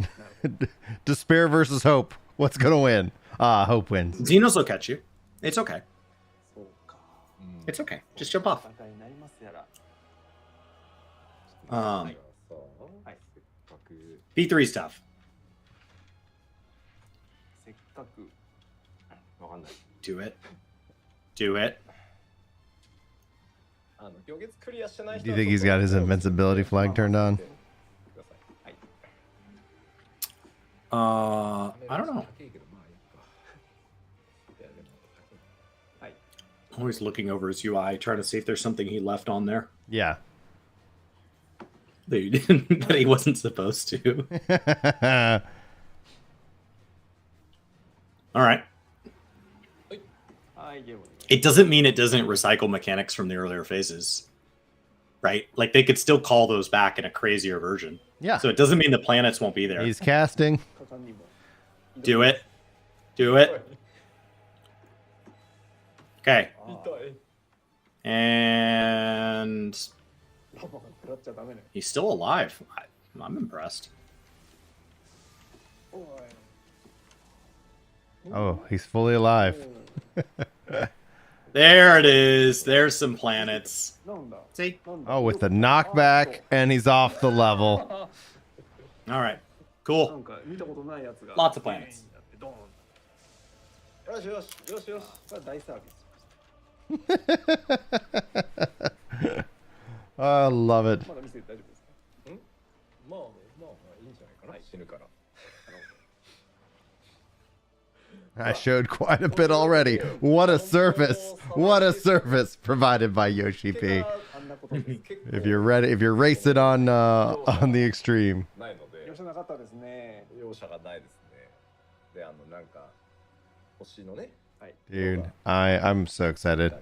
Despair versus hope. What's going to win? Hope wins. Xenos will catch you. It's okay. It's okay. Just jump off. P3's tough. Do it. Do it. Do you think he's got his invincibility flag turned on? I don't know. Always looking over his UI, trying to see if there's something he left on there. Yeah. That he didn't, that he wasn't supposed to. All right. It doesn't mean it doesn't recycle mechanics from the earlier phases, right? Like they could still call those back in a crazier version. Yeah. So it doesn't mean the planets won't be there. He's casting. Do it. Do it. Okay. And he's still alive. I'm impressed. Oh, he's fully alive. There it is. There's some planets. See? Oh, with the knockback, and he's off the level. All right. Cool. Lots of planets. I love it. I showed quite a bit already. What a service. What a service provided by Yoshi P. If you're ready, if you're racing on the extreme. Dude, I'm so excited.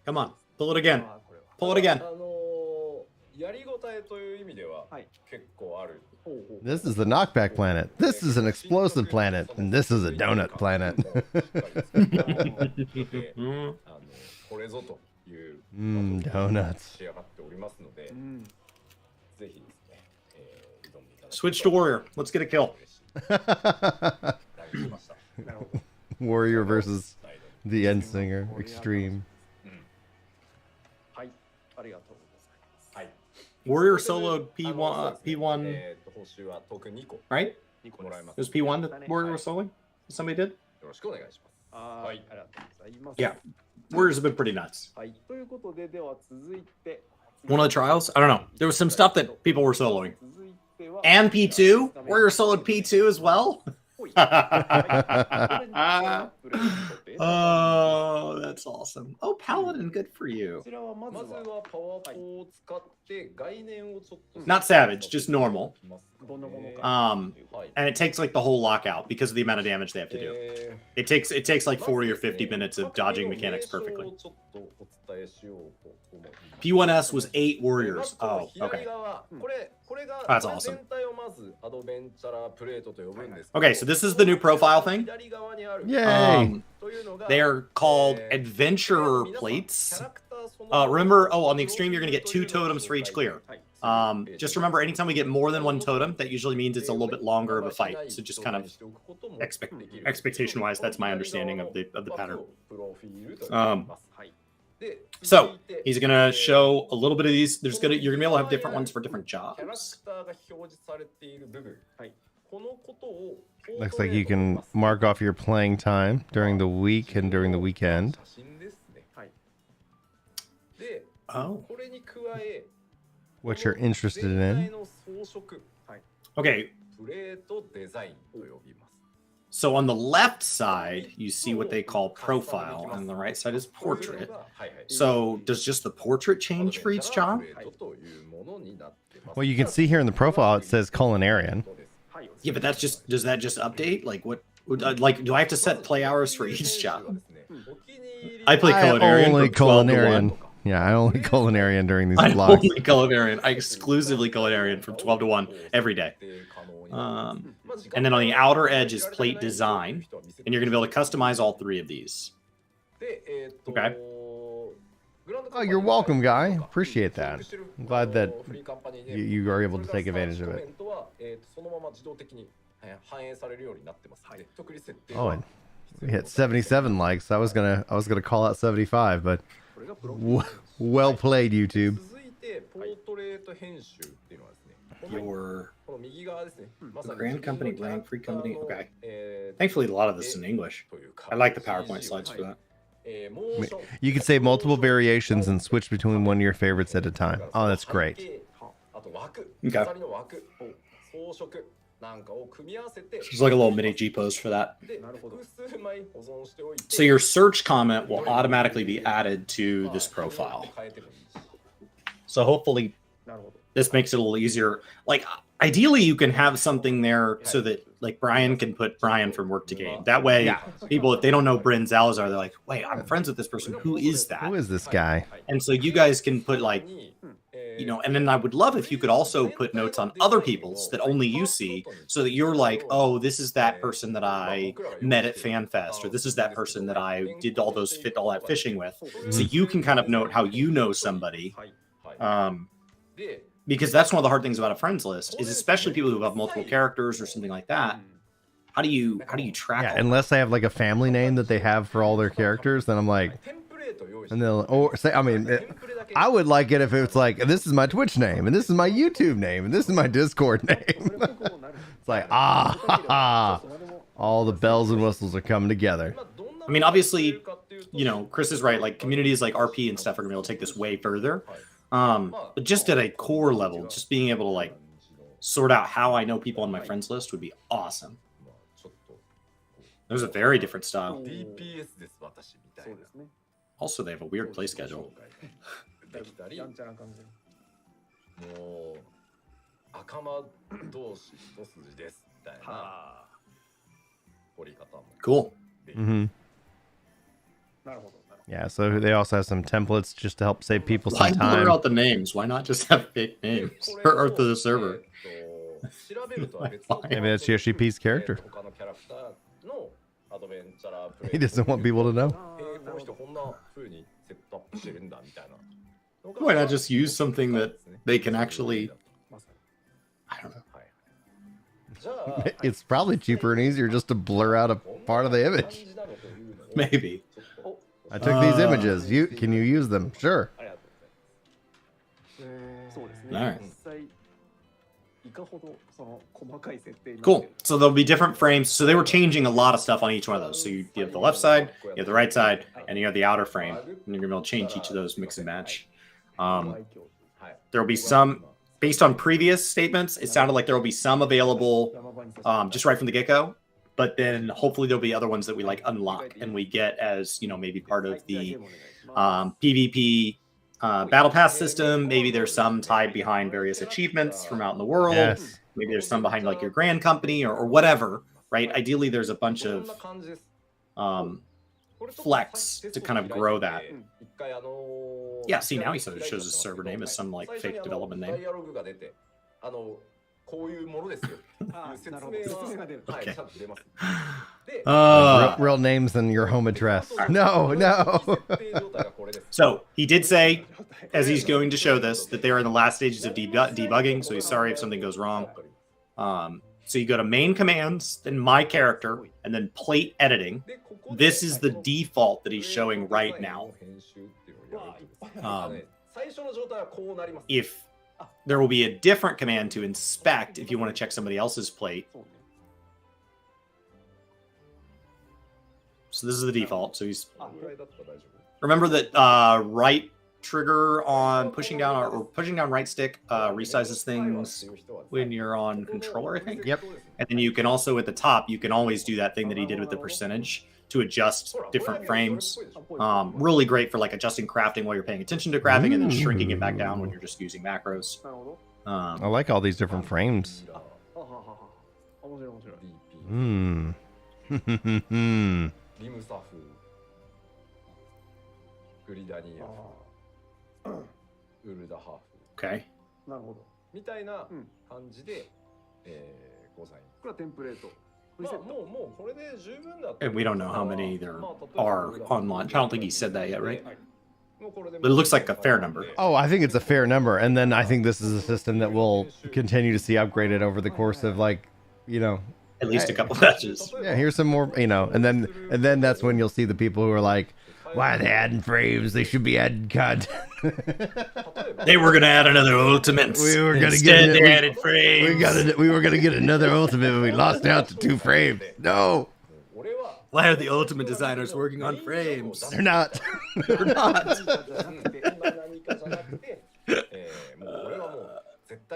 Come on. Pull it again. Pull it again. This is the knockback planet. This is an explosive planet. And this is a donut planet. Donuts. Switch to Warrior. Let's get a kill. Warrior versus the End Singer. Extreme. Warrior soloed P1, right? It was P1 that Warrior was soloing? Somebody did? Yeah. Warriors have been pretty nuts. One of the trials? I don't know. There was some stuff that people were soloing. And P2? Warrior Soloed P2 as well? Oh, that's awesome. Oh, Paladin, good for you. Not Savage, just normal. And it takes like the whole lockout because of the amount of damage they have to do. It takes like 40 or 50 minutes of dodging mechanics perfectly. P1S was 8 warriors. Oh, okay. That's awesome. Okay, so this is the new profile thing. Yay! They are called adventurer plates. Remember, on the extreme, you're going to get 2 totems for each clear. Just remember, anytime we get more than 1 totem, that usually means it's a little bit longer of a fight. So just kind of expectation-wise, that's my understanding of the pattern. So he's gonna show a little bit of these. You're gonna be able to have different ones for different jobs. Looks like you can mark off your playing time during the week and during the weekend. Oh. What you're interested in. Okay. So on the left side, you see what they call profile, and on the right side is portrait. So does just the portrait change for each job? Well, you can see here in the profile, it says culinarian. Yeah, but does that just update? Like what, like, do I have to set play hours for each job? I play culinarian. Only culinarian. Yeah, I only culinarian during these vlogs. I only culinarian. I exclusively culinarian from 12 to 1 every day. And then on the outer edge is plate design, and you're going to be able to customize all 3 of these. Okay. Oh, you're welcome, guy. Appreciate that. I'm glad that you are able to take advantage of it. Oh, and we hit 77 likes. I was gonna call out 75, but well played, YouTube. Your Grand Company, Brand Free Company. Okay. Thankfully, a lot of this is in English. I like the PowerPoint slides for that. You can save multiple variations and switch between one of your favorites at a time. Oh, that's great. Okay. There's like a little mini G pose for that. So your search comment will automatically be added to this profile. So hopefully this makes it a little easier. Like, ideally, you can have something there so that, like, Brian can put Brian from work to game. That way, people, if they don't know Bryn Zalazar, they're like, wait, I'm friends with this person. Who is that? Who is this guy? And so you guys can put, like, you know, and then I would love if you could also put notes on other people's that only you see, so that you're like, oh, this is that person that I met at FanFest, or this is that person that I did all that fishing with. So you can kind of note how you know somebody. Because that's one of the hard things about a friends list, is especially people who have multiple characters or something like that. How do you track? Yeah, unless they have like a family name that they have for all their characters, then I'm like, and they'll or say, I mean, I would like it if it was like, this is my Twitch name, and this is my YouTube name, and this is my Discord name. It's like, all the bells and whistles are coming together. I mean, obviously, you know, Chris is right. Like, communities like RP and stuff are gonna be able to take this way further. But just at a core level, just being able to like sort out how I know people on my friends list would be awesome. There's a very different style. Also, they have a weird play schedule. Cool. Mm-hmm. Yeah, so they also have some templates just to help save people some time. Why blur out the names? Why not just have fake names or to the server? Maybe that's Yoshi P's character. He doesn't want people to know. Why not just use something that they can actually... I don't know. It's probably cheaper and easier just to blur out a part of the image. Maybe. I took these images. Can you use them? Sure. Alright. Cool. So there'll be different frames. So they were changing a lot of stuff on each one of those. So you have the left side, you have the right side, and you have the outer frame. And you're going to be able to change each of those, mix and match. There'll be some... based on previous statements, it sounded like there will be some available just right from the get-go, but then hopefully there'll be other ones that we like unlock and we get as, you know, maybe part of the PvP battle pass system. Maybe there's some tied behind various achievements from out in the world. Yes. Maybe there's some behind like your grand company or whatever, right? Ideally, there's a bunch of flex to kind of grow that. Yeah, see, now he shows his server name as some like fake development name. Okay. Real names than your home address. No. So he did say, as he's going to show this, that they're in the last stages of debugging. So he's sorry if something goes wrong. So you go to main commands, then my character, and then plate editing. This is the default that he's showing right now. If there will be a different command to inspect if you want to check somebody else's plate. So this is the default. So he's remember that right trigger on pushing down or pushing down right stick resizes things when you're on controller, I think. Yep. And then you can also at the top, you can always do that thing that he did with the percentage to adjust different frames. Really great for like adjusting crafting while you're paying attention to crafting and then shrinking it back down when you're just using macros. I like all these different frames. Okay. And we don't know how many there are on launch. I don't think he said that yet, right? But it looks like a fair number. Oh, I think it's a fair number. And then I think this is a system that will continue to see upgraded over the course of like, you know, at least a couple patches. Yeah, here's some more, you know, and then that's when you'll see the people who are like, why are they adding frames? They should be adding content. They were gonna add another ultimate. We were gonna Instead, they added frames. We were gonna get another ultimate, but we lost out to 2 frames. No. Why are the ultimate designers working on frames? They're not. They're not.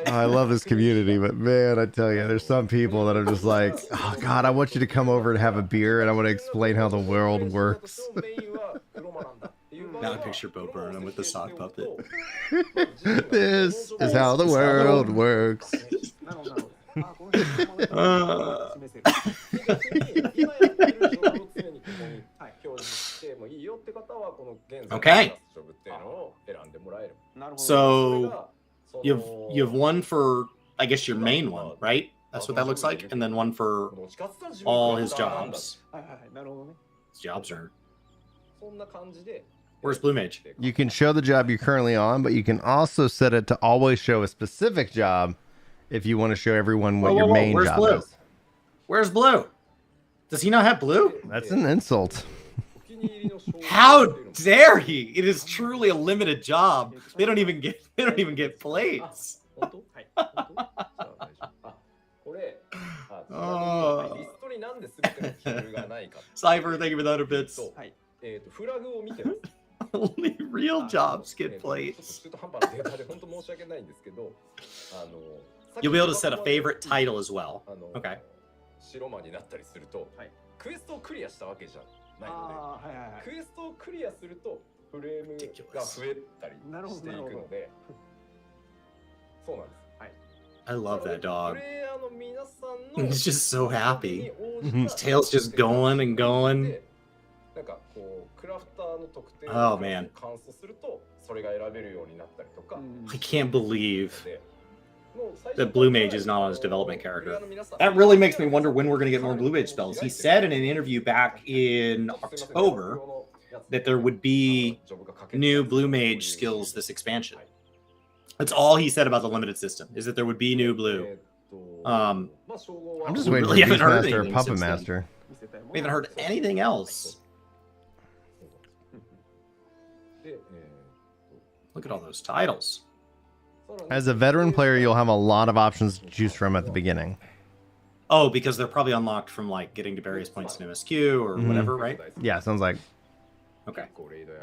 I love this community, but man, I tell you, there's some people that are just like, oh God, I want you to come over and have a beer, and I want to explain how the world works. Now I picture Bo Burnham with the sock puppet. This is how the world works. Okay. So you have one for, I guess, your main one, right? That's what that looks like, and then one for all his jobs. His jobs are. Where's Blue Mage? You can show the job you're currently on, but you can also set it to always show a specific job if you want to show everyone what your main Where's job Blue? is. Where's Blue? Does he not have Blue? That's an insult. How dare he? It is truly a limited job. They don't even get plates. Cypher, thank you for the 100 bits. Only real jobs get plates. You'll be able to set a favorite title as well. Okay. I love that dog. He's just so happy. His tail's just going and going. Oh man. I can't believe that Blue Mage is not on his development character. That really makes me wonder when we're going to get more Blue Mage spells. He said in an interview back in October that there would be new Blue Mage skills this expansion. That's all he said about the limited system, is that there would be new Blue. I'm just waiting for Beastmaster or Puppet Master. We haven't heard anything else. Look at all those titles. As a veteran player, you'll have a lot of options to choose from at the beginning. Oh, because they're probably unlocked from like getting to various points in MSQ or whatever, right? Yeah, sounds like. Okay.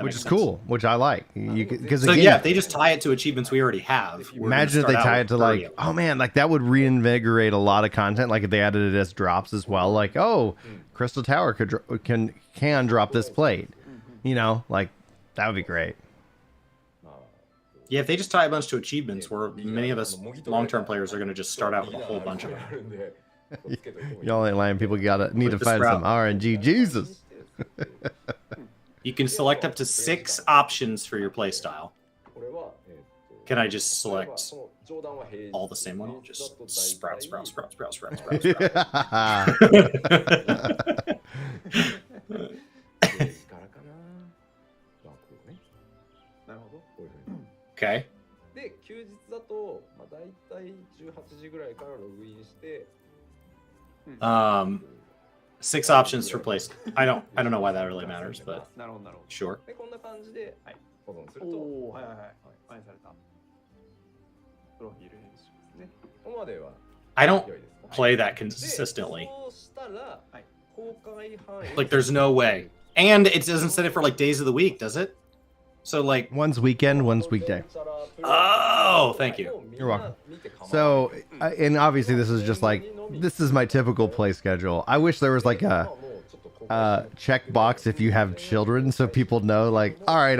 Which is cool, which I like. Because so yeah, if they just tie it to achievements we already have. Imagine if they tie it to like, oh man, like that would reinvigorate a lot of content. Like if they added it as drops as well. Like, oh, Crystal Tower can drop this plate. You know, like that would be great. Yeah, if they just tie a bunch to achievements, where many of us long-term players are going to just start out with a whole bunch of them. Y'all ain't lying. People need to find some RNG. Jesus. You can select up to 6 options for your playstyle. Can I just select all the same one? Just sprout. Okay. で、休日だと、まあ、大体18時ぐらいからログインして、6 options for place. I don't know why that really matters, but sure. で、こんな感じで保存すると、反映された。プロフィール編集ですね。ここまでは I don't play that consistently. Like, there's no way. And it doesn't set it for like days of the week, does it? So like one's weekend, one's weekday. Oh, thank you. You're welcome. So, and obviously this is just like, this is my typical play schedule. I wish there was like a check box if you have children, so people know like, all right,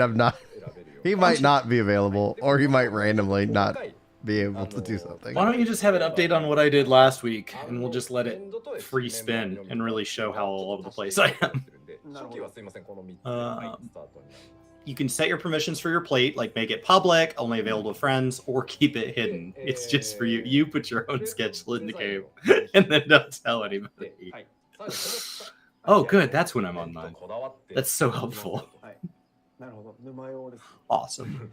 he might not be available, or he might randomly not be able to do something. Why don't you just have an update on what I did last week, and we'll just let it free spin and really show how all over the place I am. You can set your permissions for your plate, like make it public, only available to friends, or keep it hidden. It's just for you. You put your own schedule in the game, and then don't tell anybody. Oh, good. That's when I'm on mine. That's so helpful. Awesome.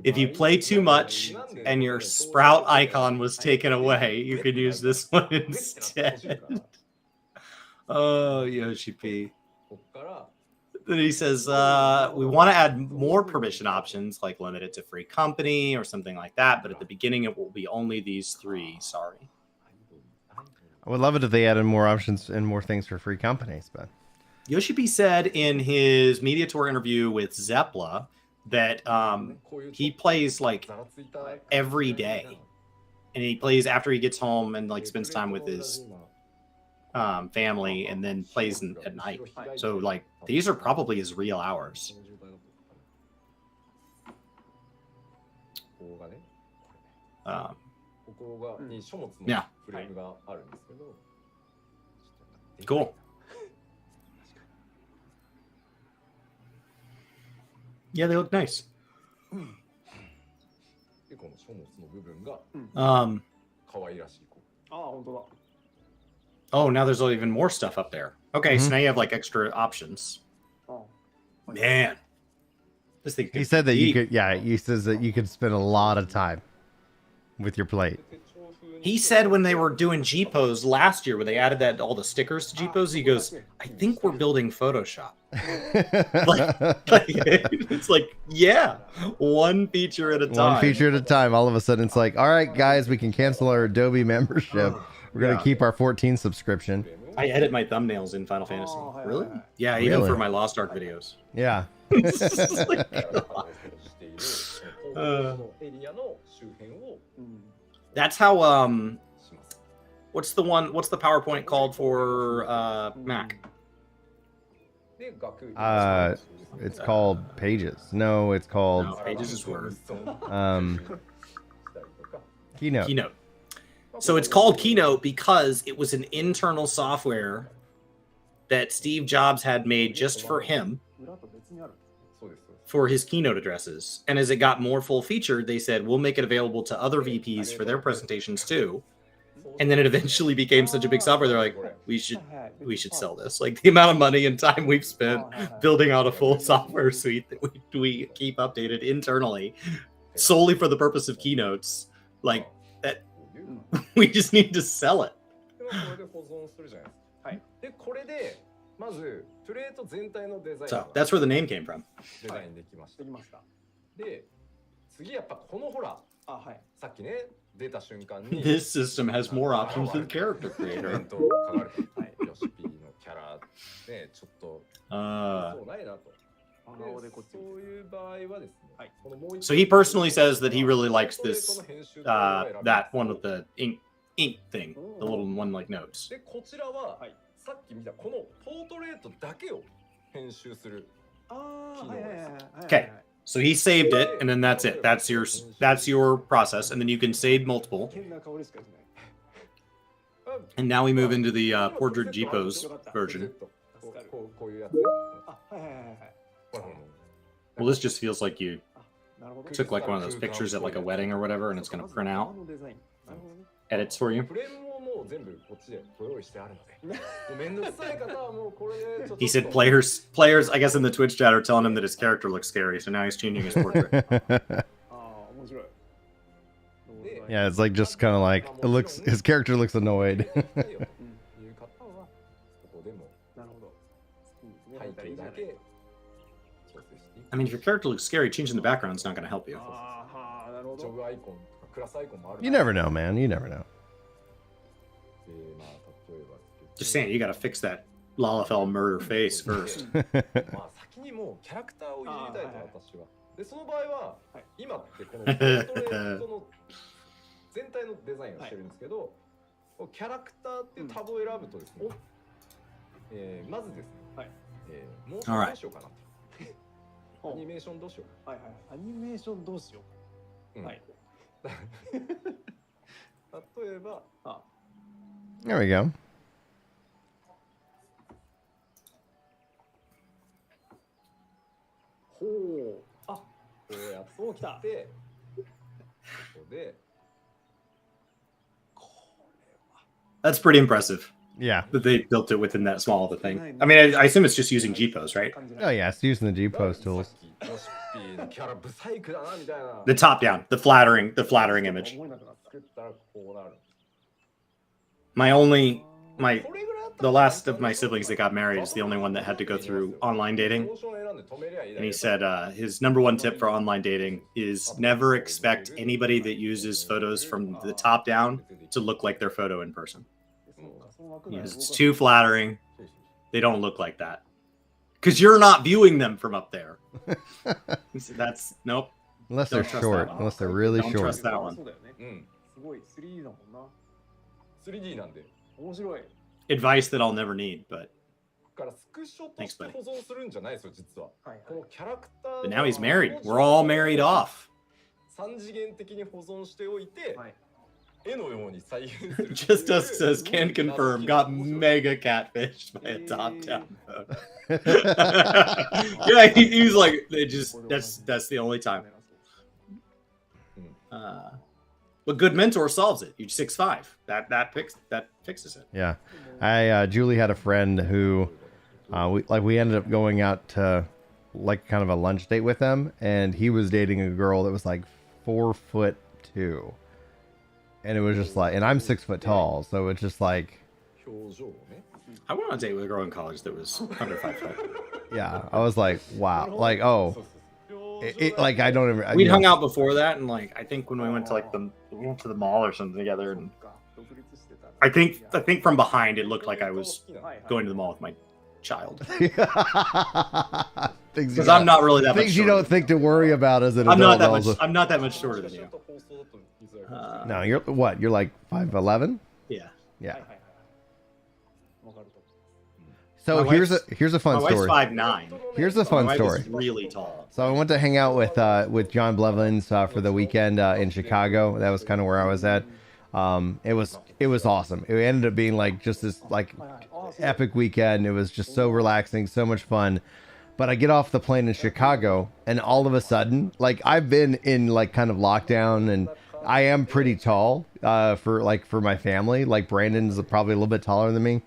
If you play too much and your sprout icon was taken away, you could use this one instead. Oh, Yoshi P. Then he says, we want to add more permission options, like limit it to free company or something like that. But at the beginning, it will be only these 3. Sorry. I would love it if they added more options and more things for free companies. But Yoshi P said in his media tour interview with Zeppla that he plays like every day. And he plays after he gets home and like spends time with his family, and then plays at night. So like these are probably his real hours. Yeah. Cool. Yeah, they look nice. Oh, now there's even more stuff up there. Okay, so now you have like extra options. Man, this thing. He said that you could. Yeah, he says that you could spend a lot of time with your plate. He said when they were doing G-Pose last year, when they added all the stickers to G-Pose, he goes, I think we're building Photoshop. It's like, yeah, one feature at a time. One feature at a time. All of a sudden, it's like, all right, guys, we can cancel our Adobe membership. We're going to keep our 14 subscription. I edit my thumbnails in Final Fantasy. Really? Yeah, even for my Lost Ark videos. Yeah. That's how what's the PowerPoint called for Mac? It's called Pages. No, it's called Pages is Word. Keynote. So it's called Keynote because it was an internal software that Steve Jobs had made just for him for his keynote addresses. And as it got more full featured, they said, we'll make it available to other VPs for their presentations too. And then it eventually became such a big software. They're like, we should sell this. Like the amount of money and time we've spent building out a full software suite that we keep updated internally solely for the purpose of keynotes. Like that, we just need to sell it. So that's where the name came from. This system has more options than character creator. So he personally says that he really likes this that one with the ink thing, the little one like notes. でこちらはさっき見たこのポートレートだけを編集する機能です。 Okay, so he saved it, and then that's it. That's your process, and then you can save multiple. And now we move into the Portrait Jeepos version. Well, this just feels like you took like one of those pictures at like a wedding or whatever, and it's going to print out edits for you. He said players, I guess in the Twitch chat are telling him that his character looks scary, so now he's changing his portrait. Yeah, it's like just kind of like it looks. His character looks annoyed. I mean, if your character looks scary, changing the background is not going to help you. You never know, man. You never know. Just saying, you got to fix that Lalafell murder face first. でその場合は今ってこのポートレートの全体のデザインをしてるんですけど、キャラクターっていうタブを選ぶとですね、まずですね、モーションどうしようかなと。アニメーションどうしようか。はいはい。アニメーションどうしようか。はい。例えば、There we go. ほう。あ、こうやって、ここで。 That's pretty impressive. Yeah. That they built it within that small of a thing. I mean, I assume it's just using G-pose, right? Oh yeah, it's using the G-pose tools. The top down, the flattering image. The last of my siblings that got married is the only one that had to go through online dating. And he said his number one tip for online dating is never expect anybody that uses photos from the top down to look like their photo in person. Because it's too flattering. They don't look like that. Because you're not viewing them from up there. That's, nope. Unless they're short. Unless they're really don't short. Trust that one. Advice that I'll never need, but thanks, buddy. But now he's married. We're all married off. Just us says can confirm got mega catfished by a top down photo. Yeah, he's like that's the only time. But good mentor solves it. You 6'5". That fixes it. Yeah, Julie had a friend who we ended up going out to like kind of a lunch date with him, and he was dating a girl that was like 4'2". And it was just like, and I'm 6 foot tall, so it's just like. I went on a date with a girl in college that was under 5 foot. Yeah, I was like, wow, like like I don't even. We'd hung out before that, and like I think when we went to like we went to the mall or something together, and I think from behind it looked like I was going to the mall with my child. Because I'm not really that much. Things you don't think to worry about as an adult. I'm not that much shorter than you. No, you're what? You're like 5'11". Yeah. Yeah. So here's a fun story. My wife's 5'9". Here's a fun story. Really tall. So I went to hang out with John Blevins for the weekend in Chicago. That was kind of where I was at. It was awesome. It ended up being like just this like epic weekend. It was just so relaxing, so much fun. But I get off the plane in Chicago, and all of a sudden, like I've been in like kind of lockdown, and I am pretty tall for my family. Like Brandon's probably a little bit taller than me.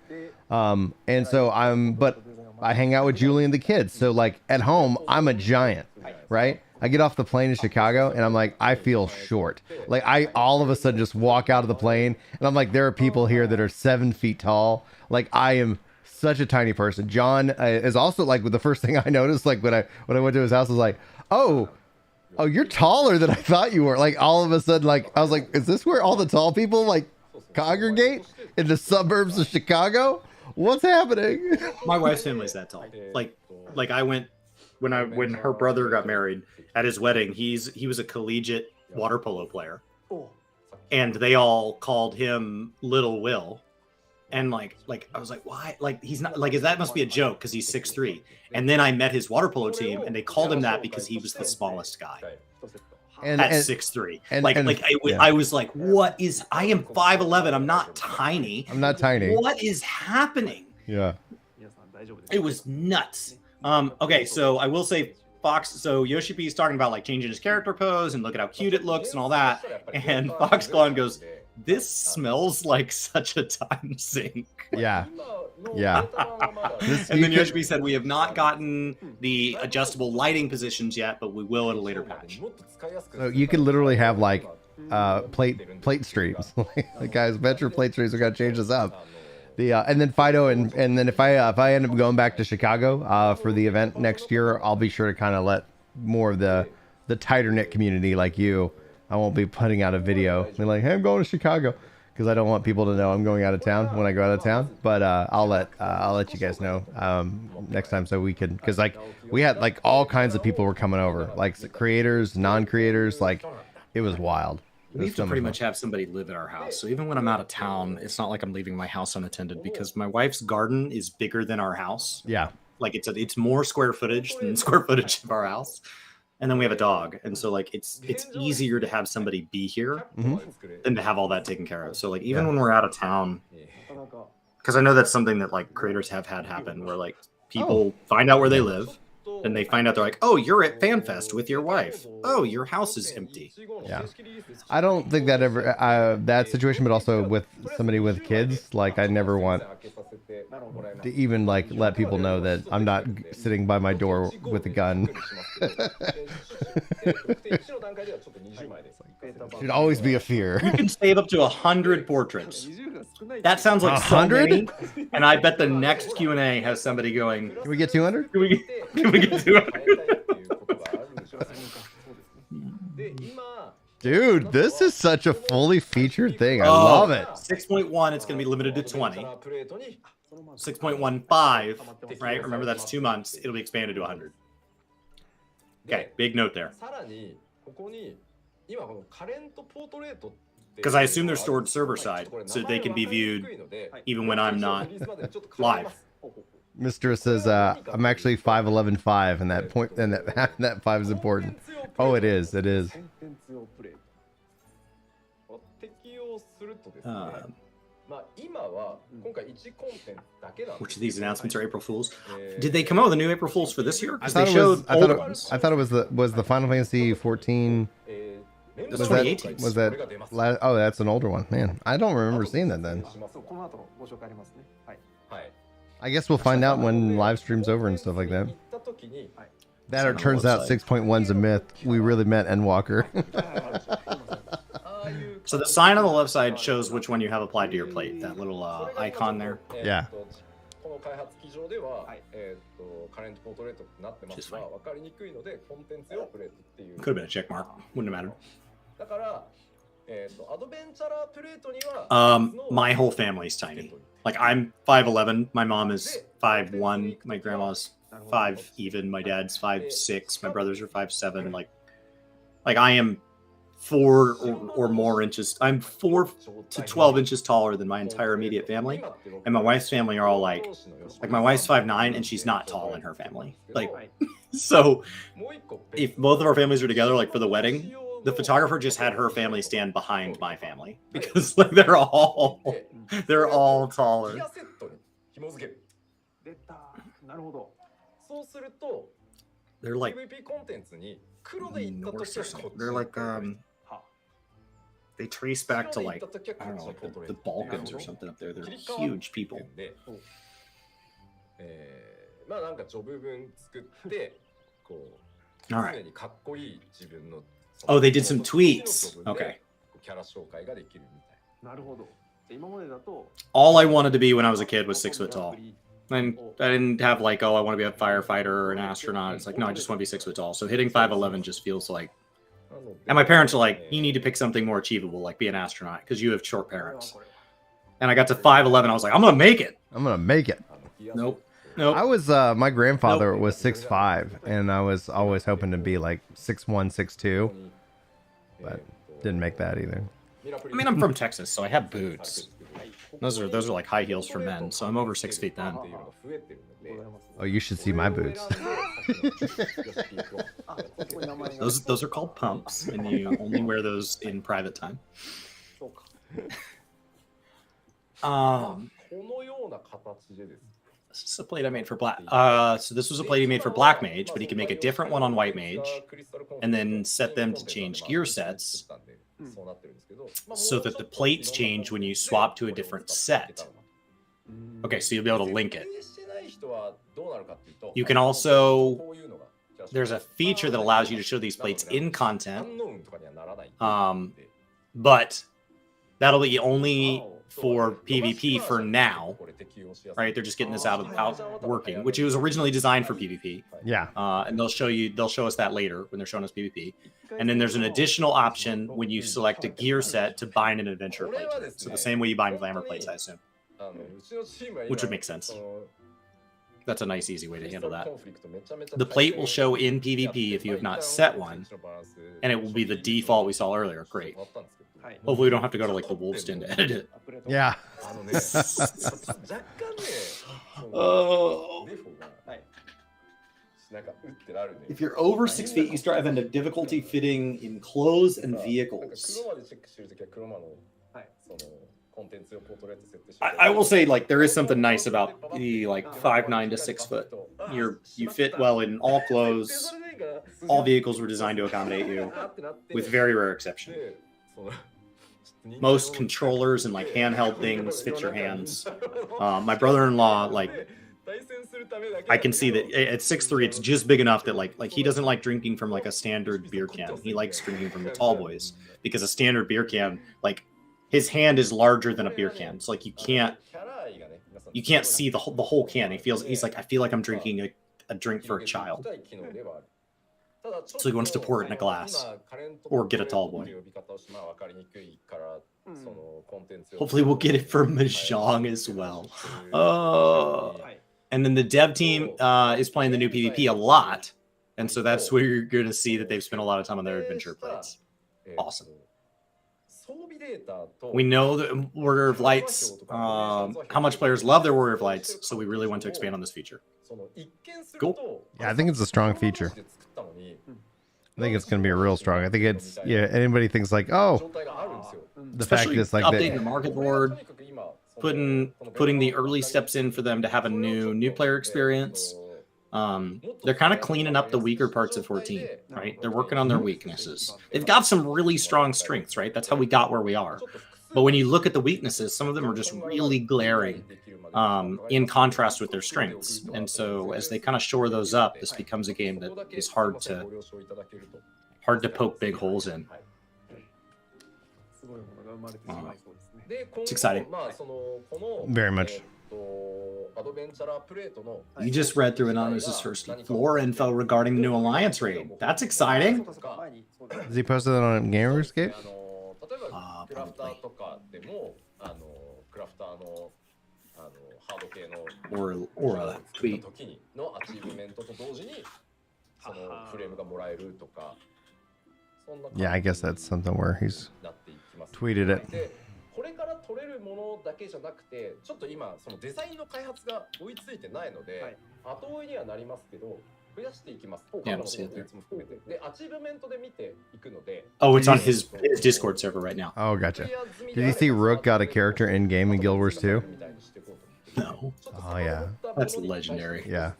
And so but I hang out with Julie and the kids. So like at home, I'm a giant, right? I get off the plane in Chicago and I'm like, I feel short. Like I all of a sudden just walk out of the plane and I'm like, there are people here that are 7 feet tall. Like I am such a tiny person. John is also like the first thing I noticed, like when I went to his house, was like, oh, you're taller than I thought you were. Like all of a sudden, like I was like, is this where all the tall people like congregate in the suburbs of Chicago? What's happening? My wife's family's that tall. Like I went when her brother got married at his wedding. He was a collegiate water polo player, and they all called him Little Will. And like I was like, why? Like he's not like that must be a joke because he's 6'3". And then I met his water polo team, and they called him that because he was the smallest guy at 6'3". I was like, what is? I am 5'11". I'm not tiny. I'm not tiny. What is happening? Yeah. It was nuts. Okay, so I will say Fox. So Yoshi P is talking about like changing his character pose and look at how cute it looks and all that. And Fox Glon goes, "This smells like such a time sink." Yeah. Yeah. And then Yoshi P said, "We have not gotten the adjustable lighting positions yet, but we will at a later patch." So you could literally have like plate streams. Like guys, Metro plate streams. We got to change this up. And then Fido and then if I end up going back to Chicago for the event next year, I'll be sure to kind of let more of the tighter knit community like you. I won't be putting out a video. Be like, hey, I'm going to Chicago, because I don't want people to know I'm going out of town when I go out of town. But I'll let you guys know next time, so we can, because like we had like all kinds of people were coming over, like creators, non-creators, like it was wild. We have to pretty much have somebody live at our house. So even when I'm out of town, it's not like I'm leaving my house unattended, because my wife's garden is bigger than our house. Yeah. Like it's more square footage than square footage of our house. And then we have a dog. And so like it's easier to have somebody be here than to have all that taken care of. So like even when we're out of town, because I know that's something that like creators have had happen, where like people find out where they live. And they find out, they're like, oh, you're at FanFest with your wife. Oh, your house is empty. Yeah. I don't think that ever, that situation, but also with somebody with kids, like I never want to even like let people know that I'm not sitting by my door with a gun. Should always be a fear. You can save up to 100 portraits. That sounds like 100? And I bet the next Q&A has somebody going, can we get 200? Can we get 200? Dude, this is such a fully featured thing. I love it. 6.1, it's going to be limited to 20. 6.15, right? Remember, that's 2 months. It'll be expanded to 100. Okay, big note there. Because I assume they're stored server side, so they can be viewed even when I'm not live. Mr. says, I'm actually 5'11", and that point, and that 5 is important. Oh, it is. It is. Which of these announcements are April Fools? Did they come out with a new April Fools for this year? I thought it was the Final Fantasy 14. Was that oh, that's an older one, man. I don't remember seeing that then. I guess we'll find out when live stream's over and stuff like that. That or turns out 6.1's a myth. We really meant endwalker. So the sign on the left side shows which one you have applied to your plate. That little icon there. Yeah. Just fine. Could have been a check mark. Wouldn't have mattered. My whole family's tiny. Like I'm 5'11". My mom is 5'1". My grandma's 5 even. My dad's 5'6". My brothers are 5'7". Like I am 4 or more inches. I'm 4 to 12 inches taller than my entire immediate family, and my wife's family are all like my wife's 5'9", and she's not tall in her family. Like, so if both of our families are together, like for the wedding, the photographer just had her family stand behind my family because like they're all taller. They're like Norse or something. They're like they trace back to like I don't know, like the Balkans or something up there. They're huge people. All right. Oh, they did some tweaks. Okay. All I wanted to be when I was a kid was 6 foot tall. And I didn't have like, oh, I want to be a firefighter or an astronaut. It's like, no, I just want to be 6 foot tall. So hitting 5'11" just feels like. And my parents are like, you need to pick something more achievable, like be an astronaut, because you have short parents. And I got to 5'11". I was like, I'm gonna make it. I'm gonna make it. Nope. I was my grandfather was 6'5", and I was always hoping to be like 6'1", 6'2", but didn't make that either. I mean, I'm from Texas, so I have boots. Those are like high heels for men, so I'm over 6 feet then. Oh, you should see my boots. Those are called pumps, and you only wear those in private time. This is a plate I made for black. So this was a plate he made for black mage, but he can make a different one on white mage, and then set them to change gear sets, so that the plates change when you swap to a different set. Okay, so you'll be able to link it. You can also, there's a feature that allows you to show these plates in content, but that'll be only for PvP for now, right? They're just getting this out working, which it was originally designed for PvP. Yeah. And they'll show us that later when they're showing us PvP. And then there's an additional option when you select a gear set to bind an adventure plate. So the same way you bind glamour plates, I assume. Which would make sense. That's a nice, easy way to handle that. The plate will show in PvP if you have not set one, and it will be the default we saw earlier. Great. Hopefully we don't have to go to like the Wolf's Den to edit it. Yeah. If you're over 6 feet, you start having a difficulty fitting in clothes and vehicles. I will say, like, there is something nice about the like 5'9" to 6 foot. You fit well in all clothes. All vehicles were designed to accommodate you, with very rare exception. Most controllers and like handheld things fit your hands. My brother-in-law, like, I can see that at 6'3", it's just big enough that like he doesn't like drinking from like a standard beer can. He likes drinking from the tall boys, because a standard beer can, like, his hand is larger than a beer can. So like you can't see the whole can. He's like, I feel like I'm drinking a drink for a child. So he wants to pour it in a glass or get a tall boy. Hopefully we'll get it for Mahjong as well. And then the dev team is playing the new PvP a lot. And so that's where you're going to see that they've spent a lot of time on their adventure plates. Awesome. We know that Warrior of Lights, how much players love their Warrior of Lights, so we really want to expand on this feature. Cool. Yeah, I think it's a strong feature. I think it's going to be real strong. I think it's, yeah, anybody thinks like, oh, the Especially fact is like updating the market board, putting the early steps in for them to have a new player experience. They're kind of cleaning up the weaker parts of 14, right? They're working on their weaknesses. They've got some really strong strengths, right? That's how we got where we are. But when you look at the weaknesses, some of them are just really glaring in contrast with their strengths. And so as they kind of shore those up, this becomes a game that is hard to poke big holes in. It's exciting. Very much. You just read through Anonymous' first floor info regarding the new Alliance raid. That's exciting. Is he posted that on Gamerscape? Probably. Or a tweet. Yeah, I guess that's something where he's tweeted it. これから取れるものだけじゃなくて、ちょっと今そのデザインの開発が追いついてないので、後追いにはなりますけど、増やしていきます。他のコンテンツも含めて、でアチーブメントで見ていくので。Oh, it's on his Discord server right now. Oh, gotcha. Did you see Rook got a character in game in Guild Wars 2? No. Oh yeah. That's legendary. Yeah.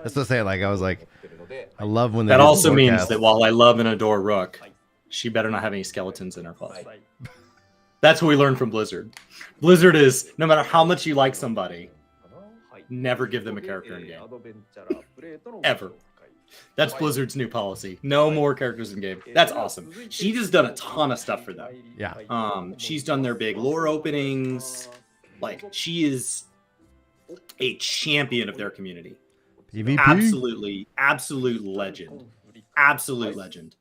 That's to say, like, I was like, I love when they that also means that while I love and adore Rook, she better not have any skeletons in her closet. That's what we learned from Blizzard. Blizzard is, no matter how much you like somebody, never give them a character in game. Ever. That's Blizzard's new policy. No more characters in game. That's awesome. She just done a ton of stuff for them. Yeah. She's done their big lore openings. Like, she is a champion of their community. PvP? Absolutely. Absolute legend. Absolute legend.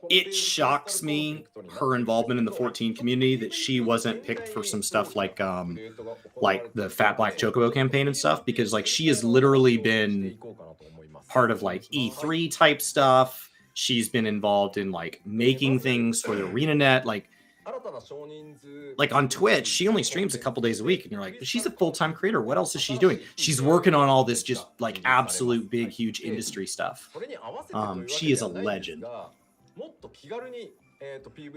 It shocks me, her involvement in the 14 community, that she wasn't picked for some stuff like the Fat Black Chocobo campaign and stuff, because like she has literally been part of like E3 type stuff. She's been involved in like making things for the ArenaNet, like on Twitch. She only streams a couple days a week, and you're like, but she's a full-time creator. What else is she doing? She's working on all this just like absolute big, huge industry stuff. She is a legend.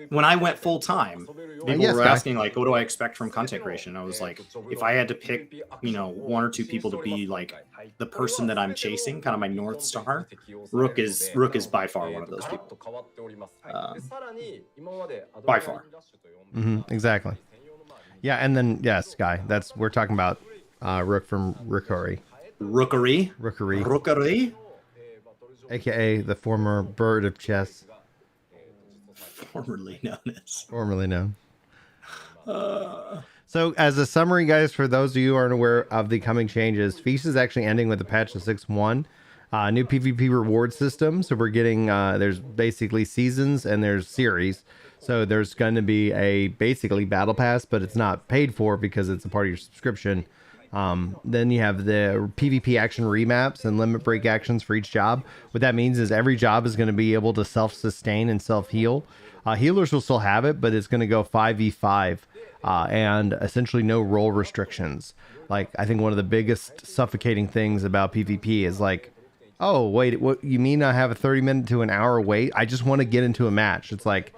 When I went full-time, people were asking like, what do I expect from content creation? I was like, if I had to pick, one or two people to be like the person that I'm chasing, kind of my North Star, Rook is by far one of those people. By far. Exactly. Yeah, and then yes, Guy. We're talking about Rook from Rookery. Rookery, aka the former bird of chess. Formerly known. So, as a summary, guys, for those of you who aren't aware of the coming changes, Feast is actually ending with a patch of 6.1. New PvP reward system. So we're getting there's basically seasons and there's series. So there's going to be a basically battle pass, but it's not paid for because it's a part of your subscription. Then you have the PvP action remaps and limit break actions for each job. What that means is every job is going to be able to self-sustain and self-heal. Healers will still have it, but it's going to go 5v5 and essentially no role restrictions. Like, I think one of the biggest suffocating things about PvP is like, oh, wait, what you mean I have a 30-minute to an hour wait? I just want to get into a match. It's like,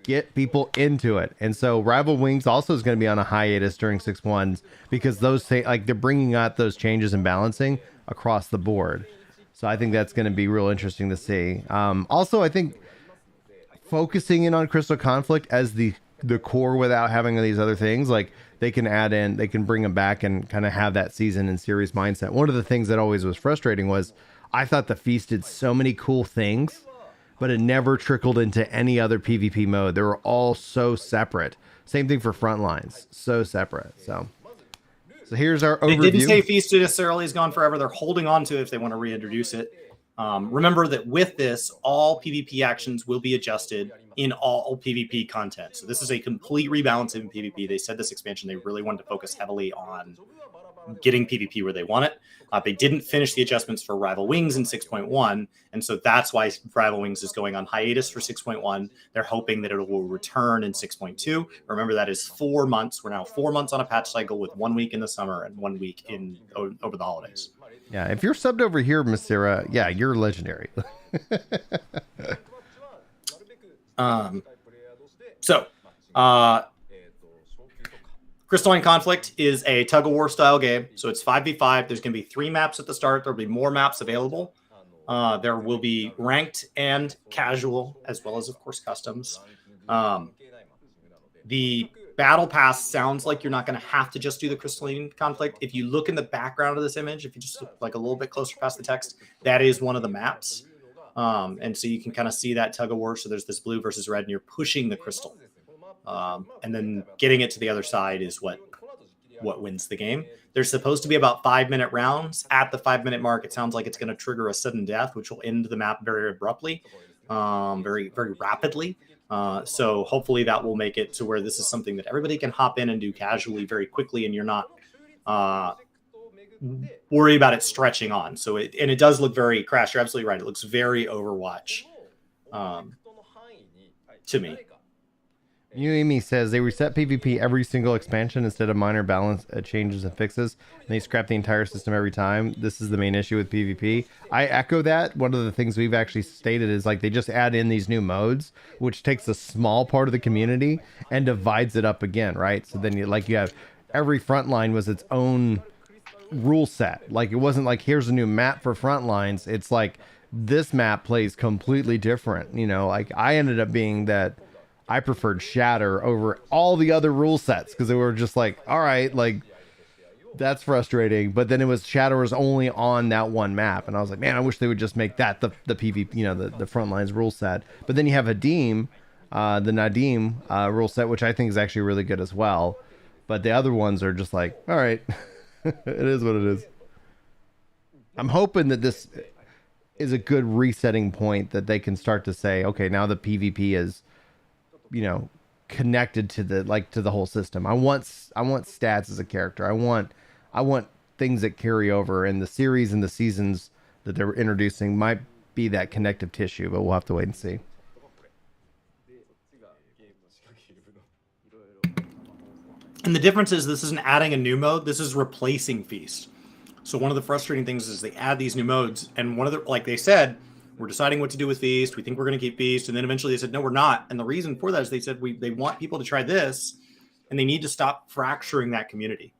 get people into it. And so Rival Wings also is going to be on a hiatus during 6.1s because they're bringing out those changes and balancing across the board. So I think that's going to be real interesting to see. Also, I think focusing in on Crystal Conflict as the core without having these other things, like they can bring them back and kind of have that season and series mindset. One of the things that always was frustrating was I thought the Feast did so many cool things, but it never trickled into any other PvP mode. They were all so separate. Same thing for Frontlines, so separate. So here's our overview. They didn't say Feast necessarily is gone forever. They're holding on to it if they want to reintroduce it. Remember that with this, all PvP actions will be adjusted in all PvP content. So this is a complete rebalance in PvP. They said this expansion, they really wanted to focus heavily on getting PvP where they want it. They didn't finish the adjustments for Rival Wings in 6.1, and so that's why Rival Wings is going on hiatus for 6.1. They're hoping that it will return in 6.2. Remember, that is 4 months. We're now 4 months on a patch cycle with 1 week in the summer and 1 week over the holidays. Yeah, if you're subbed over here, Miss Sarah, yeah, you're legendary. Crystalline Conflict is a tug-of-war style game, so it's 5v5. There's going to be 3 maps at the start. There'll be more maps available. There will be ranked and casual, as well as, of course, customs. The battle pass sounds like you're not going to have to just do the Crystalline Conflict. If you look in the background of this image, if you just look like a little bit closer past the text, that is one of the maps. And so you can kind of see that tug-of-war. So there's this blue versus red, and you're pushing the crystal. And then getting it to the other side is what wins the game. There's supposed to be about 5-minute rounds. At the 5-minute mark, it sounds like it's going to trigger a sudden death, which will end the map very abruptly, very, very rapidly. So hopefully that will make it to where this is something that everybody can hop in and do casually very quickly, and you're not worry about it stretching on. So it does look very Crash. You're absolutely right. It looks very Overwatch to me. Amy says they reset PvP every single expansion instead of minor balance changes and fixes. And they scrap the entire system every time. This is the main issue with PvP. I echo that. One of the things we've actually stated is like they just add in these new modes, which takes a small part of the community and divides it up again, right? So then you have every Frontline was its own rule set. Like it wasn't like here's a new map for Frontlines. It's like this map plays completely different. Like I ended up being that I preferred Shatter over all the other rule sets because they were just like, all right, like that's frustrating. But then it was Shatter was only on that one map, and I was like, man, I wish they would just make that the PvP, the Frontlines rule set. But then you have Hadim, the Nadim rule set, which I think is actually really good as well. But the other ones are just like, all right, it is what it is. I'm hoping that this is a good resetting point that they can start to say, okay, now the PvP is, you know, connected to the whole system. I want stats as a character. I want things that carry over, and the series and the seasons that they're introducing might be that connective tissue, but we'll have to wait and see. And the difference is this isn't adding a new mode. This is replacing Feast. So one of the frustrating things is they add these new modes, and one of the, like they said, we're deciding what to do with Feast. We think we're going to keep Feast, and then eventually they said, no, we're not. And the reason for that is they said they want people to try this, and they need to stop fracturing that community.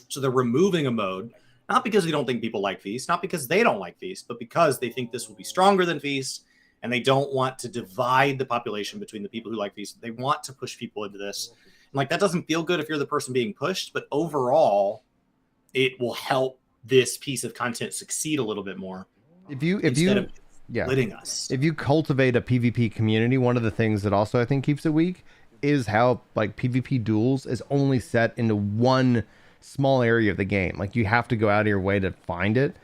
So they're removing a mode, not because they don't think people like Feast, not because they don't like Feast, but because they think this will be stronger than Feast, and they don't want to divide the population between the people who like Feast. They want to push people into this. And like, that doesn't feel good if you're the person being pushed, but overall, it will help this piece of content succeed a little bit more. If you splitting us. If you cultivate a PvP community, one of the things that also I think keeps it weak is how like PvP duels is only set into one small area of the game. Like you have to go out of your way to find it.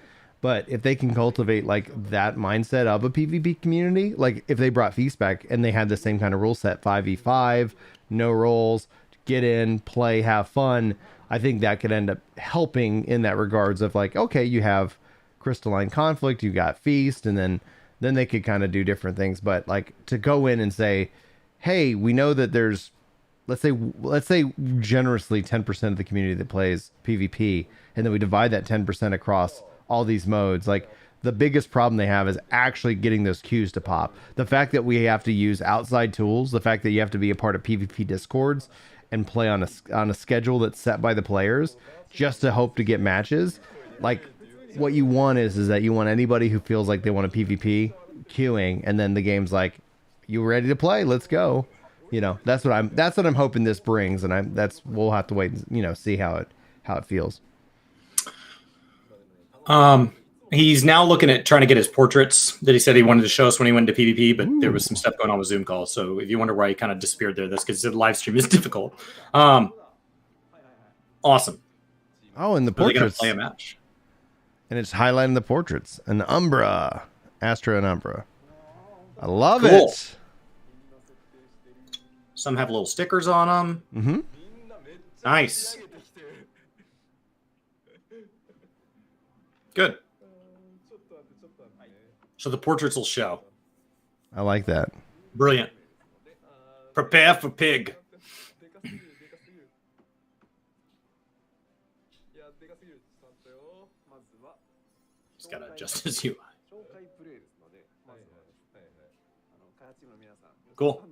But if they can cultivate like that mindset of a PvP community, like if they brought Feast back and they had the same kind of rule set, 5v5, no roles, get in, play, have fun, I think that could end up helping in that regards of like, okay, you have Crystalline Conflict, you got Feast, and then they could kind of do different things. But like to go in and say, hey, we know that there's, let's say generously 10% of the community that plays PvP, and then we divide that 10% across all these modes. Like the biggest problem they have is actually getting those queues to pop. The fact that we have to use outside tools, the fact that you have to be a part of PvP discords and play on a schedule that's set by the players just to hope to get matches. Like what you want is that you want anybody who feels like they want a PvP queuing, and then the game's like, you ready to play? Let's go. You know, that's what I'm hoping this brings, and we'll have to wait and, you know, see how it feels. He's now looking at trying to get his portraits that he said he wanted to show us when he went to PvP, but there was some stuff going on with Zoom calls. So if you wonder why he kind of disappeared there, that's because the live stream is difficult. Awesome. Oh, and the portraits. Are they going to play a match? And it's highlighting the portraits. An Umbra. Astra and Umbra. I love it. Some have little stickers on them. Mm-hmm. Nice. Good. So the portraits will show. I like that. Brilliant. Prepare for pig. Just gotta adjust his UI. Cool.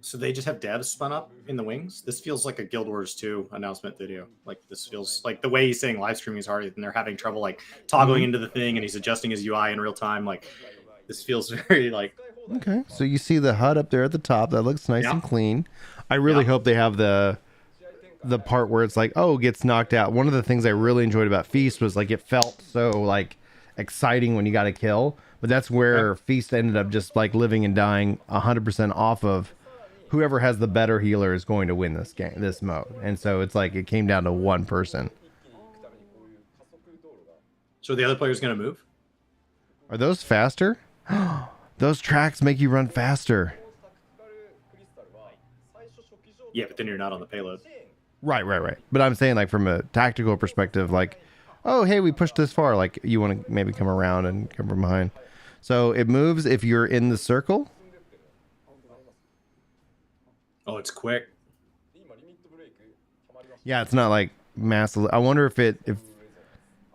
So they just have devs spun up in the wings. This feels like a Guild Wars 2 announcement video. Like this feels like the way he's saying live streaming is hard, and they're having trouble like toggling into the thing, and he's adjusting his UI in real time. Like this feels very like. Okay, so you see the HUD up there at the top. That looks nice and clean. I really hope they have the part where it's like, oh, gets knocked out. One of the things I really enjoyed about Feast was like it felt so like exciting when you got a kill, but that's where Feast ended up just like living and dying 100% off of whoever has the better healer is going to win this mode. And so it's like it came down to one person. So are the other players going to move? Are those faster? Those tracks make you run faster. Yeah, but then you're not on the payload. Right. But I'm saying like from a tactical perspective, like, oh, hey, we pushed this far. Like you want to maybe come around and come from behind. So it moves if you're in the circle. Oh, it's quick. Yeah, it's not like massive. I wonder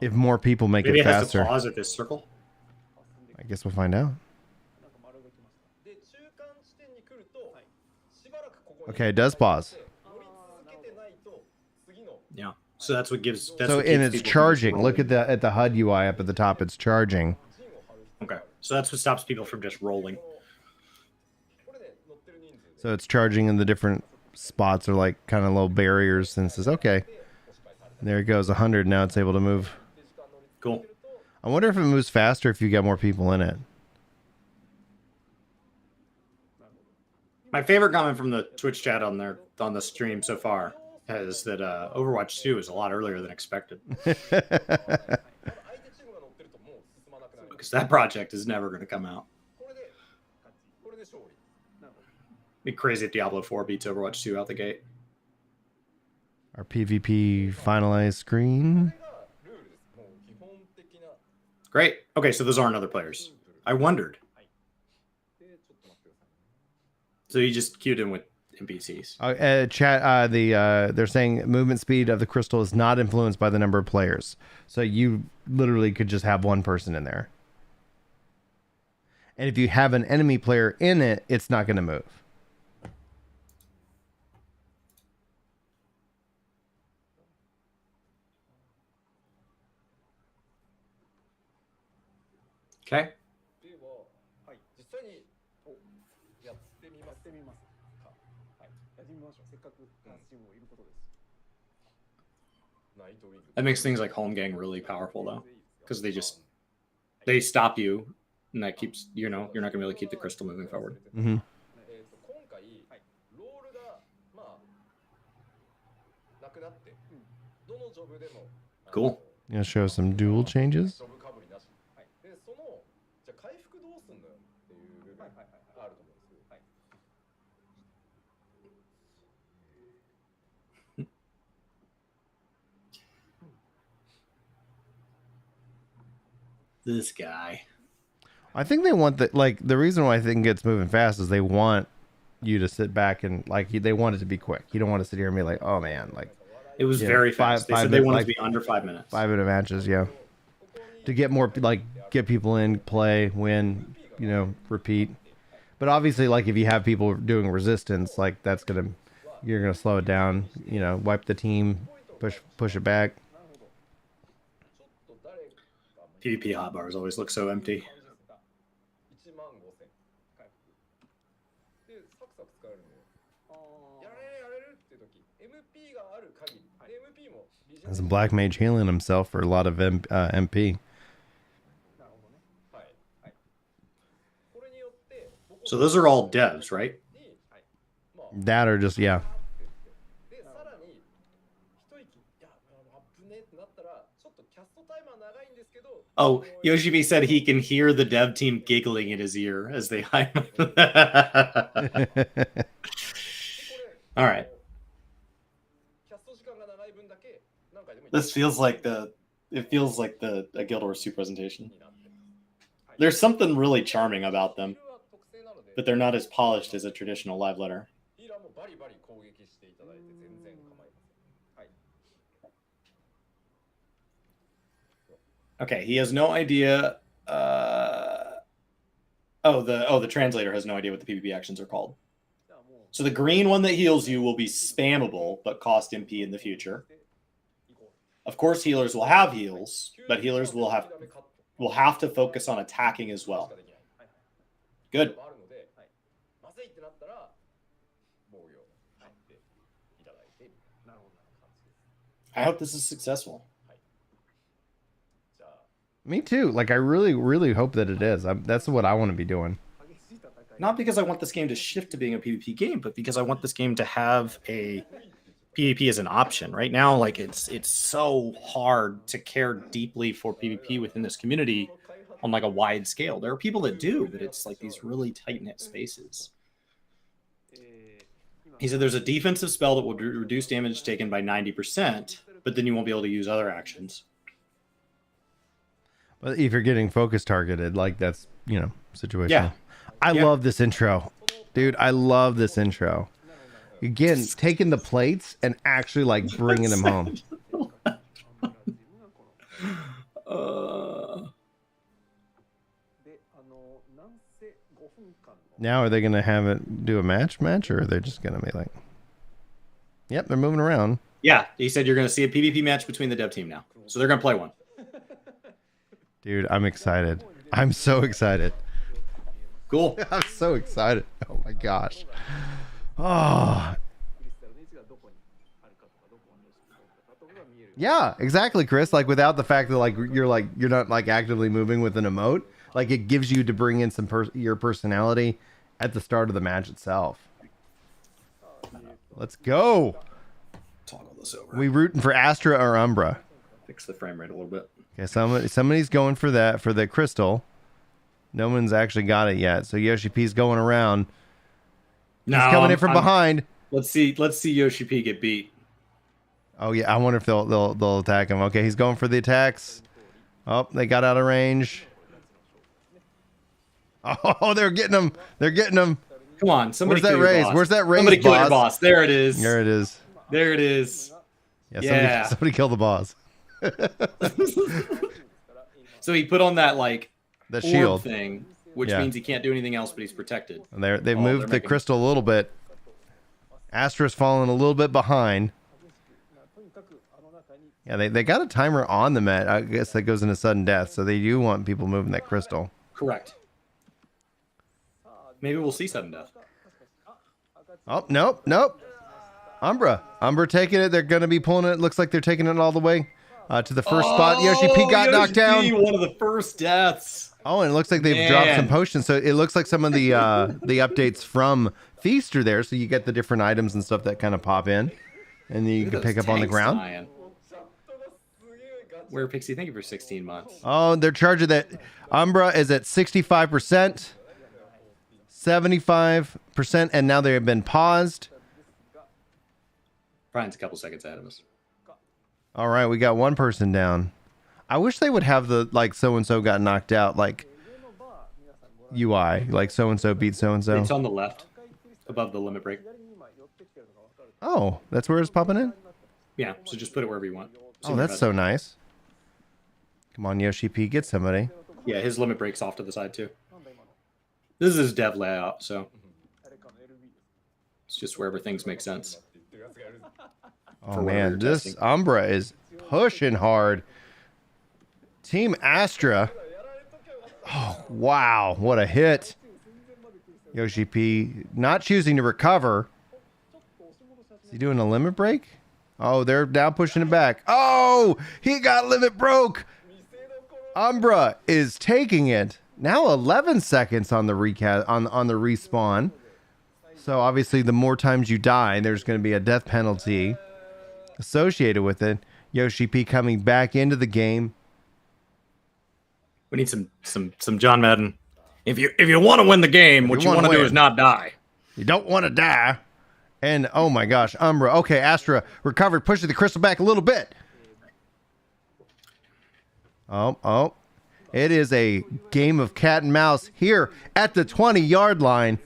if more people make maybe it faster. Maybe it has to pause at this circle. I guess we'll find out. Okay, it does pause. Yeah, so that's what gives. So and it's charging. Look at the HUD UI up at the top. It's charging. Okay, so that's what stops people from just rolling. So it's charging in the different spots are like kind of little barriers, and it says, okay, there it goes, 100. Now it's able to move. Cool. I wonder if it moves faster if you got more people in it. My favorite comment from the Twitch chat on the stream so far is that Overwatch 2 is a lot earlier than expected. Because that project is never going to come out. Be crazy if Diablo 4 beats Overwatch 2 out the gate. Our PvP finalized screen. Great. Okay, so those aren't other players. I wondered. So you just queued in with NPCs. Chat. They're saying movement speed of the crystal is not influenced by the number of players. So you literally could just have one person in there. And if you have an enemy player in it, it's not going to move. Okay. That makes things like Home Gang really powerful though, because they stop you, and that keeps you're not gonna be able to keep the crystal moving forward. Mm-hmm. Cool. Gonna show some duel changes. This guy. I think they want the reason why I think it's moving fast is they want you to sit back and they want it to be quick. You don't want to sit here and be like, oh man, it was very fast. They said they wanted to be under 5 minutes. 5-minute matches, yeah. To get more get people in, play, win, repeat. But obviously, if you have people doing resistance, you're gonna slow it down. Wipe the team, push it back. PvP hotbars always look so empty. As a black mage healing himself for a lot of MP. So those are all devs, right? That or just, yeah. Oh, Yoshibi said he can hear the dev team giggling in his ear as they hide. All right. This feels like a Guild Wars 2 presentation. There's something really charming about them, but they're not as polished as a traditional live letter. Okay, he has no idea. The translator has no idea what the PvP actions are called. So the green one that heals you will be spammable, but cost MP in the future. Of course, healers will have heals, but healers will have to focus on attacking as well. Good. I hope this is successful. Me too. I really, really hope that it is. That's what I want to be doing. Not because I want this game to shift to being a PvP game, but because I want this game to have a PvP as an option. Right now, it's so hard to care deeply for PvP within this community on a wide scale. There are people that do, but it's these really tight-knit spaces. He said there's a defensive spell that will reduce damage taken by 90%, but then you won't be able to use other actions. But if you're getting focus targeted, that's, situational. Yeah. I love this intro. Dude, I love this intro. Again, taking the plates and actually bringing them home. Now, are they going to have it do a match, or are they just going to be yep, they're moving around. Yeah, he said you're going to see a PvP match between the dev team now. So they're going to play one. Dude, I'm excited. I'm so excited. Cool. I'm so excited. Oh my gosh. Oh. Yeah, exactly, Chris. Without the fact that you're not actively moving with an emote, it gives you to bring in some your personality at the start of the match itself. Let's go. Toggle this over. We rooting for Astra or Umbra? Fix the frame rate a little bit. Okay, somebody's going for that, for the crystal. No one's actually got it yet. So Yoshi P's going around. He's coming in from behind. Let's see Yoshi P get beat. Oh yeah, I wonder if they'll attack him. Okay, he's going for the attacks. Oh, they got out of range. Oh, they're getting him. They're getting him. Come on, somebody. Where's that raise? Where's that raise? Somebody kill your boss. There it is. There it is. There it is. Yeah. Somebody kill the boss. So he put on that the shield thing, which means he can't do anything else, but he's protected. And they've moved the crystal a little bit. Astra's fallen a little bit behind. Yeah, they got a timer on the Met. I guess that goes into sudden death, so they do want people moving that crystal. Correct. Maybe we'll see sudden death. Oh, nope. Umbra taking it. They're going to be pulling it. Looks like they're taking it all the way to the first spot. Yoshi P got knocked down. One of the first deaths. Oh, and it looks like they've dropped some potions. So it looks like some of the updates from Feast are there. So you get the different items and stuff that kind of pop in. And then you can pick up on the ground. Dying. Where Pixie? Thank you for 16 months. Oh, they're charging that. Umbra is at 65%, 75%, and now they have been paused. Brian's a couple seconds ahead of us. All right, we got one person down. I wish they would have the so-and-so got knocked out UI, so-and-so beat so-and-so. It's on the left, above the limit break. Oh, that's where it's popping in? Yeah, so just put it wherever you want. Oh, that's so nice. Come on, Yoshi P, get somebody. Yeah, his limit break's off to the side too. This is his dev layout, so it's just wherever things make sense. Oh man, this Umbra is pushing hard. Team Astra. Oh, wow, what a hit. Yoshi P not choosing to recover. Is he doing a limit break? Oh, they're now pushing it back. Oh, he got limit broke. Umbra is taking it. Now 11 seconds on the on the respawn. So obviously the more times you die, there's going to be a death penalty associated with it. Yoshi P coming back into the game. We need some John Madden. If you want to win the game, what you want to do is not die. You don't want to die. And oh my gosh, Umbra. Okay, Astra recovered, pushing the crystal back a little bit. Oh. It is a game of cat and mouse here at the 20-yard line.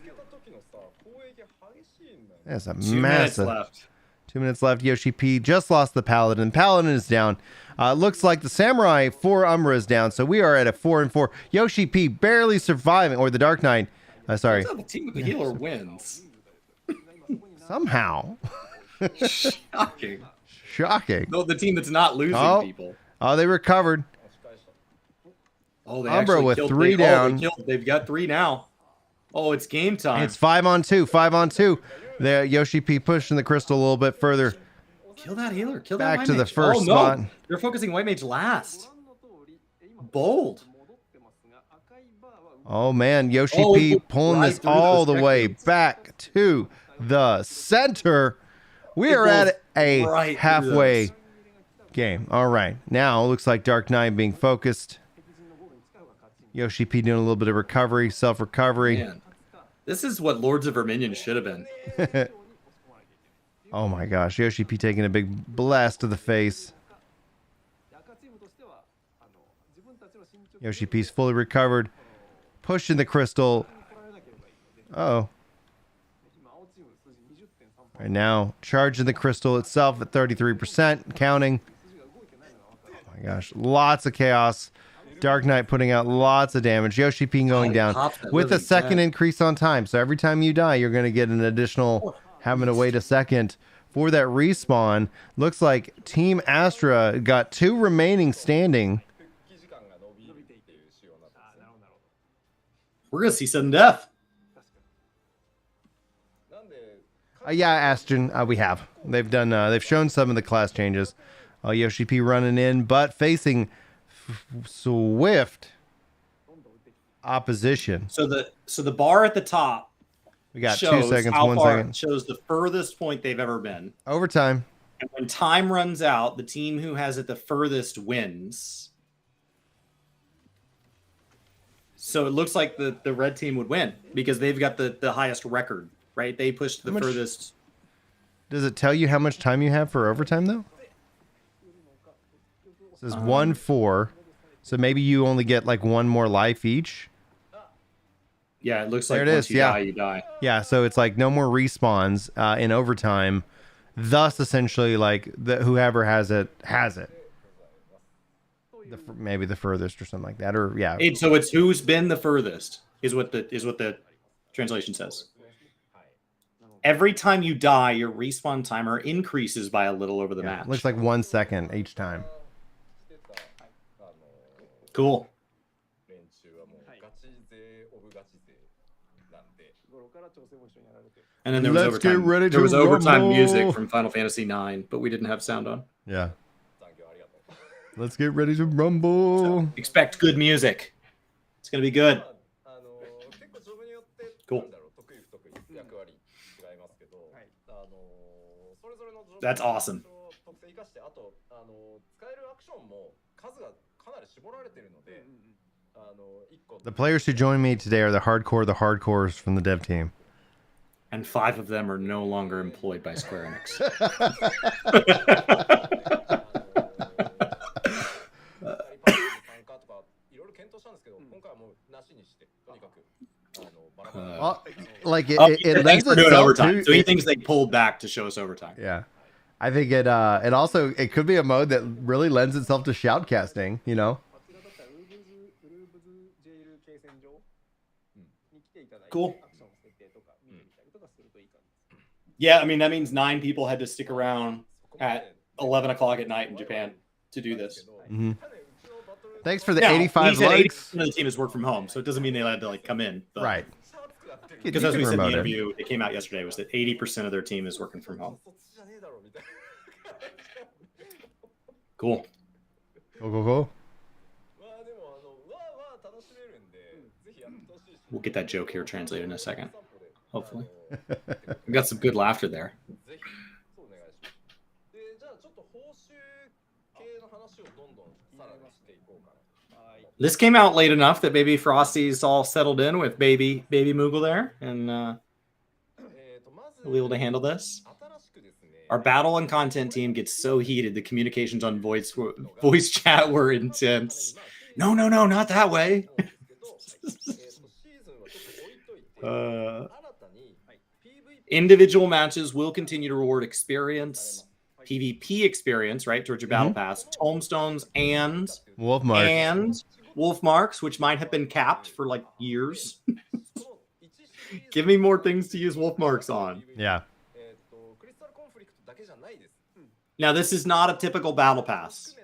That's a 2 massive. minutes left. 2 minutes left. Yoshi P just lost the Paladin. Paladin is down. Looks like the Samurai for Umbra is down. So we are at a 4-4. Yoshi P barely surviving, or the Dark Knight. Sorry. The team with the healer wins. Somehow. Shocking. No, the team that's not losing people. Oh, they recovered. Oh, they Umbra with killed, 3 down. They've got 3 now. Oh, it's game time. It's 5-on-2. 5-on-2. The Yoshi P pushing the crystal a little bit further. Kill that healer. Kill that back white to the mage. first spot. No. They're focusing white mage last. Bold. Oh man, Yoshi P pulling this all the way back to the center. We are at a halfway game. All right, now it looks like Dark Knight being focused. Yoshi P doing a little bit of recovery, self-recovery. Man, this is what Lords of Verminion should have been. Oh my gosh, Yoshi P taking a big blast to the face. Yoshi P's fully recovered, pushing the crystal. Uh-oh. Right now, charging the crystal itself at 33%, counting. Oh my gosh, lots of chaos. Dark Knight putting out lots of damage. Yoshi P going down with a second increase on time. So every time you die, you're going to get an additional having to wait a second for that respawn. Looks like Team Astra got 2 remaining standing. We're going to see sudden death. Yeah, Aston, we have. They've done. They've shown some of the class changes. Yoshi P running in, but facing swift opposition. So the bar at the top We got 2 shows seconds, how 1 far second. it shows the furthest point they've ever been. Overtime. And when time runs out, the team who has it the furthest wins. So it looks like the red team would win because they've got the highest record, right? They pushed the furthest. Does it tell you how much time you have for overtime, though? It says 1-4. So maybe you only get like one more life each. Yeah, it looks There like it once is. you Yeah. die, you die. Yeah, so it's like no more respawns in overtime. Thus, essentially, like whoever has it has it. Maybe the furthest or something like that, or yeah. So it's who's been the furthest is what the translation says. Every time you die, your respawn timer increases by a little over the match. Looks like 1 second each time. Cool. And then there was Let's overtime. get ready there to was overtime rumble. music from Final Fantasy IX, but we didn't have sound on. Yeah. Let's get ready to rumble. Expect good music. It's gonna be good. Cool. That's awesome. The players who join me today are the hardcores from the dev team. And 5 of them are no longer employed by Square Enix. Like it Thanks lends for doing itself overtime. to- So he thinks they pulled back to show us overtime. Yeah. I think it also it could be a mode that really lends itself to shoutcasting, you know? Cool. Yeah, I mean that means 9 people had to stick around at 11 o'clock at night in Japan to do this. Mm-hmm. Thanks for the Now, 85 he said likes. 80% of the team is work from home, so it doesn't mean they had to like come in. But, Right. Because You as can we said in the remote it. interview, it came out yesterday, was that 80% of their team is working from home. Cool. Go. We'll get that joke here translated in a second. Hopefully. We got some good laughter there. This came out late enough that maybe Frosty's all settled in with baby Moogle there, and we'll be able to handle this. Our battle and content team gets so heated, the communications on voice chat were intense. No, not that way. Individual matches will continue to reward experience, PvP experience, right, towards your battle pass, tomestones, and wolf marks, which might have been capped for like years. Give me more things to use wolf marks on. Yeah. Now, this is not a typical battle pass.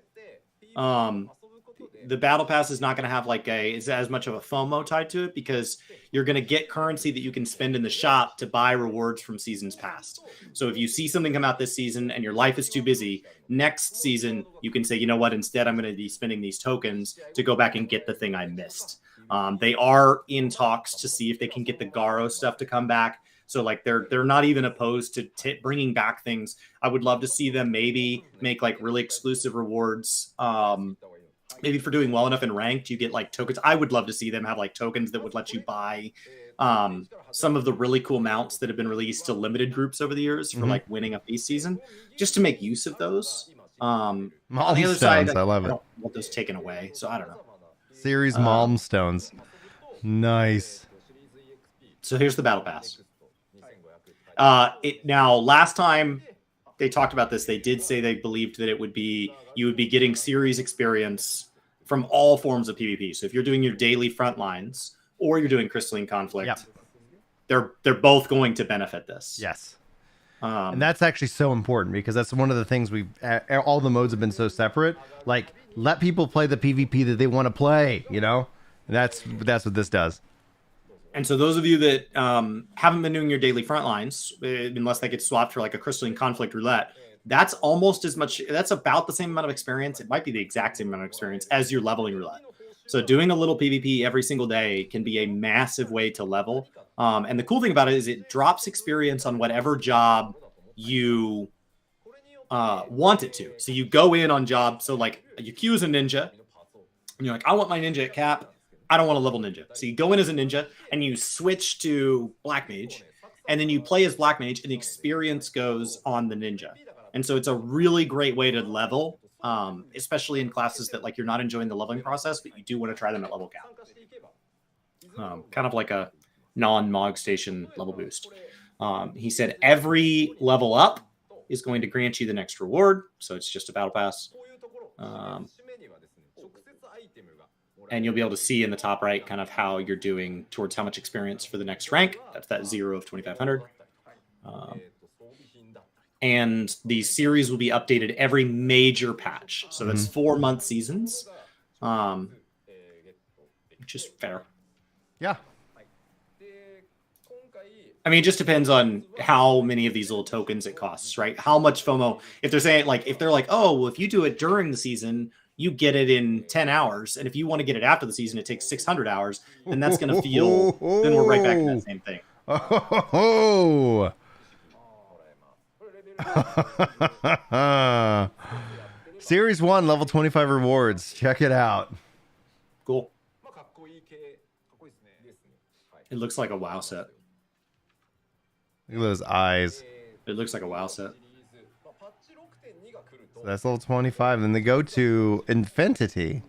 The battle pass is not going to have like as much of a FOMO tied to it because you're going to get currency that you can spend in the shop to buy rewards from seasons past. So if you see something come out this season and your life is too busy, next season you can say, you know what, instead I'm going to be spending these tokens to go back and get the thing I missed. They are in talks to see if they can get the Garo stuff to come back. So like they're not even opposed to bringing back things. I would love to see them maybe make like really exclusive rewards. Maybe for doing well enough in ranked, you get like tokens. I would love to see them have like tokens that would let you buy some of the really cool mounts that have been released to limited groups over the years for like winning a feast season, just to make use of those. On the other side, I love it. don't want those taken away, so I don't know. Series Malmstones. Nice. So here's the battle pass. Now, last time they talked about this, they did say they believed that you would be getting series experience from all forms of PvP. So if you're doing your daily front lines or you're doing Crystalline Conflict, they're both going to benefit this. Yes. And that's actually so important because that's one of the things all the modes have been so separate. Like, let people play the PvP that they want to play, you know? And that's what this does. And so those of you that haven't been doing your daily front lines, unless they get swapped for like a Crystalline Conflict roulette, that's almost as much, that's about the same amount of experience. It might be the exact same amount of experience as your leveling roulette. So doing a little PvP every single day can be a massive way to level. And the cool thing about it is it drops experience on whatever job you want it to. So you go in on job. So like you queue as a ninja, and you're like, I want my ninja at cap. I don't want to level ninja. So you go in as a ninja and you switch to black mage, and then you play as black mage, and the experience goes on the ninja. And so it's a really great way to level, especially in classes that like you're not enjoying the leveling process, but you do want to try them at level cap. Kind of like a non-Mog Station level boost. He said every level up is going to grant you the next reward. So it's just a battle pass. And you'll be able to see in the top right kind of how you're doing towards how much experience for the next rank. That's that 0 of 2,500. And the series will be updated every major patch. So that's 4-month seasons, which is fair. Yeah. I mean, it just depends on how many of these little tokens it costs, right? How much FOMO. If they're saying like, if they're like, oh, well, if you do it during the season, you get it in 10 hours. And if you want to get it after the season, it takes 600 hours. Then that's going to feel, then we're right back to that same thing. Oh. Series 1, level 25 rewards. Check it out. Cool. It looks like a WoW set. Look at those eyes. It looks like a WoW set. So that's level 25. Then they go to Infinity.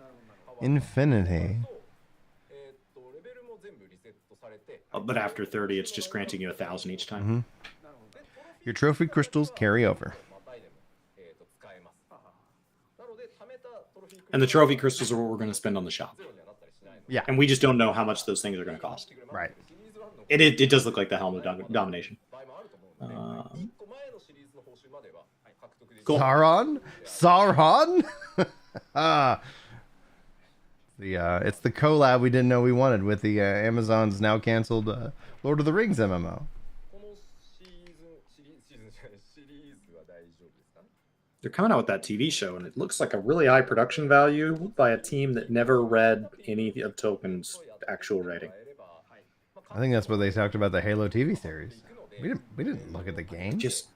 But after 30, it's just granting you 1,000 each time. Your trophy crystals carry over. And the trophy crystals are what we're going to spend on the shop. Yeah. And we just don't know how much those things are going to cost. Right. It does look like the Helm of Domination. Cool. Sauron? It's the collab we didn't know we wanted with the Amazon's now canceled Lord of the Rings MMO. They're coming out with that TV show, and it looks like a really high production value by a team that never read any of Tolkien's actual writing. I think that's what they talked about the Halo TV series. We didn't look at the game. Just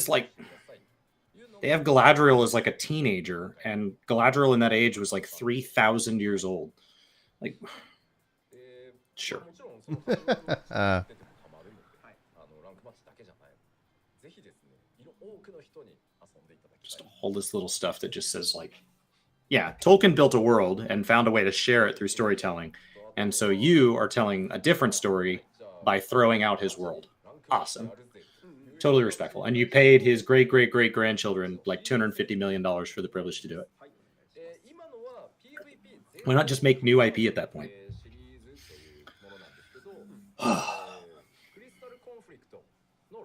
like they have Galadriel as like a teenager, and Galadriel in that age was like 3,000 years old. Like, sure. Just all this little stuff that just says like, yeah, Tolkien built a world and found a way to share it through storytelling. And so you are telling a different story by throwing out his world. Awesome. Totally respectful. And you paid his great-great-great-grandchildren like $250 million for the privilege to do it. Why not just make new IP at that point?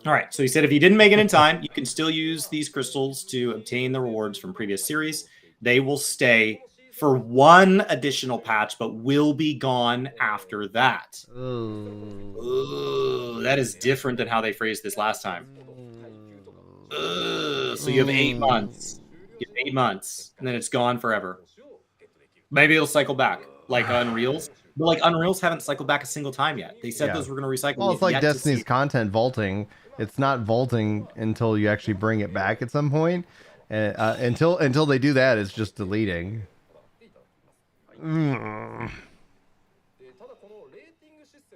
All right, so he said if you didn't make it in time, you can still use these crystals to obtain the rewards from previous series. They will stay for one additional patch, but will be gone after that. Ooh, that is different than how they phrased this last time. So you have 8 months. You have 8 months, and then it's gone forever. Maybe it'll cycle back, like Unreal's. But like Unreal's haven't cycled back a single time yet. They said those were going to recycle. Well, it's like Destiny's content vaulting. It's not vaulting until you actually bring it back at some point. Until they do that, it's just deleting.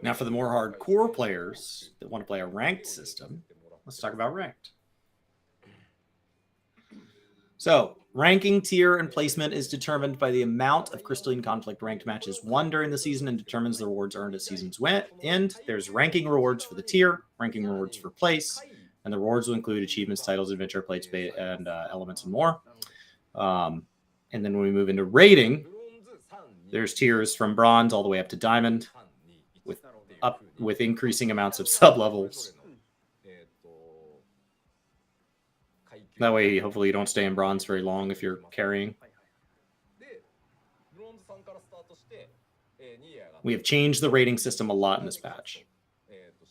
Now, for the more hardcore players that want to play a ranked system, let's talk about ranked. So, ranking tier and placement is determined by the amount of Crystalline Conflict ranked matches won during the season and determines the rewards earned at season's end. There's ranking rewards for the tier, ranking rewards for place, and the rewards will include achievements, titles, adventure plates, and elements, and more. And then when we move into rating, there's tiers from bronze all the way up to diamond, with increasing amounts of sub-levels. That way, hopefully, you don't stay in bronze very long if you're carrying. We have changed the rating system a lot in this patch.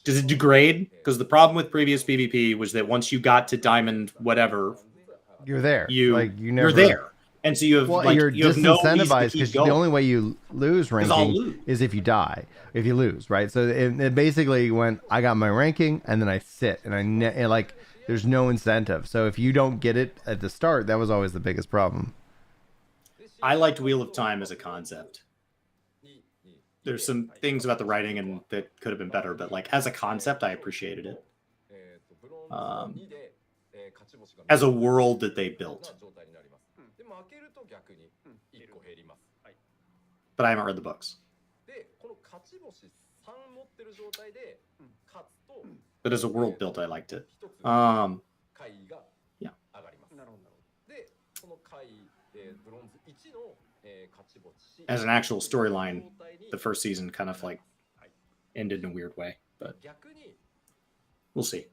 Does it degrade? Because the problem with previous PvP was that once you got to diamond whatever, you're there. you're there. And so you have you're you have no reason to disincentivized keep because going. the only way you lose I'll ranking lose. is if you die. If you lose, right? So it basically went. I got my ranking, and then I sit, and and like there's no incentive. So if you don't get it at the start, that was always the biggest problem. I liked Wheel of Time as a concept. There's some things about the writing and that could have been better, but like as a concept, I appreciated it. As a world that they built. But I haven't read the books. But as a world built, I liked it. Yeah. As an actual storyline, the first season kind of like ended in a weird way, but we'll see.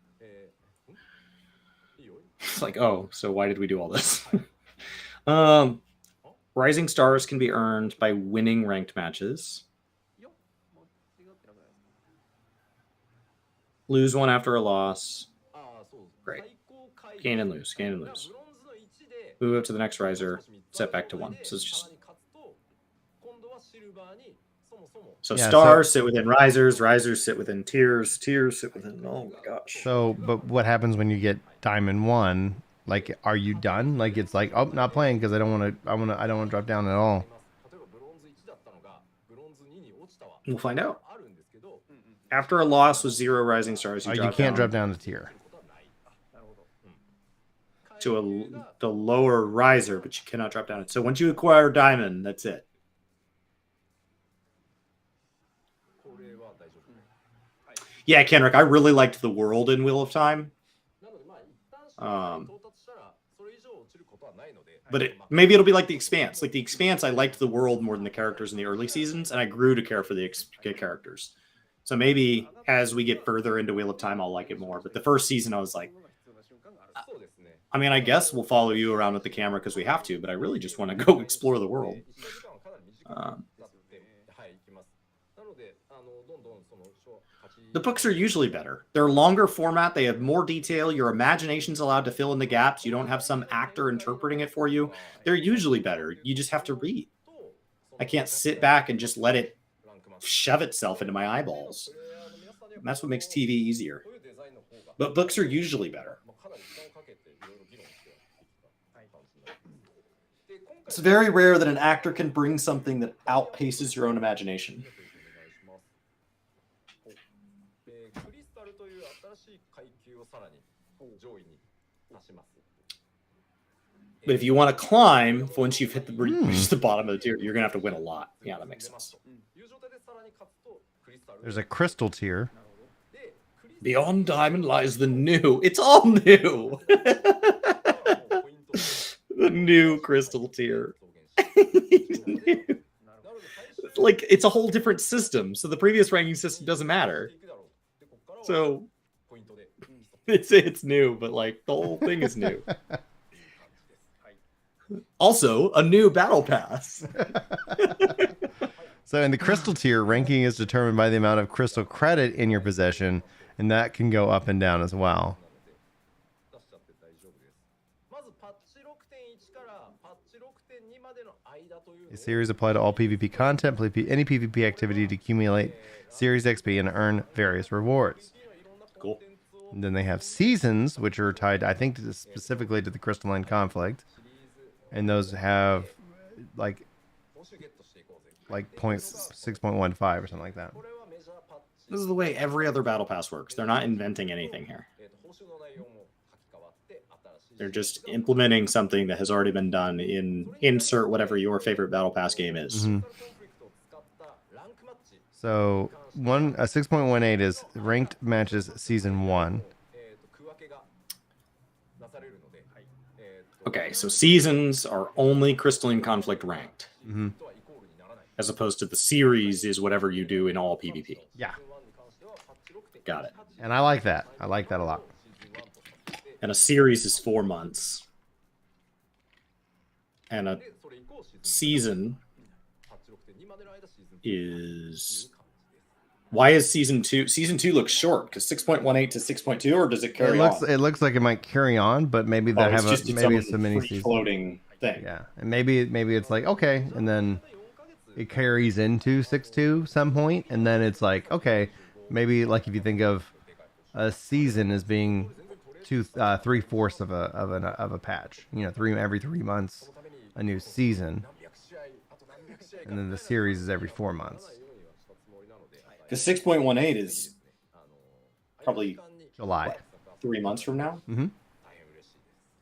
It's like, oh, so why did we do all this? Rising stars can be earned by winning ranked matches. Lose one after a loss. Great. Gain and lose. Gain and lose. Move up to the next riser. Set back to 1. So it's just... So Yeah, stars sit within risers. Risers sit within tiers. Tiers sit within... Oh my gosh. So, but what happens when you get Diamond 1? Like, are you done? Like, it's like, oh, not playing because I don't want to. I don't want to drop down at all. We'll find out. After a loss with 0 rising stars, You can't drop down a tier. To the lower riser, but you cannot drop down it. So once you acquire diamond, that's it. Yeah, Kenrick, I really liked the world in Wheel of Time. But maybe it'll be like The Expanse. Like The Expanse, I liked the world more than the characters in the early seasons, and I grew to care for the characters. So maybe as we get further into Wheel of Time, I'll like it more. But the first season, I was like, I mean, I guess we'll follow you around with the camera because we have to, but I really just want to go explore the world. The books are usually better. They're longer format. They have more detail. Your imagination's allowed to fill in the gaps. You don't have some actor interpreting it for you. They're usually better. You just have to read. I can't sit back and just let it shove itself into my eyeballs. And that's what makes TV easier. But books are usually better. It's very rare that an actor can bring something that outpaces your own imagination. But if you want to climb, once you've hit reached the bottom of the tier, you're going to have to win a lot. Yeah, that makes sense. There's a crystal tier. Beyond Diamond lies the new. It's all new. The new crystal tier. Like, it's a whole different system. So the previous ranking system doesn't matter. So it's new, but like the whole thing is new. Also, a new battle pass. So in the crystal tier, ranking is determined by the amount of crystal credit in your possession, and that can go up and down as well. The series apply to all PvP content, any PvP activity to accumulate series XP and earn various rewards. Cool. And then they have seasons, which are tied, I think, specifically to the crystalline conflict, and those have like 6.15 or something like that. This is the way every other battle pass works. They're not inventing anything here. They're just implementing something that has already been done in insert whatever your favorite battle pass game is. Mm-hmm. So 6.18 is ranked matches season 1. Okay, so seasons are only crystalline conflict ranked. Mm-hmm. As opposed to the series is whatever you do in all PvP. Yeah. Got it. And I like that. I like that a lot. And a series is 4 months. And a season is... Why is season 2? Season 2 looks short because 6.18 to 6.2, or does it carry on? It looks like it might carry on, but maybe they have maybe it's a mini season. Floating. thing. Yeah, and maybe it's like okay, and then it carries into 6-2 some point, and then it's like okay, maybe like if you think of a season as being 3/4 of a patch, you know, every 3 months, a new season, and then the series is every 4 months. Because 6.18 is probably July, what, 3 months from now. Mm-hmm.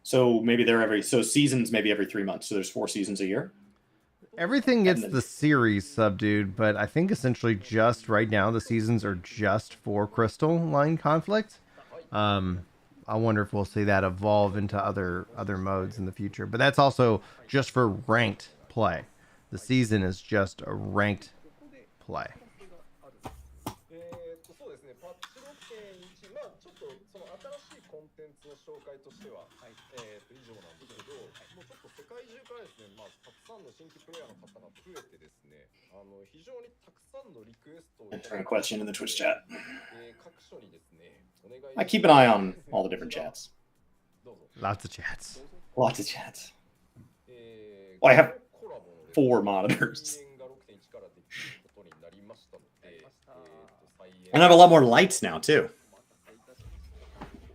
So maybe seasons maybe every 3 months. So there's 4 seasons a year. Everything gets the series subdued, but I think essentially just right now the seasons are just for Crystal Line conflict. I wonder if we'll see that evolve into other modes in the future. But that's also just for ranked play. The season is just a ranked play. 新規プレイヤーの方が増えてですね、非常にたくさんのリクエストを Enter a question in the Twitch chat. I keep an eye on all the different chats. Lots of chats. Lots of chats. Well, I have 4 monitors. And I have a lot more lights now, too.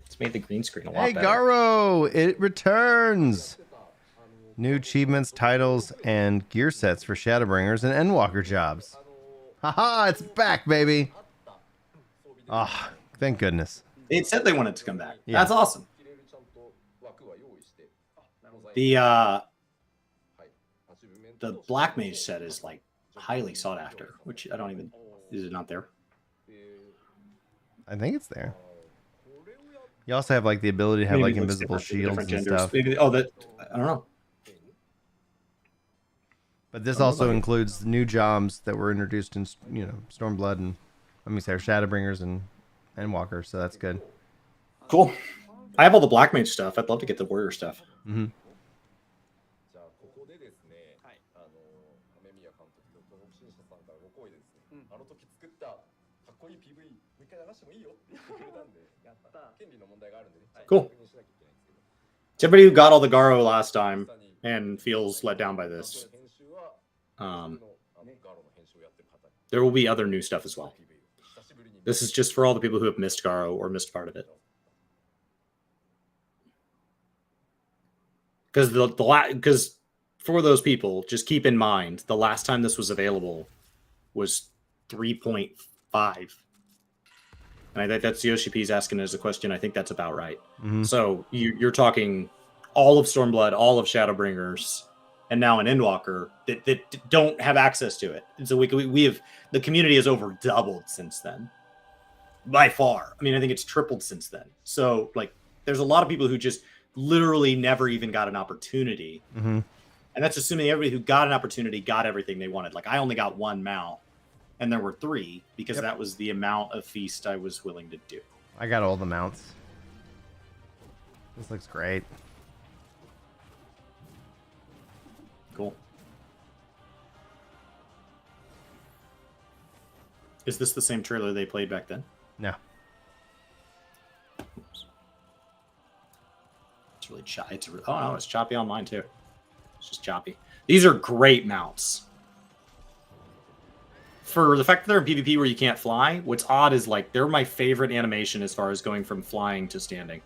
It's made the green screen a lot better. Hey, Garo! It returns! New achievements, titles, and gear sets for Shadowbringers and Endwalker jobs. Haha, it's back, baby! Ah, thank goodness. It said they wanted to come back. Yeah. That's awesome. The Black Mage set is like highly sought after, which I don't even... Is it not there? I think it's there. You also have like the ability to have Maybe like it looks invisible different shields and genders. stuff. Maybe, oh, that... I don't know. But this also includes new jobs that were introduced in, you know, Stormblood and, let me say, Shadowbringers and Endwalker, so that's good. Cool. I have all the Black Mage stuff. I'd love to get the Warrior stuff. Mm-hmm. Cool. To everybody who got all the Garo last time and feels let down by this, there will be other new stuff as well. This is just for all the people who have missed Garo or missed part of it. Because for those people, just keep in mind, the last time this was available was 3.5. And I think that's Yoshi P's asking as a question. I think that's about right. Mm-hmm. So you're talking all of Stormblood, all of Shadowbringers, and now an Endwalker that don't have access to it. And so we have, the community has over doubled since then. By far. I mean, I think it's tripled since then. So like there's a lot of people who just literally never even got an opportunity. Mm-hmm. And that's assuming everybody who got an opportunity got everything they wanted. Like I only got 1 mount. And there were 3 because that was the amount of feast I was willing to do. I got all the mounts. This looks great. Cool. Is this the same trailer they played back then? No. Oops. It's really choppy. Oh no, it's choppy on mine too. It's just choppy. These are great mounts. For the fact that they're in PvP where you can't fly, what's odd is like they're my favorite animation as far as going from flying to standing.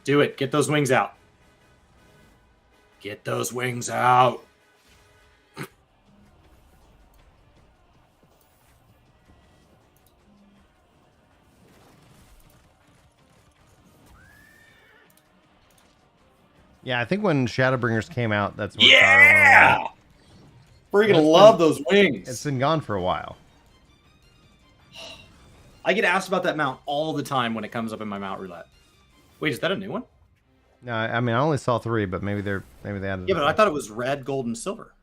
Do it. Get those wings out. Get those wings out. Yeah, I think when Shadowbringers came out, that's what Yeah! Freaking love those wings. It's been gone for a while. I get asked about that mount all the time when it comes up in my mount roulette. Wait, is that a new one? No, I mean I only saw 3, but maybe they added. Yeah, but I thought it was red, gold, and silver.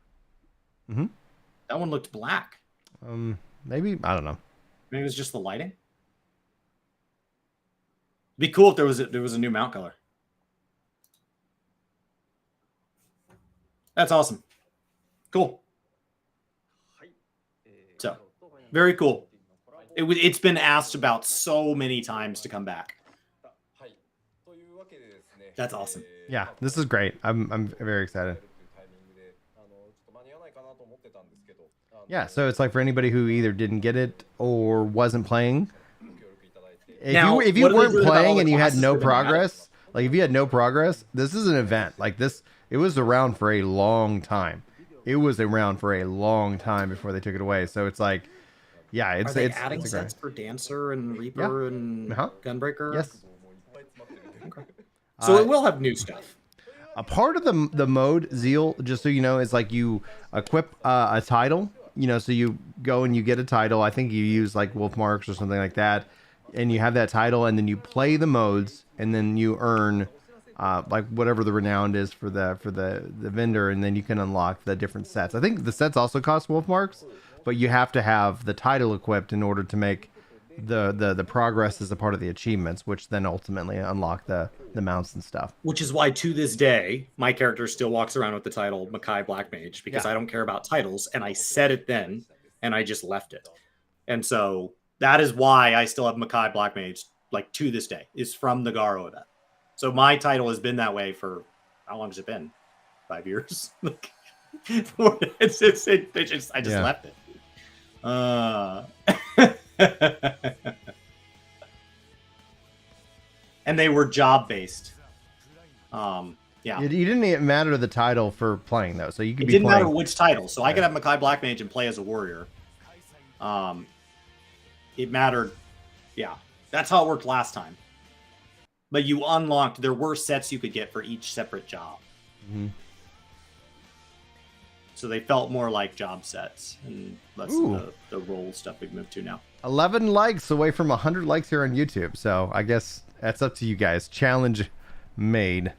Mm-hmm. That one looked black. Maybe I don't know. Maybe it was just the lighting. It'd be cool if there was a new mount color. That's awesome. Cool. So, very cool. It's been asked about so many times to come back. That's awesome. Yeah, this is great. I'm very excited. Yeah, so it's like for anybody who either didn't get it or wasn't playing. If you weren't playing and you had no progress, like if you had no progress, this is an event. Like this, it was around for a long time. It was around for a long time before they took it away. So it's like, yeah, Are they adding sets for Dancer and Reaper and Gunbreaker? Yes. Okay. So it will have new stuff. A part of the mode, Zeal, just so you know, is like you equip a title. You know, so you go and you get a title. I think you use like wolf marks or something like that, and you have that title, and then you play the modes, and then you earn like whatever the renowned is for the vendor, and then you can unlock the different sets. I think the sets also cost wolf marks, but you have to have the title equipped in order to make the progress as a part of the achievements, which then ultimately unlock the mounts and stuff. Which is why to this day, my character still walks around with the title Makai Black Mage, because I don't care about titles, and I said it then, and I just left it. And so that is why I still have Makai Black Mage, like to this day, is from the Garo event. So my title has been that way for, how long has it been? 5 years? I just left it. And they were job based. Yeah. You didn't even matter the title for playing though, so you could be didn't playing... matter which title. So I could have Makai Black Mage and play as a warrior. It mattered. Yeah, that's how it worked last time. But you unlocked. There were sets you could get for each separate job. Mm-hmm. So they felt more like job sets and less of the role stuff we've moved to now. 11 likes away from 100 likes here on YouTube. So I guess that's up to you guys. Challenge made.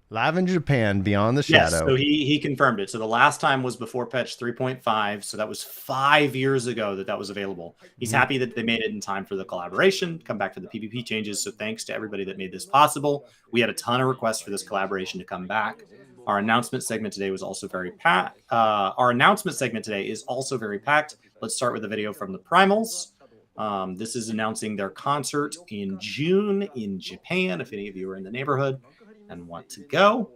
Live in Japan, Beyond the Shadow. Yes, so he confirmed it. So the last time was before patch 3.5. So that was 5 years ago that was available. He's happy that they made it in time for the collaboration. Come back to the PvP changes. So thanks to everybody that made this possible. We had a ton of requests for this collaboration to come back. Our announcement segment today was also very packed. Let's start with a video from the Primals. This is announcing their concert in June in Japan. If any of you are in the neighborhood and want to go.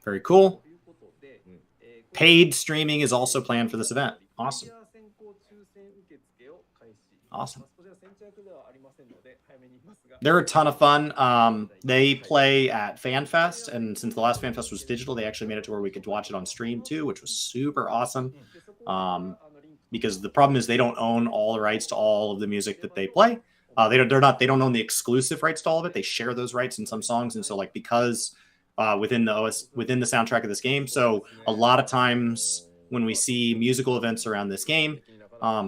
Very cool. Paid streaming is also planned for this event. Awesome. Awesome. They're a ton of fun. They play at FanFest, and since the last FanFest was digital, they actually made it to where we could watch it on stream too, which was super awesome. Because the problem is they don't own all the rights to all of the music that they play. They don't own the exclusive rights to all of it. They share those rights in some songs, and so like because within the soundtrack of this game, so a lot of times when we see musical events around this game,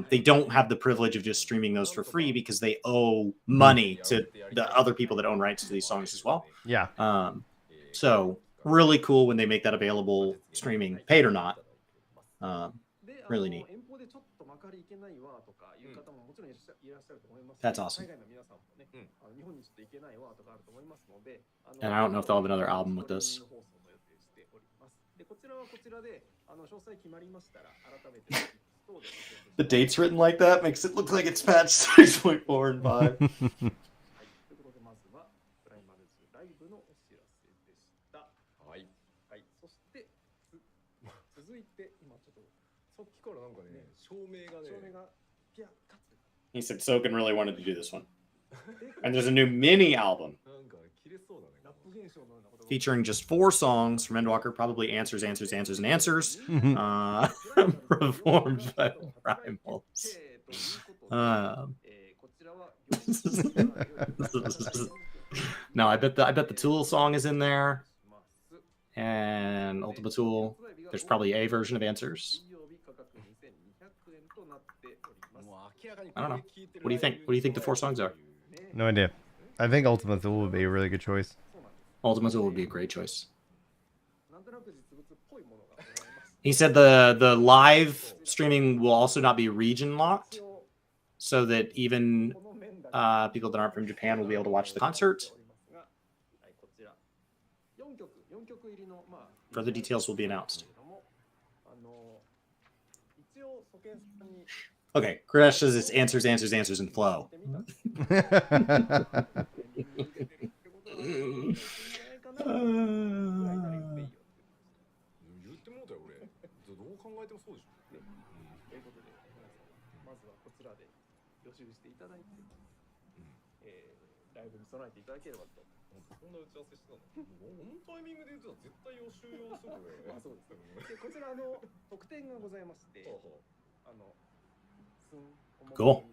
they don't have the privilege of just streaming those for free because they owe money to the other people that own rights to these songs as well. Yeah. So really cool when they make that available streaming, paid or not. Really neat. That's awesome. And I don't know if they'll have another album with this. The date's written like that makes it look like it's patch 6.4 and 5. He said Soken really wanted to do this one. And there's a new mini album featuring just 4 songs from Endwalker, probably answers, and answers. Performed by Primals. No, I bet the Tool song is in there. And Ultima Tool. There's probably a version of Answers. I don't know. What do you think? What do you think the 4 songs are? No idea. I think Ultima Thule would be a really good choice. Ultima Thule would be a great choice. He said the live streaming will also not be region locked, so that even people that aren't from Japan will be able to watch the concert. Further details will be announced. Okay, Crash says it's answers in flow. Cool.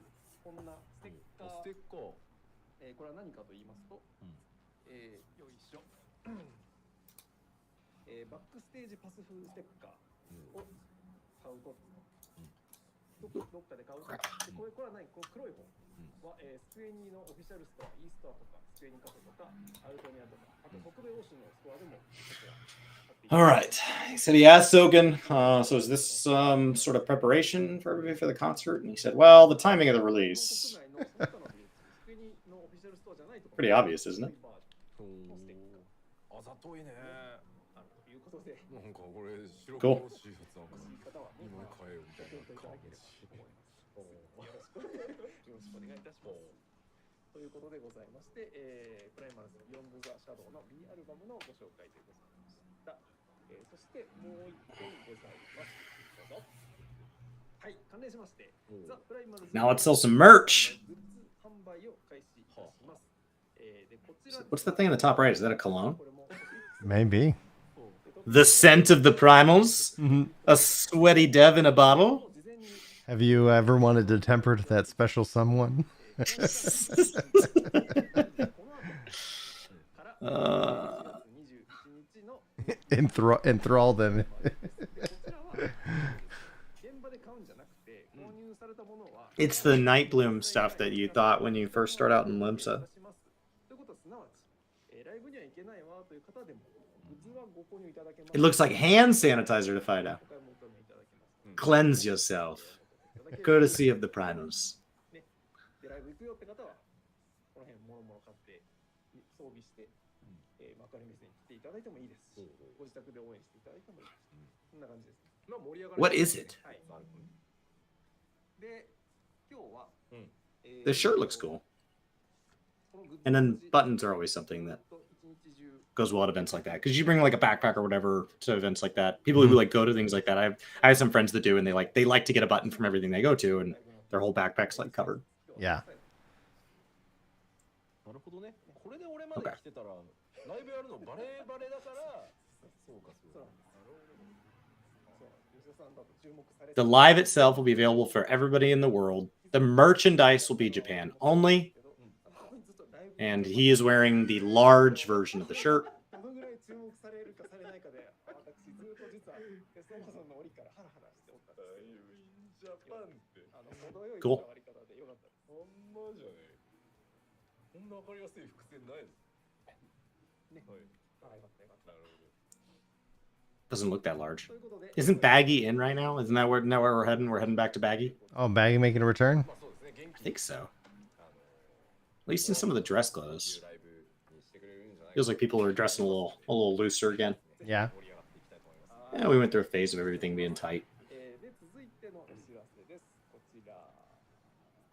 これは何かと言いますと、よいしょ。バックステージパス風ステッカーを買うと、どっかで買うと、これは何？こう黒い方は、スクエニのオフィシャルストア、E ストアとか、スクエニカフェとか、アルトニアとか、あと北米オーシンのストアでもこちら。All right. He said he asked Sogan, so is this sort of preparation for everybody for the concert? And he said, well, the timing of the release. Pretty obvious, isn't it? Cool. Now let's sell some merch. What's that thing in the top right? Is that a cologne? Maybe. The scent of the primals? A sweaty dev in a bottle? Have you ever wanted to temper to that special someone? Enthrall them. It's the Night Bloom stuff that you thought when you first start out in Limsa. It looks like hand sanitizer to find out. Cleanse yourself. Courtesy of the primals. What is it? The shirt looks cool. And then buttons are always something that goes well at events like that. Because you bring like a backpack or whatever to events like that. People who like go to things like that. I have some friends that do, and they like to get a button from everything they go to, and their whole backpack's like covered. Yeah. Okay. The live itself will be available for everybody in the world. The merchandise will be Japan only. And he is wearing the large version of the shirt. Cool. Doesn't look that large. Isn't Baggy in right now? Isn't that where we're heading? We're heading back to Baggy? Oh, Baggy making a return? I think so. At least in some of the dress clothes. Feels like people are dressing a little looser again. Yeah. Yeah, we went through a phase of everything being tight.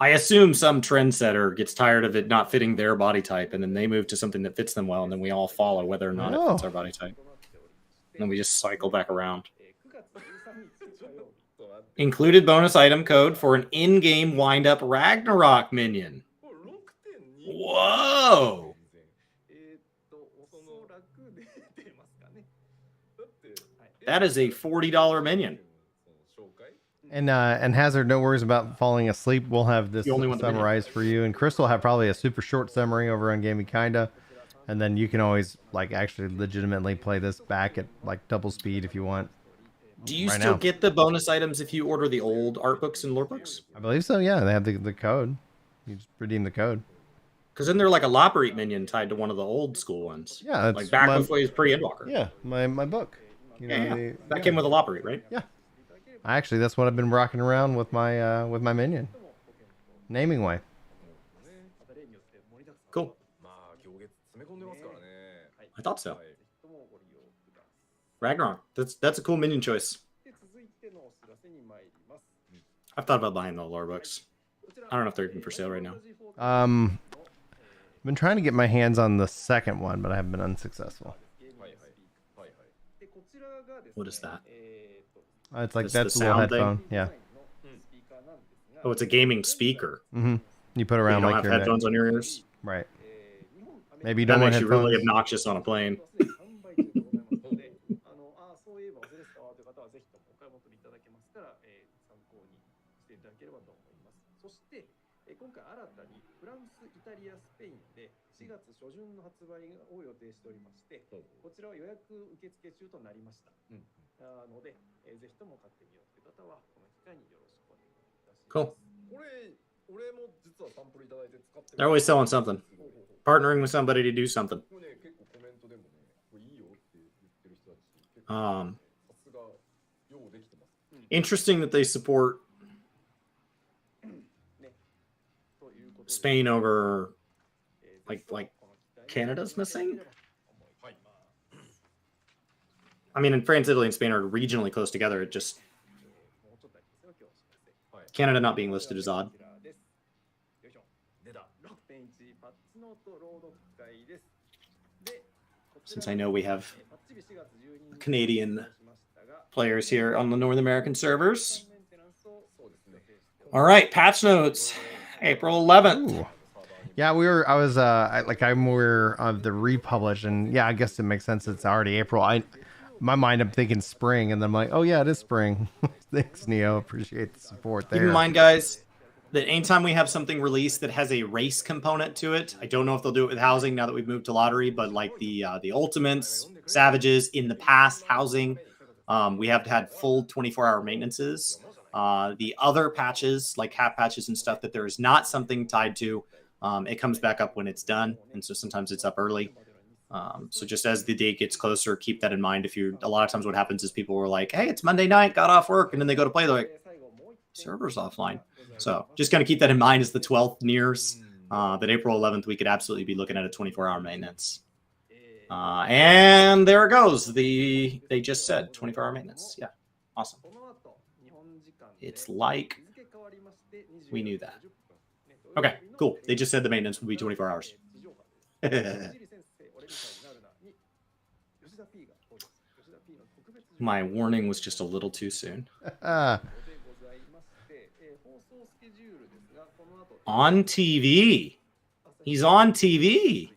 I assume some trendsetter gets tired of it not fitting their body type, and then they move to something that fits them well, and then we all follow whether or not it fits our body type. And then we just cycle back around. Included bonus item code for an in-game wind-up Ragnarok minion. Whoa! That is a $40 minion. And Hazard, no worries about falling asleep. We'll have this one summarized for you. And Chris will have probably a super short summary over on Gaming Kinda. And then you can always like actually legitimately play this back at like double speed if you want. Do you still get the bonus items if you order the old art books and lore books? I believe so, yeah. They have the code. You just redeem the code. Because then they're like a Lopreet minion tied to one of the old school ones. Yeah, like back before he was pre-Endwalker. Yeah, my book. You know, that came with a Lopreet, right? Yeah. Actually, that's what I've been rocking around with my minion. Naming way. Cool. I thought so. Ragnarok. That's a cool minion choice. I've thought about buying the lore books. I don't know if they're even for sale right now. I've been trying to get my hands on the second one, but I have been unsuccessful. What is that? It's like This- that's the a little sound thing? headphone. Yeah. Oh, it's a gaming speaker. Mm-hmm. You put You around don't like have your headphones neck. on your ears. Right. Maybe you That don't want makes you headphones. really obnoxious on a plane. Cool. They're always selling something. Partnering with somebody to do something. Interesting that they support Spain over like Canada's missing. I mean, in France, Italy, and Spain are regionally close together. It just Canada not being listed is odd. Since I know we have Canadian players here on the North American servers. All right, patch notes, April 11th. Ooh. Yeah, we were of the republish, and yeah, I guess it makes sense. It's already April. My mind, I'm thinking spring, and then I'm like, oh yeah, it is spring. Thanks, Neo. Appreciate the support there. Keep in mind, guys, that anytime we have something released that has a race component to it, I don't know if they'll do it with housing now that we've moved to lottery, but like the Ultimates, Savages, in the past, housing, we have had full 24-hour maintenances. The other patches, like cap patches and stuff, that there is not something tied to, it comes back up when it's done, and so sometimes it's up early. So just as the date gets closer, keep that in mind. A lot of times what happens is people were like, hey, it's Monday night, got off work, and then they go to play, they're like, server's offline. So just kind of keep that in mind as the 12th nears, that April 11th, we could absolutely be looking at a 24-hour maintenance. And there it goes. They just said 24-hour maintenance. Yeah, awesome. It's like we knew that. Okay, cool. They just said the maintenance would be 24 hours. My warning was just a little too soon. On TV. He's on TV.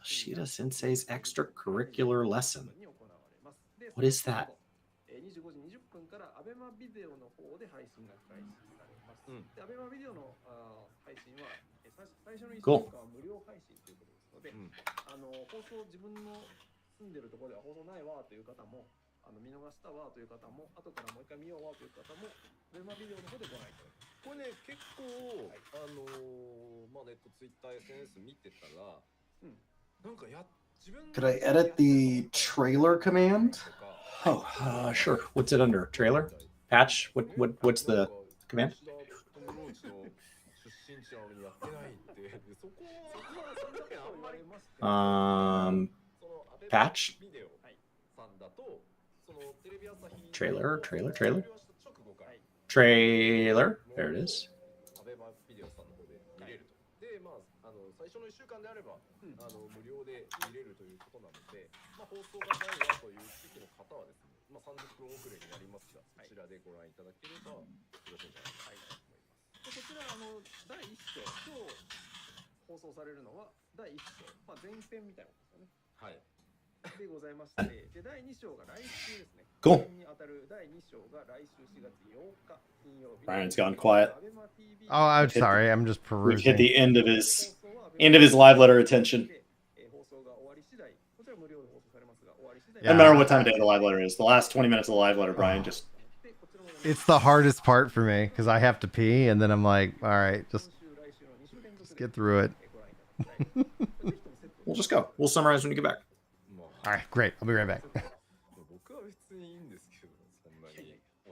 Shida Sensei's extracurricular lesson. What is that? Cool. Could I edit the trailer command? Oh, sure. What's it under? Trailer? Patch? What's the command? Patch? Trailer. There it is. Cool. Brian's gone quiet. Oh, I'm sorry. I'm just perusing. We've hit the end of his live letter attention. Yeah. No matter what time of day the live letter is, the last 20 minutes of the live letter, Brian just. It's the hardest part for me because I have to pee, and then I'm like, all right, just get through it. We'll just go. We'll summarize when you get back. All right, great. I'll be right back.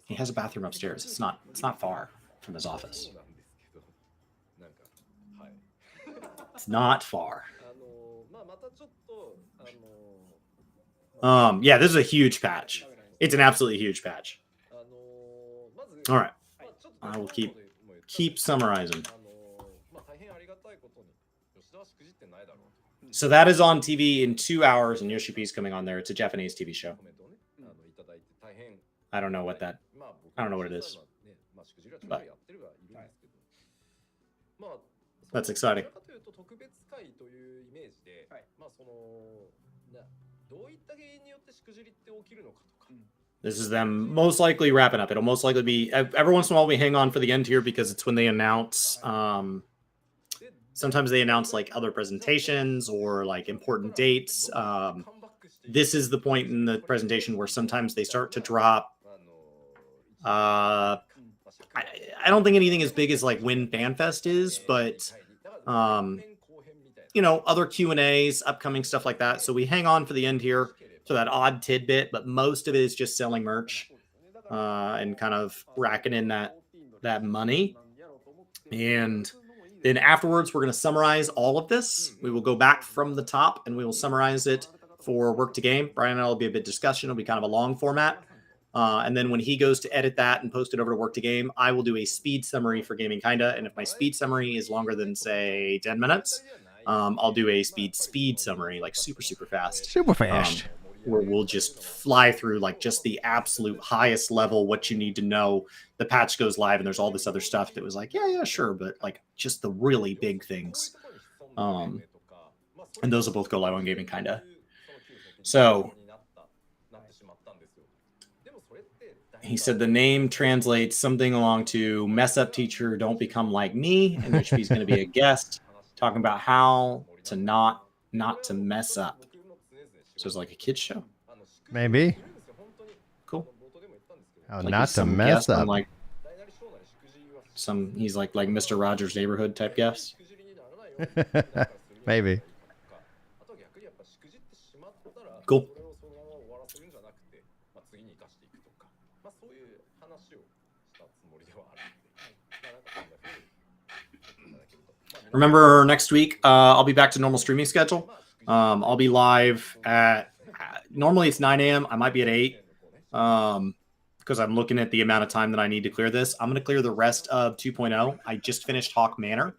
He has a bathroom upstairs. It's not far from his office. It's not far. Yeah, this is a huge patch. It's an absolutely huge patch. All right. I will keep summarizing. So that is on TV in 2 hours, and Yoshi-P's coming on there. It's a Japanese TV show. I don't know what it is. But that's exciting. This is them most likely wrapping up. It'll most likely be every once in a while we hang on for the end here because it's when they announce. Sometimes they announce like other presentations or like important dates. This is the point in the presentation where sometimes they start to drop. I don't think anything as big as like when FanFest is, but other Q&As, upcoming stuff like that. So we hang on for the end here for that odd tidbit, but most of it is just selling merch and kind of racking in that money. And then afterwards, we're going to summarize all of this. We will go back from the top and we will summarize it for Work to Game. Brian and I will be a bit discussion. It'll be kind of a long format. And then when he goes to edit that and post it over to Work to Game, I will do a speed summary for Gaming Kinda. And if my speed summary is longer than, say, 10 minutes, I'll do a speed summary, like super, super fast. Super fast. Where we'll just fly through like just the absolute highest level, what you need to know. The patch goes live and there's all this other stuff that was like, yeah, sure. But like just the really big things. And those will both go live on Gaming Kinda. So he said the name translates something along to mess up teacher, don't become like me, in which he's going to be a guest talking about how to not to mess up. So it's like a kid's show. Maybe. Cool. How like not to mess up. Like he's like Mr. Rogers' Neighborhood type guest. Maybe. Cool. Remember, next week, I'll be back to normal streaming schedule. I'll be live at, normally it's 9 a.m. I might be at 8 because I'm looking at the amount of time that I need to clear this. I'm going to clear the rest of 2.0. I just finished Hawk Manor,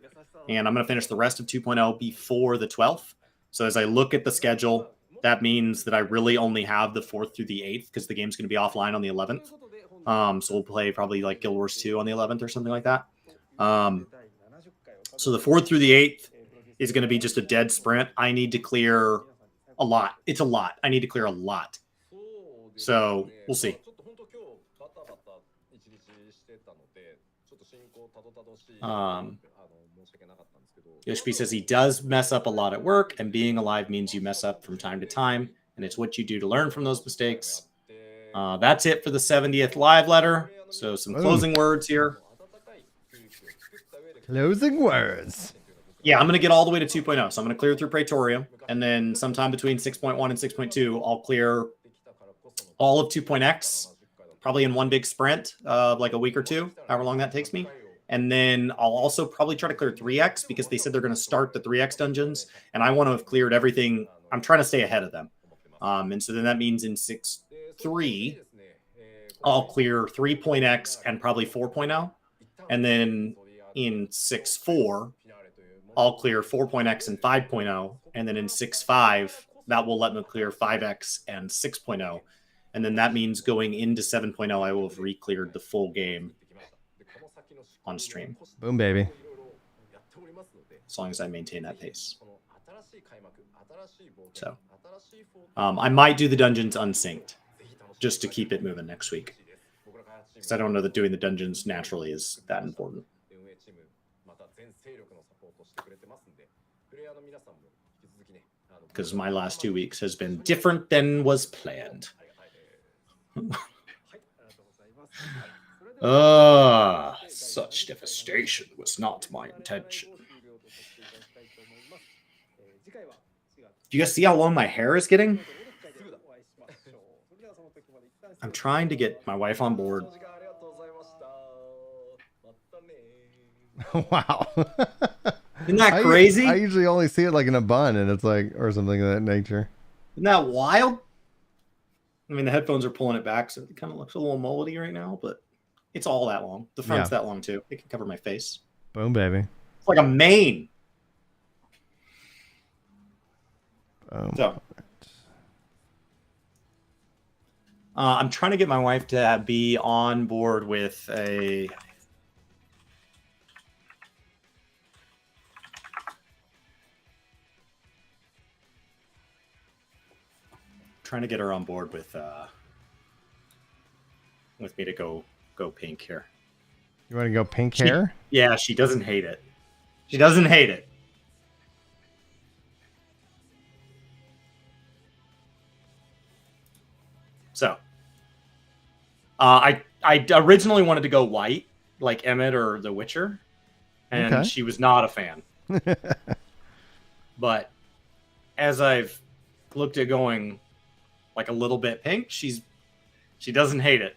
and I'm going to finish the rest of 2.0 before the 12th. So as I look at the schedule, that means that I really only have the 4th through the 8th because the game's going to be offline on the 11th. So we'll play probably like Guild Wars 2 on the 11th or something like that. So the 4th through the 8th is going to be just a dead sprint. I need to clear a lot. It's a lot. I need to clear a lot. So we'll see. Yoshi says he does mess up a lot at work, and being alive means you mess up from time to time, and it's what you do to learn from those mistakes. That's it for the 70th live letter. So some closing words here. Closing words. Yeah, I'm going to get all the way to 2.0. So I'm going to clear through Praetorium. And then sometime between 6.1 and 6.2, I'll clear all of 2.x, probably in one big sprint of like a week or two, however long that takes me. And then I'll also probably try to clear 3x because they said they're going to start the 3x dungeons. And I want to have cleared everything. I'm trying to stay ahead of them. And so then that means in 6.3, I'll clear 3.x and probably 4.0. And then in 6.4, I'll clear 4.x and 5.0. And then in 6.5, that will let me clear 5x and 6.0. And then that means going into 7.0, I will have re-cleared the full game on stream. Boom, baby. As long as I maintain that pace. So I might do the dungeons unsynced just to keep it moving next week. Because I don't know that doing the dungeons naturally is that important. Because my last 2 weeks has been different than was planned. Such devastation was not my intention. Do you guys see how long my hair is getting? I'm trying to get my wife on board. Wow. Isn't that crazy? I usually only see it like in a bun and it's like, or something of that nature. Isn't that wild? I mean, the headphones are pulling it back, so it kind of looks a little mullety right now, but It's all that long. The front's that long too. It can cover my face. Boom, baby. It's like a mane. So I'm trying to get my wife to be on board with trying to get her on board with me to go pink here. You want to go pink hair? Yeah, she doesn't hate it. She doesn't hate it. So, I originally wanted to go white, like Emmett or The Witcher, and she was not a fan. But as I've looked at going like a little bit pink, she doesn't hate it.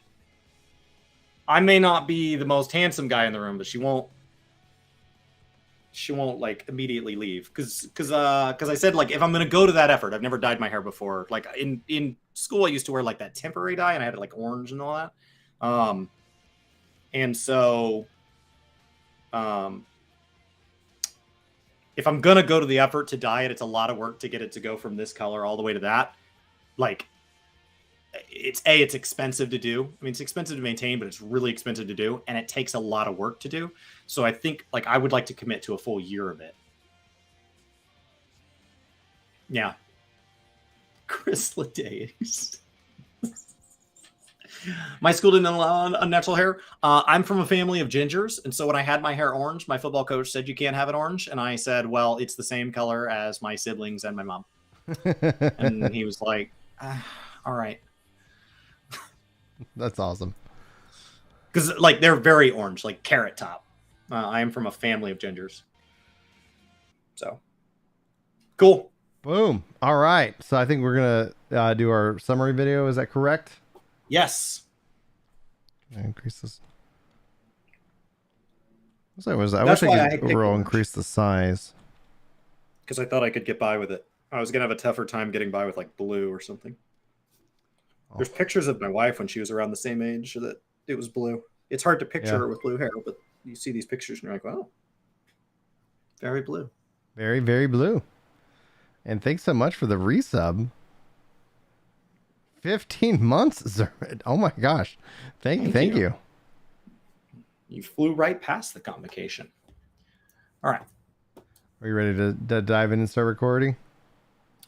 I may not be the most handsome guy in the room, but she won't like immediately leave because I said, like, if I'm gonna go to that effort, I've never dyed my hair before. Like in school, I used to wear like that temporary dye, and I had like orange and all that. And so, if I'm gonna go to the effort to dye it, it's a lot of work to get it to go from this color all the way to that. Like, it's expensive to do. I mean, it's expensive to maintain, but it's really expensive to do, and it takes a lot of work to do. So I think, like, I would like to commit to a full year of it. Yeah. Chris Ladaeus. My school didn't allow unnatural hair. I'm from a family of gingers, and so when I had my hair orange, my football coach said you can't have it orange, and I said, well, it's the same color as my siblings and my mom. And he was like, all right. That's awesome. Because, like, they're very orange, like carrot top. I am from a family of gingers. So, cool. Boom. All right. So I think we're going to do our summary video. Is that correct? Yes. Increase this. I wish I could overall increase the size. Because I thought I could get by with it. I was going to have a tougher time getting by with, like, blue or something. There's pictures of my wife when she was around the same age that it was blue. It's hard to picture her with blue hair, but you see these pictures and you're like, wow, very blue. Very, very blue. And thanks so much for the resub. 15 months, Zermid. Oh my gosh. Thank you. You flew right past the convocation. All right. Are you ready to dive in and start recording?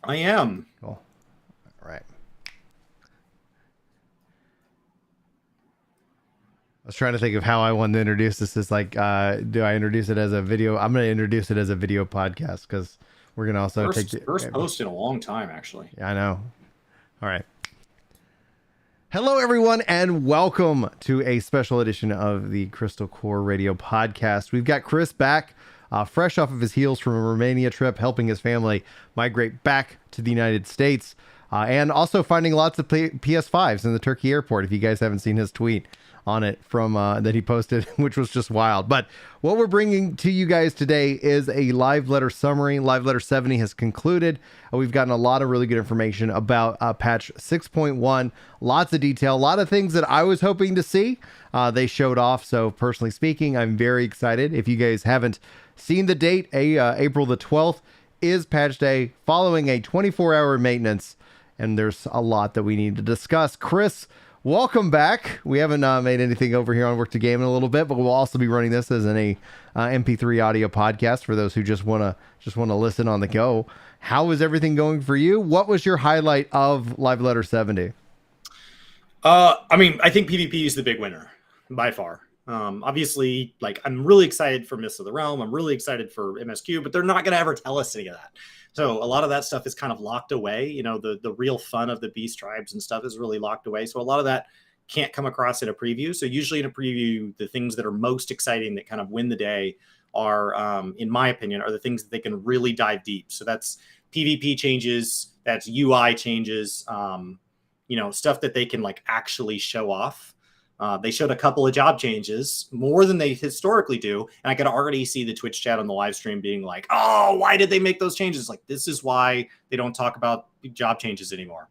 I am. Cool. All right. I was trying to think of how I want to introduce this. Is like, do I introduce it as a video? I'm going to introduce it as a video podcast because we're going to also take the first post in a long time, actually. Yeah, I know. All right. Hello, everyone, and welcome to a special edition of the Crystal Core Radio Podcast. We've got Chris back, fresh off of his heels from a Romania trip, helping his family migrate back to the United States, and also finding lots of PS5s in the Turkey airport. If you guys haven't seen his tweet on it from that he posted, which was just wild. But what we're bringing to you guys today is a live letter summary. Live letter 70 has concluded. We've gotten a lot of really good information about patch 6.1, lots of detail, a lot of things that I was hoping to see. They showed off. So personally speaking, I'm very excited. If you guys haven't seen the date, April the 12th is patch day following a 24-hour maintenance. And there's a lot that we need to discuss. Chris, welcome back. We haven't made anything over here on Work to Game in a little bit, but we'll also be running this as an MP3 audio podcast for those who just want to listen on the go. How is everything going for you? What was your highlight of Live Letter 70? I mean, I think PvP is the big winner by far. Obviously, like, I'm really excited for Mists of the Realm. I'm really excited for MSQ, but they're not going to ever tell us any of that. So a lot of that stuff is kind of locked away. You know, the real fun of the beast tribes and stuff is really locked away. So a lot of that can't come across in a preview. So usually in a preview, the things that are most exciting that kind of win the day are, in my opinion, are the things that they can really dive deep. So that's PvP changes, that's UI changes, you know, stuff that they can like actually show off. They showed a couple of job changes, more than they historically do. And I could already see the Twitch chat on the live stream being like, oh, why did they make those changes? Like, this is why they don't talk about job changes anymore.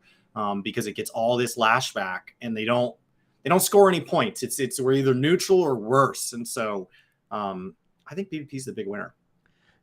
Because it gets all this lashback and they don't they don't score any points. It's we're either neutral or worse. And so I think PvP is the big winner.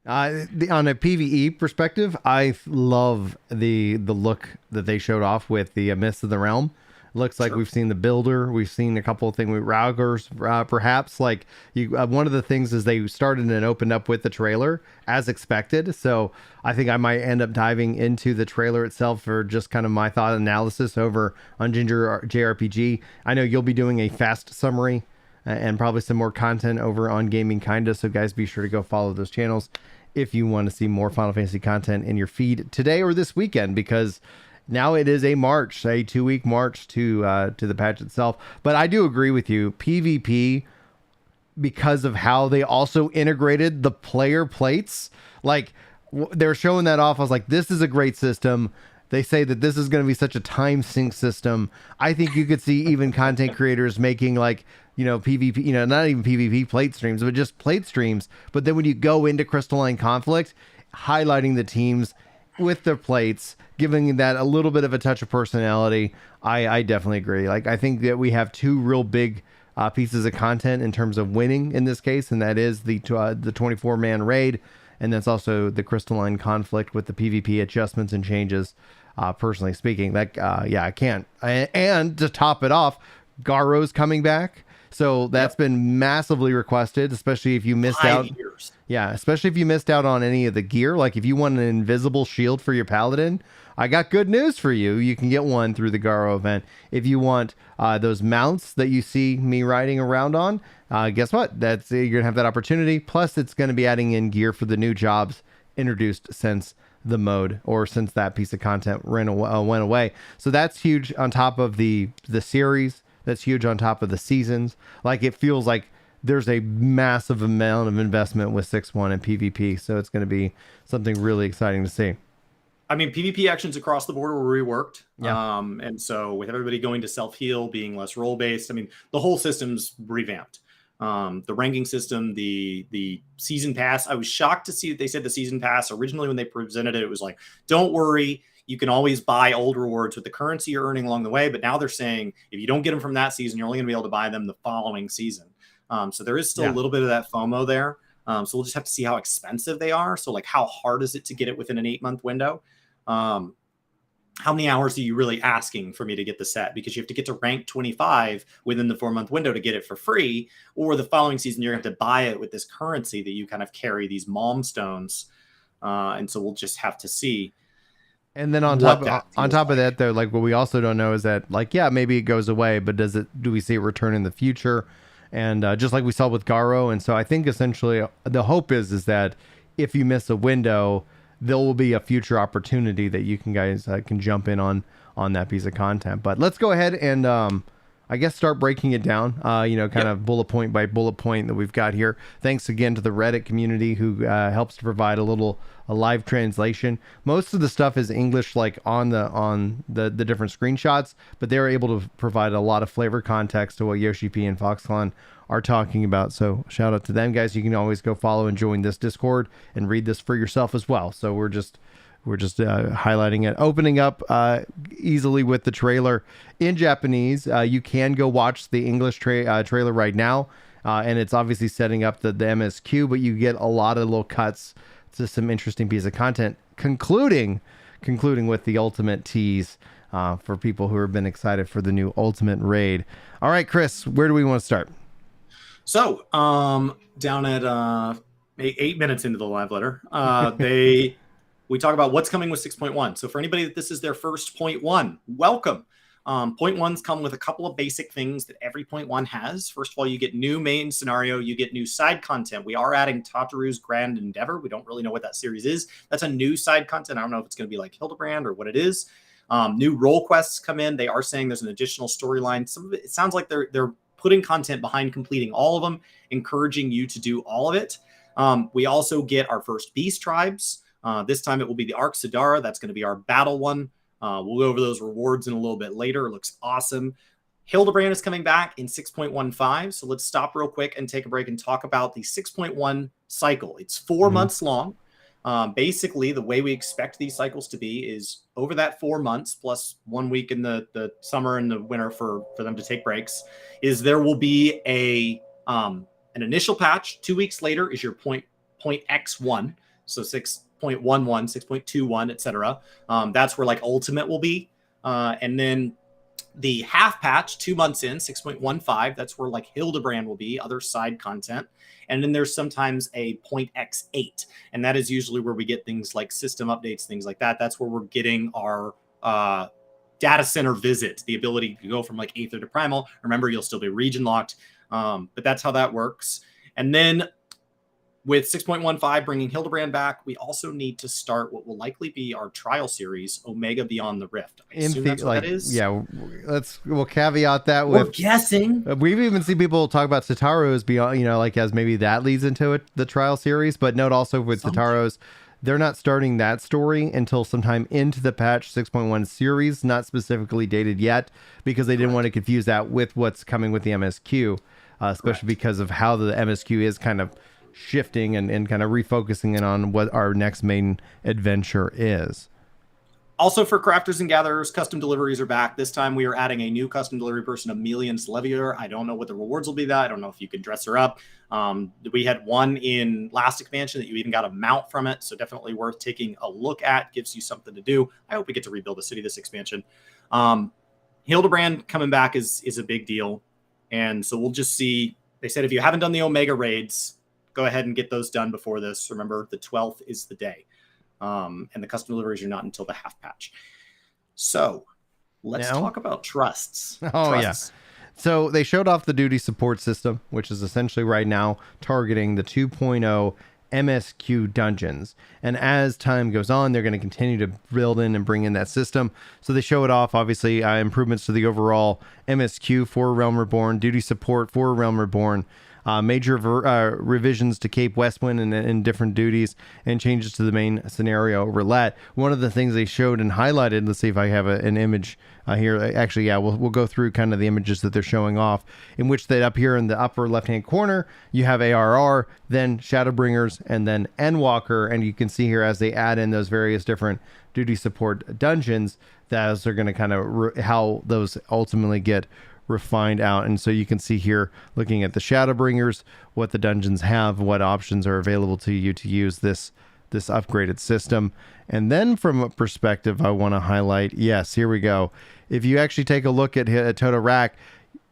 On a PvE perspective, I love the look that they showed off with the Mist of the Realm. Looks like we've seen the Builder. We've seen a couple of things with Raugers, perhaps. Like one of the things is they started and opened up with the trailer as expected. So I think I might end up diving into the trailer itself for just kind of my thought analysis over on Ginger JRPG. I know you'll be doing a fast summary and probably some more content over on Gaming Kinda. So guys, be sure to go follow those channels if you want to see more Final Fantasy content in your feed today or this weekend, because now it is a 2-week march to the patch itself. But I do agree with you, PvP, because of how they also integrated the player plates. Like they're showing that off. I was like, this is a great system. They say that this is going to be such a time sync system. I think you could see even content creators making like, PvP, not even PvP plate streams, but just plate streams. But then when you go into Crystalline Conflict, highlighting the teams with their plates, giving that a little bit of a touch of personality, I definitely agree. Like, I think that we have two real big pieces of content in terms of winning in this case, and that is the 24-man raid, and that's also the Crystalline Conflict with the PvP adjustments and changes. Personally speaking, I can't. And to top it off, Garo's coming back. So that's been massively requested, especially if you missed out. 5 years. Yeah, especially if you missed out on any of the gear. Like if you want an invisible shield for your paladin, I got good news for you. You can get one through the Garo event. If you want those mounts that you see me riding around on, guess what? You're gonna have that opportunity. Plus, it's going to be adding in gear for the new jobs introduced since the mode or since that piece of content went away. So that's huge on top of the series. That's huge on top of the seasons. Like it feels like there's a massive amount of investment with 6.1 and PvP. So it's going to be something really exciting to see. I mean, PvP actions across the board were reworked. Yeah. And so with everybody going to self-heal, being less role-based, I mean, the whole system's revamped. The ranking system, the season pass, I was shocked to see that they said the season pass originally when they presented it, it was like, don't worry, you can always buy old rewards with the currency you're earning along the way. But now they're saying if you don't get them from that season, you're only going to be able to buy them the following season. So there is still a little bit of that FOMO there. So we'll just have to see how expensive they are. So like, how hard is it to get it within an 8-month window? How many hours are you really asking for me to get the set? Because you have to get to rank 25 within the 4-month window to get it for free, or the following season, you're going to have to buy it with this currency that you kind of carry, these Malm stones. And so we'll just have to see. And then on top of that, though, like what we also don't know is that, like, yeah, maybe it goes away, but do we see it return in the future? And just like we saw with Garo. And so I think essentially the hope is that if you miss a window, there will be a future opportunity that you guys can jump in on that piece of content. But let's go ahead and I guess start breaking it down, kind of bullet point by bullet point that we've got here. Thanks again to the Reddit community who helps to provide a live translation. Most of the stuff is English, like on the different screenshots, but they're able to provide a lot of flavor context to what Yoshi P and Foxconn are talking about. So shout out to them, guys. You can always go follow and join this Discord and read this for yourself as well. So we're just highlighting it, opening up easily with the trailer in Japanese. You can go watch the English trailer right now, and it's obviously setting up the MSQ, but you get a lot of little cuts to some interesting piece of content, concluding with the ultimate tease for people who have been excited for the new Ultimate Raid. All right, Chris, where do we want to start? So down at 8 minutes into the live letter, we talk about what's coming with 6.1. So for anybody that this is their first 0.1, welcome. 0.1s come with a couple of basic things that every 0.1 has. First of all, you get new main scenario, you get new side content. We are adding Tataru's Grand Endeavor. We don't really know what that series is. That's a new side content. I don't know if it's going to be like Hildebrand or what it is. New role quests come in. They are saying there's an additional storyline. Some of it sounds like they're putting content behind completing all of them, encouraging you to do all of it. We also get our first beast tribes. This time it will be the Arc Sidara. That's going to be our battle one. We'll go over those rewards in a little bit later. It looks awesome. Hildebrand is coming back in 6.15. So let's stop real quick and take a break and talk about the 6.1 cycle. It's 4 months long. Basically, the way we expect these cycles to be is over that 4 months plus 1 week in the summer and the winter for them to take breaks, is there will be an initial patch. 2 weeks later is your point X1, so 6.11, 6.21, etc. That's where like Ultimate will be, and then the half patch 2 months in 6.15, that's where like Hildebrand will be, other side content. And then there's sometimes a point X8, and that is usually where we get things like system updates, things like that. That's where we're getting our data center visit, the ability to go from like Aether to Primal. Remember, you'll still be region locked, but that's how that works. And then with 6.15 bringing Hildebrand back, we also need to start what will likely be our trial series, Omega Beyond the Rift. I assume that's what that is. Yeah, we'll caveat that We're with guessing. We've even seen people talk about Sataros beyond, like as maybe that leads into it, the trial series. But note also with Sataros, they're not starting that story until sometime into the patch 6.1 series, not specifically dated yet, because they didn't want to confuse that with what's coming with the MSQ, especially because of how the MSQ is kind of shifting and kind of refocusing in on what our next main adventure is. Also for crafters and gatherers, custom deliveries are back. This time we are adding a new custom delivery person, Emelian Slevier. I don't know what the rewards will be that. I don't know if you can dress her up. We had one in last expansion that you even got a mount from it, so definitely worth taking a look at. Gives you something to do. I hope we get to rebuild the city this expansion. Hildebrand coming back is a big deal, and so we'll just see. They said if you haven't done the Omega raids, go ahead and get those done before this. Remember, the 12th is the day. And the custom deliveries are not until the half patch. So let's talk about trusts. Yeah. So they showed off the duty support system, which is essentially right now targeting the 2.0 MSQ dungeons. And as time goes on, they're going to continue to build in and bring in that system. So they show it off, obviously, improvements to the overall MSQ for Realm Reborn, duty support for Realm Reborn, major revisions to Cape Westwind and different duties, and changes to the main scenario roulette. One of the things they showed and highlighted, let's see if I have an image here. Actually, yeah, we'll go through kind of the images that they're showing off, in which that up here in the upper left-hand corner, you have ARR, then Shadowbringers, and then Endwalker, and you can see here as they add in those various different duty support dungeons, those are going to kind of how those ultimately get refined out. And so you can see here, looking at the Shadowbringers, what the dungeons have, what options are available to you to use this upgraded system. And then from a perspective I want to highlight, yes, here we go. If you actually take a look at Toto Rack,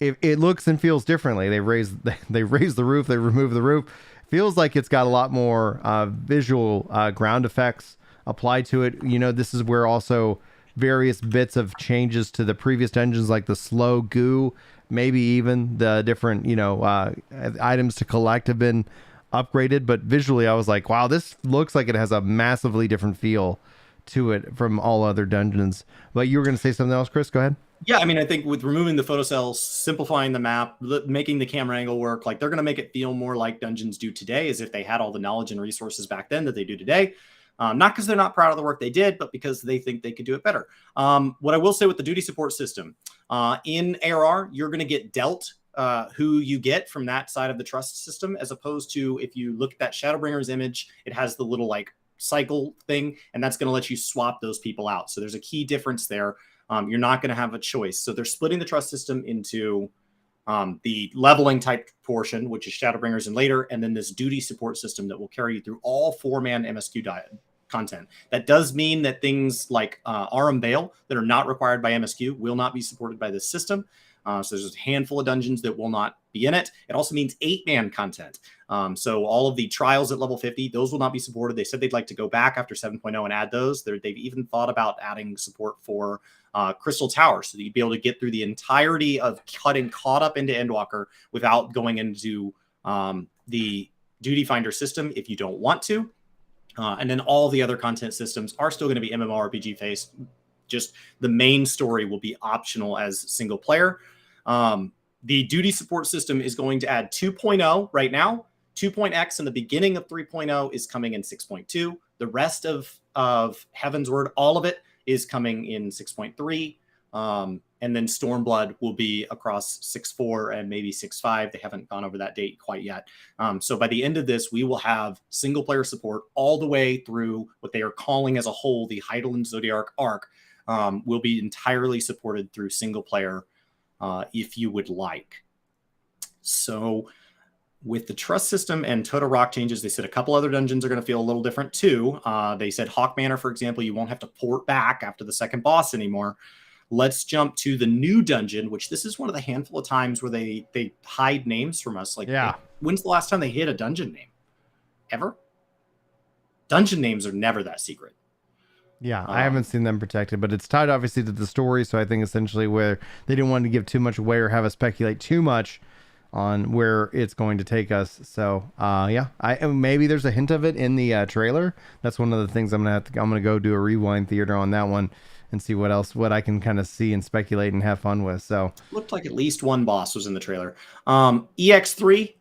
it looks and feels differently. They raised the roof, they removed the roof. Feels like it's got a lot more visual ground effects applied to it. This is where also various bits of changes to the previous dungeons, like the slow goo, maybe even the different, items to collect have been upgraded. But visually, I was like, wow, this looks like it has a massively different feel to it from all other dungeons. But you were going to say something else, Chris? Go ahed. Yeah, I mean, I think with removing the photocells, simplifying the map, making the camera angle work, like they're going to make it feel more like dungeons do today, as if they had all the knowledge and resources back then that they do today. Not because they're not proud of the work they did, but because they think they could do it better. What I will say with the duty support system, in ARR, you're going to get dealt who you get from that side of the trust system, as opposed to if you look at that Shadowbringers image, it has the little like cycle thing, and that's going to let you swap those people out. So there's a key difference there. You're not going to have a choice. So they're splitting the trust system into the leveling type portion, which is Shadowbringers and later, and then this duty support system that will carry you through all 4-man MSQ content. That does mean that things like Arum Bale that are not required by MSQ will not be supported by this system. So there's a handful of dungeons that will not be in it. It also means 8-man content. So all of the trials at level 50, those will not be supported. They said they'd like to go back after 7.0 and add those. They've even thought about adding support for Crystal Tower, so that you'd be able to get through the entirety of getting caught up into Endwalker without going into the Duty Finder system if you don't want to. And then all the other content systems are still going to be MMORPG based. Just the main story will be optional as single player. The duty support system is going to add 2.0 right now. 2.x in the beginning of 3.0 is coming in 6.2. The rest of Heaven's Word, all of it, is coming in 6.3. And then Stormblood will be across 6.4 and maybe 6.5. They haven't gone over that date quite yet. So by the end of this, we will have single player support all the way through what they are calling as a whole the Heidelin Zodiac arc. Will be entirely supported through single player if you would like. So with the trust system and Total Rock changes, they said a couple other dungeons are going to feel a little different too. They said Hawk Manor, for example, you won't have to port back after the second boss anymore. Let's jump to the new dungeon, which this is one of the handful of times where they hide names from us. Like, when's the last time they hid a dungeon name? Ever? Dungeon names are never that secret. Yeah, I haven't seen them protected, but it's tied obviously to the story. So I think essentially where they didn't want to give too much away or have us speculate too much on where it's going to take us. So maybe there's a hint of it in the trailer. That's one of the things I'm gonna go do a rewind theater on that one and see what I can kind of see and speculate and have fun with. So looked like at least one boss was in the trailer. EX3,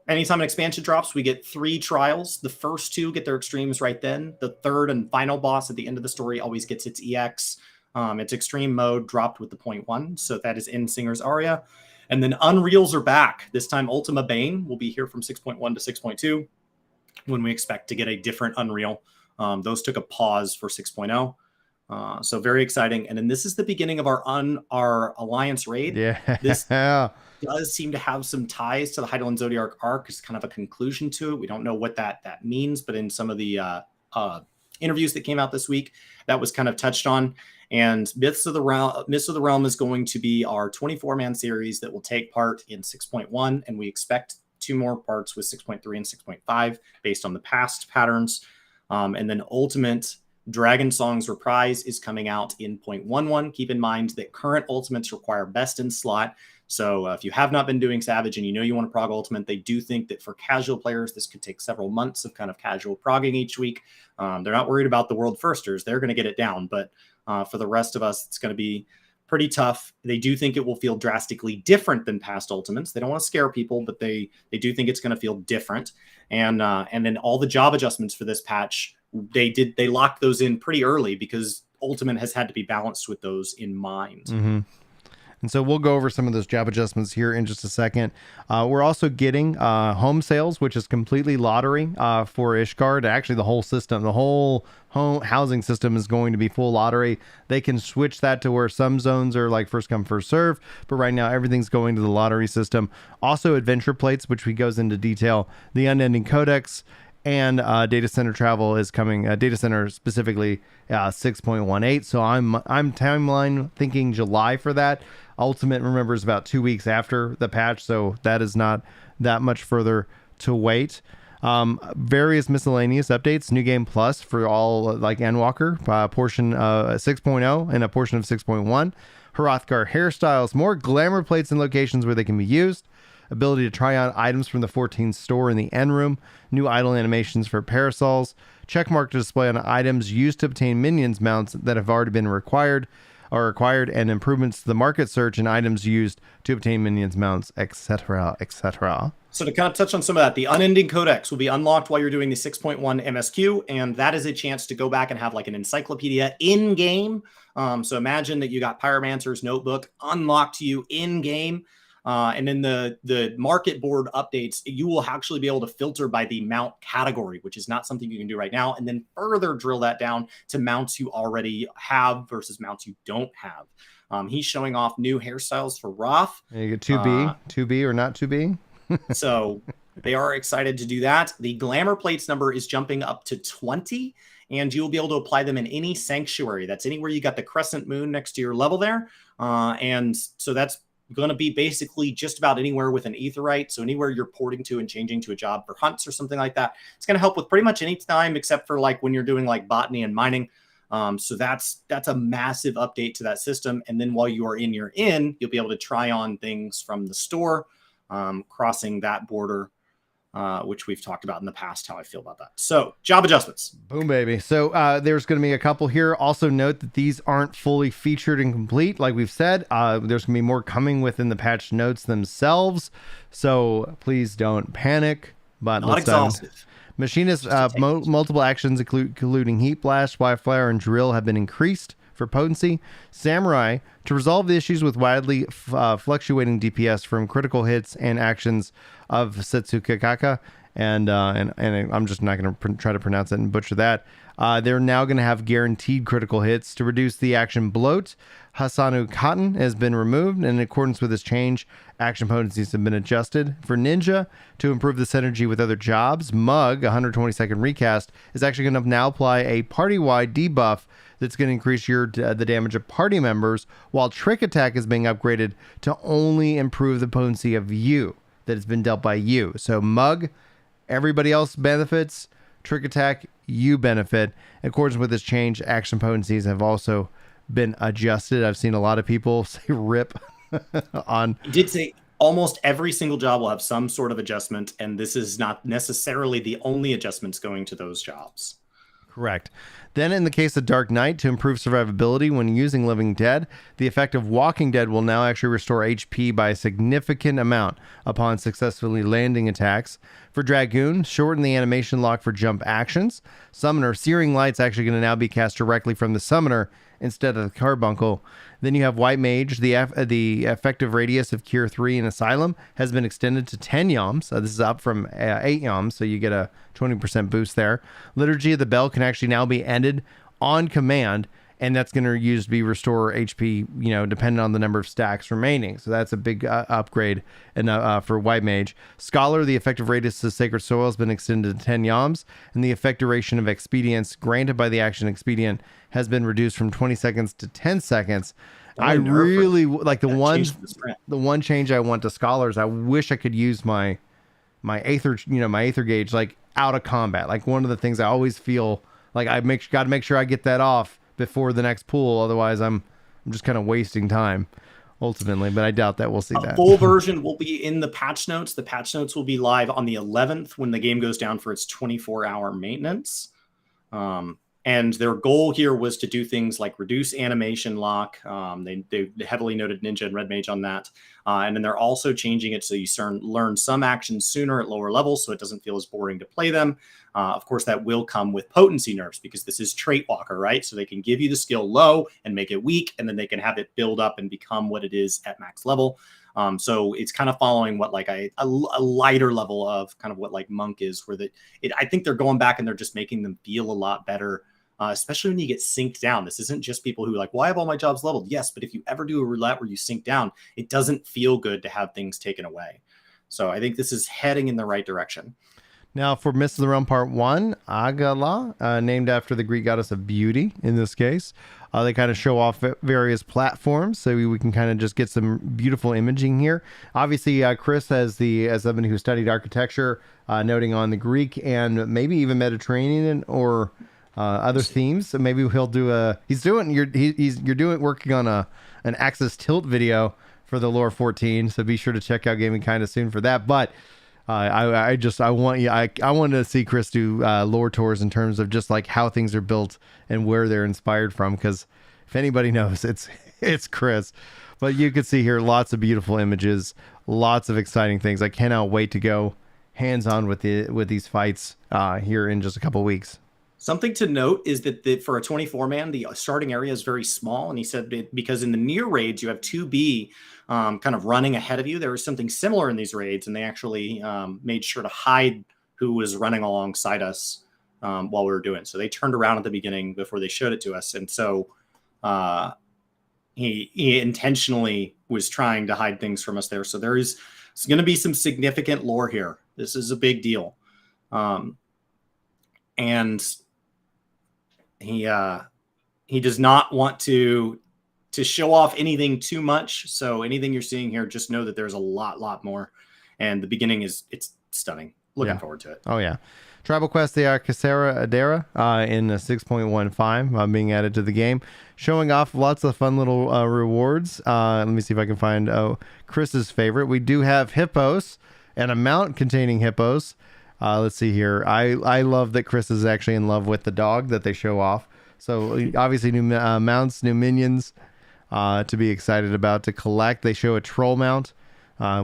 anytime an expansion drops, we get 3 trials. The first 2 get their extremes right then. The third and final boss at the end of the story always gets its EX. Its extreme mode dropped with the 0.1. So that is in Singer's Aria. And then Unreals are back. This time Ultima Bane will be here from 6.1 to 6.2 when we expect to get a different Unreal. Those took a pause for 6.0. So very exciting. And then this is the beginning of our Alliance raid. Yeah. This does seem to have some ties to the Heidelin Zodiac arc. It's kind of a conclusion to it. We don't know what that means, but in some of the interviews that came out this week, that was kind of touched on. And Myths of the Realm is going to be our 24-man series that will take part in 6.1, and we expect 2 more parts with 6.3 and 6.5 based on the past patterns. And then Ultimate Dragon Song's Reprise is coming out in 0.11. Keep in mind that current Ultimates require best in slot. So if you have not been doing Savage and you want to prog Ultimate, they do think that for casual players, this could take several months of kind of casual progging each week. They're not worried about the world firsters. They're going to get it down. But for the rest of us, it's going to be pretty tough. They do think it will feel drastically different than past Ultimates. They don't want to scare people, but they do think it's going to feel different. And then all the job adjustments for this patch, they locked those in pretty early because Ultimate has had to be balanced with those in mind. Mm-hmm. And so we'll go over some of those job adjustments here in just a second. We're also getting home sales, which is completely lottery for Ishgard. Actually, the whole system, the whole home housing system is going to be full lottery. They can switch that to where some zones are like first come, first serve. But right now, everything's going to the lottery system. Also, adventure plates, which we goes into detail. The Unending Codex. And data center travel is coming. Data center specifically 6.18. So I'm timeline thinking July for that. Ultimate, remember, is about 2 weeks after the patch, so that is not that much further to wait. Various miscellaneous updates. New Game Plus for all like Endwalker, portion 6.0 and a portion of 6.1. Hrothgar hairstyles, more glamour plates and locations where they can be used. Ability to try on items from the 14 store in the end room. New idle animations for parasols. Checkmark to display on items used to obtain minions mounts that have already been required, and improvements to the market search and items used to obtain minions mounts, etc., etc. So to kind of touch on some of that, the Unending Codex will be unlocked while you're doing the 6.1 MSQ, and that is a chance to go back and have like an encyclopedia in-game. So imagine that you got Pyromancer's Notebook unlocked to you in-game. And then the market board updates, you will actually be able to filter by the mount category, which is not something you can do right now, and then further drill that down to mounts you already have versus mounts you don't have. He's showing off new hairstyles for Roth. You get 2B or not 2B. So they are excited to do that. The glamour plates number is jumping up to 20, and you will be able to apply them in any sanctuary. That's anywhere you got the crescent moon next to your level there. And so that's going to be basically just about anywhere with an aetherite. So anywhere you're porting to and changing to a job for hunts or something like that, it's going to help with pretty much any time except for like when you're doing like botany and mining. So that's a massive update to that system. And then while you are in your inn, you'll be able to try on things from the store, crossing that border, which we've talked about in the past, how I feel about that. So job adjustments. Boom, baby. So there's going to be a couple here. Also note that these aren't fully featured and complete. Like we've said, there's going to be more coming within the patch notes themselves. So please don't panic. But not exhaustive. Machinist multiple actions, including Heat Blast, Wildfire, and Drill, have been increased for potency. Samurai, to resolve the issues with widely fluctuating DPS from critical hits and actions of Setsukakaka. And I'm just not going to try to pronounce it and butcher that. They're now going to have guaranteed critical hits. To reduce the action bloat, Hasanu Cotton has been removed, and in accordance with this change, action potencies have been adjusted. For Ninja, to improve the synergy with other jobs, Mug, 120-second recast, is actually going to now apply a party-wide debuff that's going to increase the damage of party members, while Trick Attack is being upgraded to only improve the potency of you that has been dealt by you. So Mug, everybody else benefits. Trick Attack, you benefit. In accordance with this change, action potencies have also been adjusted. I've seen a lot of people say rip on. He did say almost every single job will have some sort of adjustment, and this is not necessarily the only adjustments going to those jobs. Correct. Then in the case of Dark Knight, to improve survivability when using Living Dead, the effect of Walking Dead will now actually restore HP by a significant amount upon successfully landing attacks. For Dragoon, shorten the animation lock for jump actions. Summoner, Searing Light's actually going to now be cast directly from the Summoner instead of the Carbuncle. Then you have White Mage. The effective radius of Cure 3 in Asylum has been extended to 10 yalms. This is up from 8 yalms, so you get a 20% boost there. Liturgy of the Bell can actually now be ended on command, and that's going to be restore HP, depending on the number of stacks remaining. So that's a big upgrade for White Mage. Scholar, the effective radius of Sacred Soil has been extended to 10 yalms, and the effect duration of expedients granted by the action expedient has been reduced from 20 seconds to 10 seconds. I really like the one change I want to Scholars. I wish I could use my Aether, my Aether gauge like out of combat. Like one of the things I always feel like got to make sure I get that off before the next pool. Otherwise, I'm just kind of wasting time ultimately. But I doubt that we'll see that. Full version will be in the patch notes. The patch notes will be live on the 11th when the game goes down for its 24-hour maintenance. And their goal here was to do things like reduce animation lock. They heavily noted Ninja and Red Mage on that. And then they're also changing it so you learn some actions sooner at lower levels so it doesn't feel as boring to play them. Of course, that will come with potency nerfs because this is Trait Walker, right? So they can give you the skill low and make it weak, and then they can have it build up and become what it is at max level. So it's kind of following what like a lighter level of kind of what like Monk is, where I think they're going back and they're just making them feel a lot better. Especially when you get synced down. This isn't just people who are like, well, I have all my jobs leveled. Yes, but if you ever do a roulette where you sink down, it doesn't feel good to have things taken away. So I think this is heading in the right direction. Now for Mists of the Realm Part 1, Agala, named after the Greek goddess of beauty in this case. They kind of show off various platforms, so we can kind of just get some beautiful imaging here. Obviously, Chris, as someone who studied architecture, noting on the Greek and maybe even Mediterranean or other themes. So maybe he'll do you're working on an Axis Tilt video for the Lore 14. So be sure to check out Gaming Kinda soon for that. But I want to see Chris do lore tours in terms of just like how things are built and where they're inspired from. Because if anybody knows, it's Chris. But you can see here lots of beautiful images, lots of exciting things. I cannot wait to go hands on with these fights here in just a couple weeks. Something to note is that for a 24-man, the starting area is very small. And he said because in the near raids, you have 2B kind of running ahead of you. There was something similar in these raids, and they actually made sure to hide who was running alongside us while we were doing it. So they turned around at the beginning before they showed it to us. And so he intentionally was trying to hide things from us there. So there's going to be some significant lore here. This is a big deal. And he does not want to show off anything too much. So anything you're seeing here, just know that there's a lot more. And the beginning it's stunning. Looking forward to it. Oh yeah. Tribal Quest the Casera Adera in 6.15 being added to the game, showing off lots of fun little rewards. Let me see if I can find Chris's favorite. We do have hippos and a mount containing hippos. Let's see here. I love that Chris is actually in love with the dog that they show off. So obviously new mounts, new minions to be excited about to collect. They show a troll mount,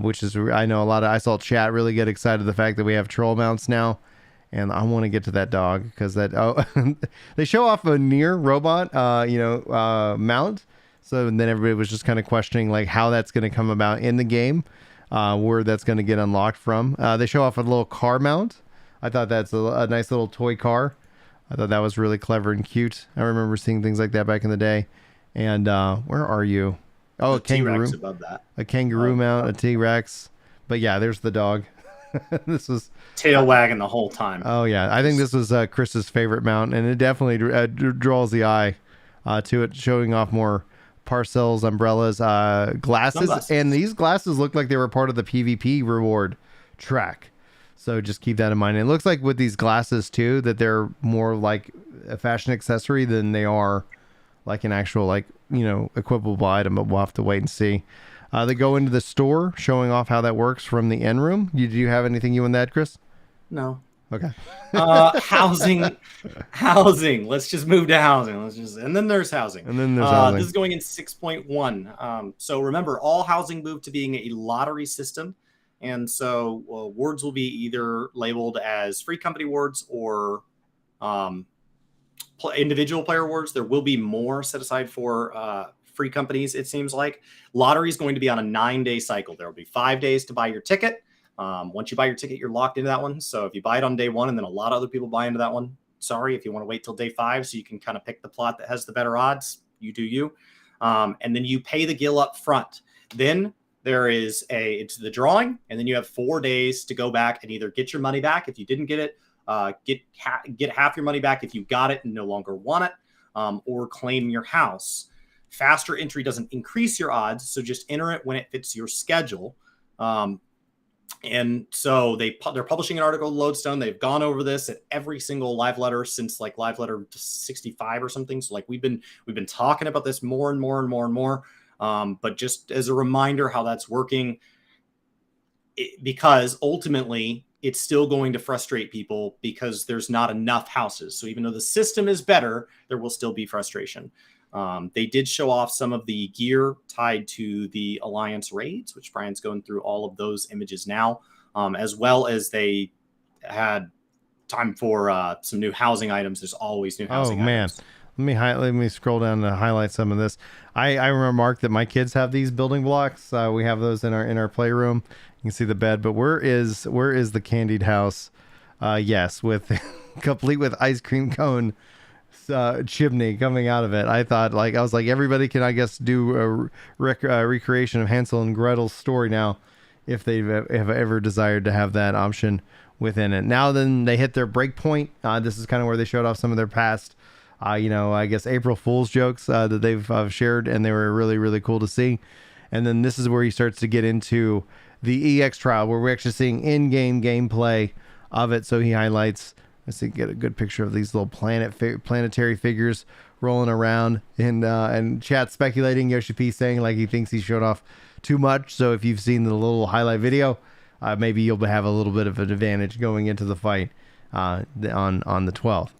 which is, I know I saw chat really get excited the fact that we have troll mounts now. and I want to get to that dog because they show off a near robot, mount. So then everybody was just kind of questioning like how that's going to come about in the game, where that's going to get unlocked from. They show off a little car mount. I thought that's a nice little toy car. I thought that was really clever and cute. I remember seeing things like that back in the day. And where are you? Oh, a kangaroo. T-Rex above that. A kangaroo mount, a T-Rex. But yeah, there's the dog. This was tail wagging the whole time. Oh yeah, I think this was Chris's favorite mount, and it definitely draws the eye to it, showing off more parcels, umbrellas, glasses, and these glasses look like they were part of the PvP reward track. So just keep that in mind. And it looks like with these glasses too, that they're more like a fashion accessory than they are like an actual equipable item. But we'll have to wait and see. They go into the store, showing off how that works from the end room. Do you have anything you on that, Chris? No. Okay. Housing. Let's just move to housing. And then there's housing. And then there's housing. This is going in 6.1. So remember, all housing moved to being a lottery system. And so wards will be either labeled as free company wards or individual player wards. There will be more set aside for free companies, it seems like. Lottery is going to be on a 9-day cycle. There will be 5 days to buy your ticket. Once you buy your ticket, you're locked into that one. So if you buy it on day 1 and then a lot of other people buy into that one, sorry, if you want to wait till day 5 so you can kind of pick the plot that has the better odds, you do you. And then you pay the gil up front. Then there is it's the drawing, and then you have 4 days to go back and either get your money back if you didn't get it, get half your money back if you got it and no longer want it, or claim your house. Faster entry doesn't increase your odds, so just enter it when it fits your schedule. And so they're publishing an article, Lodestone. They've gone over this at every single live letter since like live letter 65 or something. So like we've been talking about this more and more and more and more. But just as a reminder how that's working, because ultimately it's still going to frustrate people because there's not enough houses. So even though the system is better, there will still be frustration. They did show off some of the gear tied to the Alliance raids, which Brian's going through all of those images now, as well as they had time for some new housing items. There's always new housing items. Let me scroll down to highlight some of this. I remarked that my kids have these building blocks. We have those in our playroom. You can see the bed, but where is the candied house? Yes, with complete with ice cream cone chimney coming out of it. I was like, everybody can, I guess, do a recreation of Hansel and Gretel's story now, if they've ever desired to have that option within it. Now then they hit their break point. This is kind of where they showed off some of their past, I guess April Fool's jokes that they've shared, and they were really, really cool to see. And then this is where he starts to get into the EX trial, where we're actually seeing in-game gameplay of it. So he highlights, let's see, get a good picture of these little planetary figures rolling around, and chat speculating. Yoshi P saying like he thinks he showed off too much. So if you've seen the little highlight video, maybe you'll have a little bit of an advantage going into the fight on the 12th.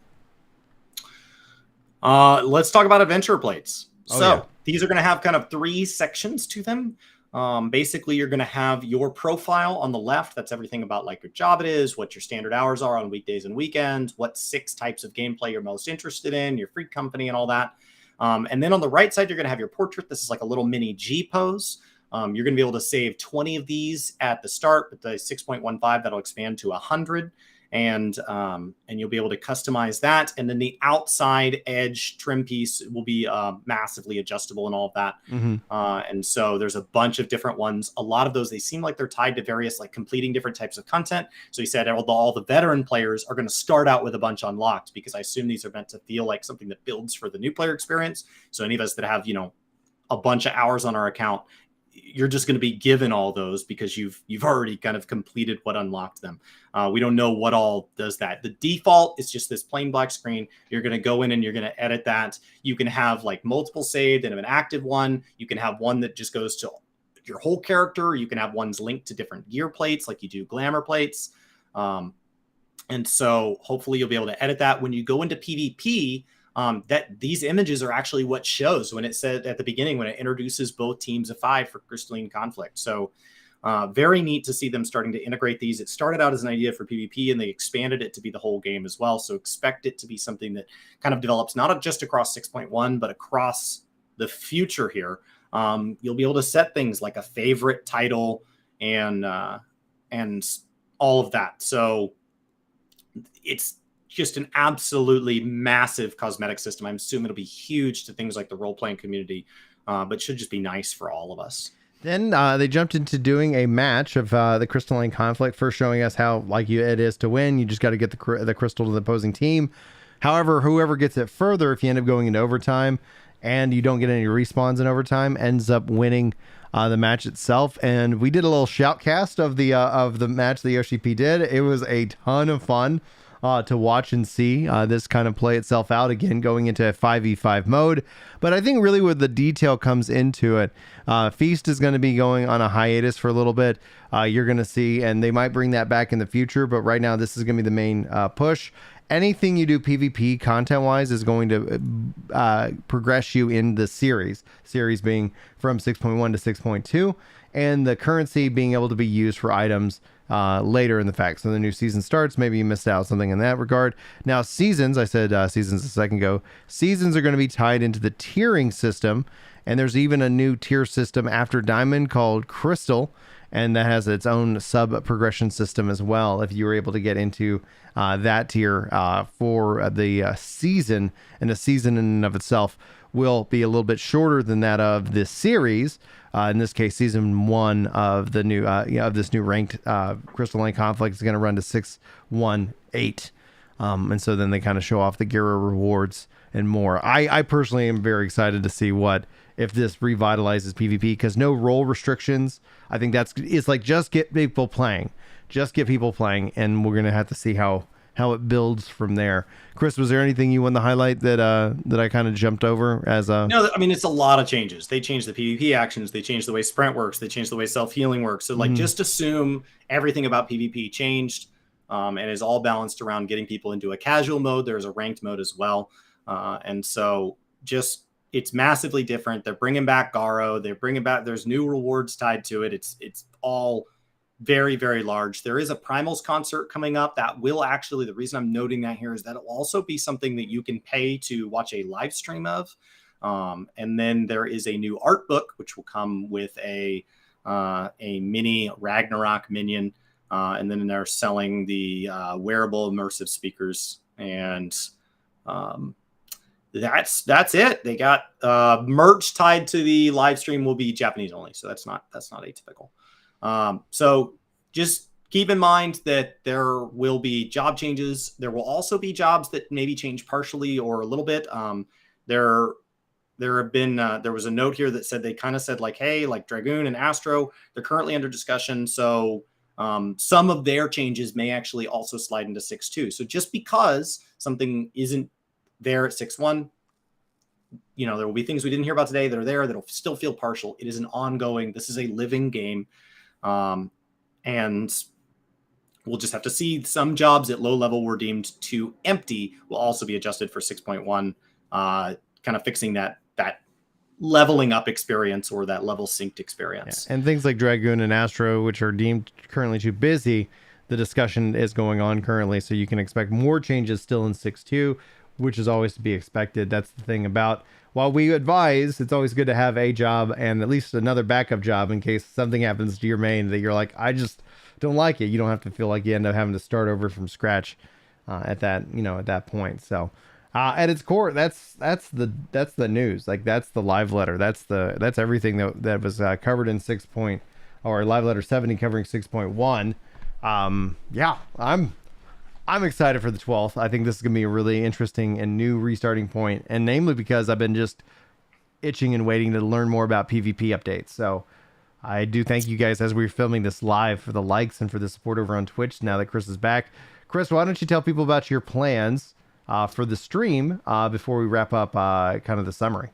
Let's talk about adventure plates. These are going to have kind of 3 sections to them. Basically, you're going to have your profile on the left. That's everything about like your job it is, what your standard hours are on weekdays and weekends, what 6 types of gameplay you're most interested in, your free company and all that. And then on the right side, you're going to have your portrait. This is like a little mini G pose. You're going to be able to save 20 of these at the start, but the 6.15, that'll expand to 100. And you'll be able to customize that. And then the outside edge trim piece will be massively adjustable and all of that. Mm-hmm. And so there's a bunch of different ones. A lot of those, they seem like they're tied to various, like completing different types of content. So he said all the veteran players are going to start out with a bunch unlocked, because I assume these are meant to feel like something that builds for the new player experience. So any of us that have, a bunch of hours on our account, you're just going to be given all those because you've already kind of completed what unlocked them. We don't know what all does that. The default is just this plain black screen. You're going to go in and you're going to edit that. You can have like multiple saved and an active one. You can have one that just goes to your whole character. You can have ones linked to different gear plates, like you do glamour plates. And so hopefully you'll be able to edit that. When you go into PvP, that these images are actually what shows when it said at the beginning, when it introduces both teams of 5 for crystalline conflict. So Very neat to see them starting to integrate these. It started out as an idea for PvP, and they expanded it to be the whole game as well. So expect it to be something that kind of develops not just across 6.1, but across the future here. You'll be able to set things like a favorite title and all of that. So it's just an absolutely massive cosmetic system. I'm assuming it'll be huge to things like the role-playing community, but should just be nice for all of us. Then they jumped into doing a match of the crystalline conflict, first showing us how it is to win. You just got to get the crystal to the opposing team. However, whoever gets it further, if you end up going into overtime and you don't get any respawns in overtime, ends up winning the match itself. And we did a little shoutcast of the match the OCP did. It was a ton of fun to watch and see this kind of play itself out, again going into a 5v5 mode. But I think really where the detail comes into it, Feast is going to be going on a hiatus for a little bit. You're going to see, and they might bring that back in the future, but right now this is going to be the main push. Anything you do PvP content wise is going to progress you in the series being from 6.1 to 6.2, and the currency being able to be used for items later in the fact. So the new season starts, maybe you missed out something in that regard. Now seasons, I said seasons a second ago, seasons are going to be tied into the tiering system, and there's even a new tier system after Diamond called Crystal, and that has its own sub progression system as well. If you were able to get into that tier for the season, and the season in and of itself will be a little bit shorter than that of this series. In this case, season 1 of the new of this new ranked crystalline conflict is going to run to 618, and so then they kind of show off the Gera rewards and more. I personally am very excited to see if this revitalizes PvP, because no role restrictions. I think it's like just get people playing, and we're gonna have to see how it builds from there. Chris, was there anything you want to highlight that I kind of jumped over as a? No, I mean, it's a lot of changes. They changed the PvP actions. They changed the way sprint works. They changed the way self-healing works. So just assume everything about PvP changed, and is all balanced around getting people into a casual mode. There's a ranked mode as well. And so it's massively different. They're bringing back Garo. There's new rewards tied to it. It's all very, very large. There is a Primals concert coming up that will actually, the reason I'm noting that here is that it will also be something that you can pay to watch a live stream of. And then there is a new art book, which will come with a mini Ragnarok minion. And then they're selling the wearable immersive speakers, and that's it. They got merch tied to the live stream, will be Japanese only, so that's not atypical. So just keep in mind that there will be job changes. There will also be jobs that maybe change partially or a little bit. There was a note here that said, they kind of said like, hey, like Dragoon and Astro, they're currently under discussion. So some of their changes may actually also slide into 6.2. So just because something isn't there at 6.1, there will be things we didn't hear about today that are there that'll still feel partial. It is an ongoing, this is a living game. And we'll just have to see. Some jobs at low level were deemed too empty will also be adjusted for 6.1, kind of fixing that leveling up experience, or that level synced experience. Yeah. And things like Dragoon and Astro, which are deemed currently too busy, the discussion is going on currently, so you can expect more changes still in 6.2, which is always to be expected. That's the thing about, while we advise, it's always good to have a job and at least another backup job in case something happens to your main that you're like, I just don't like it. You don't have to feel like you end up having to start over from scratch at that point. So at its core, that's the news. Like, that's the live letter. That's everything that was covered in live letter 70 covering 6.1. Yeah, I'm excited for the 12th. I think this is going to be a really interesting and new restarting point, and namely because I've been just itching and waiting to learn more about PvP updates. So I do thank you guys as we're filming this live for the likes and for the support over on Twitch now that Chris is back. Chris, why don't you tell people about your plans for the stream before we wrap up kind of the summary?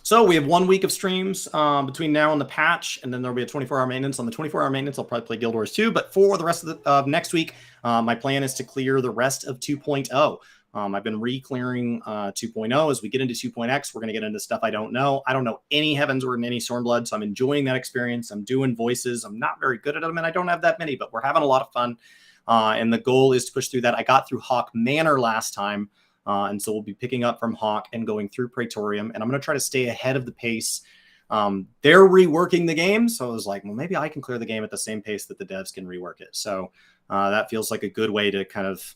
So we have 1 week of streams between now and the patch, and then there'll be a 24-hour maintenance. On the 24-hour maintenance, I'll probably play Guild Wars 2, but for the rest of next week, my plan is to clear the rest of 2.0. I've been re-clearing 2.0. As we get into 2.x, we're going to get into stuff I don't know. I don't know any Heavensward and any Stormblood, so I'm enjoying that experience. I'm doing voices. I'm not very good at them, and I don't have that many, but we're having a lot of fun. And the goal is to push through that. I got through Hawk Manor last time, and so we'll be picking up from Hawk and going through Praetorium, and I'm going to try to stay ahead of the pace. They're reworking the game, so I was like, well, maybe I can clear the game at the same pace that the devs can rework it. So that feels like a good way to kind of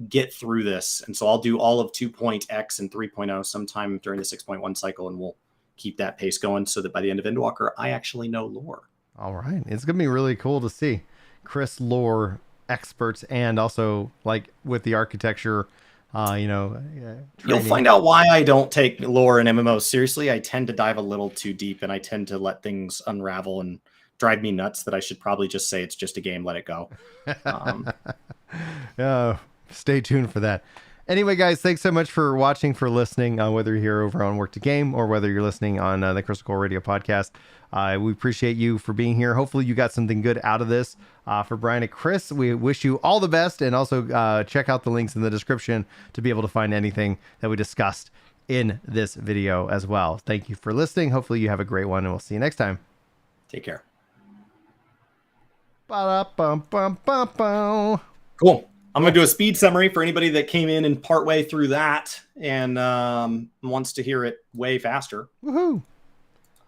get through this. And so I'll do all of 2.x and 3.0 sometime during the 6.1 cycle, and we'll keep that pace going so that by the end of Endwalker, I actually know lore. All right. It's going to be really cool to see Chris lore experts, and also like with the architecture, you'll find out why I don't take lore and MMOs seriously. I tend to dive a little too deep, and I tend to let things unravel and drive me nuts that I should probably just say it's just a game, let it go. Stay tuned for that. Anyway, guys, thanks so much for watching, for listening, whether you're here over on Work to Game or whether you're listening on the Crystal Core Radio podcast. We appreciate you for being here. Hopefully you got something good out of this. For Brian and Chris, we wish you all the best, and also check out the links in the description to be able to find anything that we discussed in this video as well. Thank you for listening. Hopefully you have a great one, and we'll see you next time. Take care. Cool. I'm going to do a speed summary for anybody that came in and partway through that and wants to hear it way faster. Woohoo!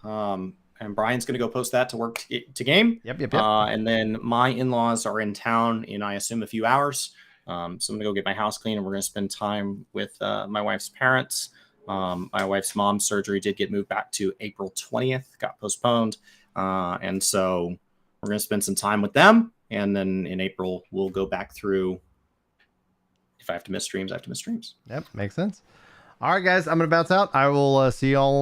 And Brian's going to go post that to Work to Game. Yep. And then my in-laws are in town in, I assume, a few hours. So I'm going to go get my house clean, and we're going to spend time with my wife's parents. My wife's mom's surgery did get moved back to April 20th, got postponed. And so we're going to spend some time with them. And then in April, we'll go back through. If I have to miss streams, I have to miss streams. Yep, makes sense. All right, guys, I'm going to bounce out. I will see y'all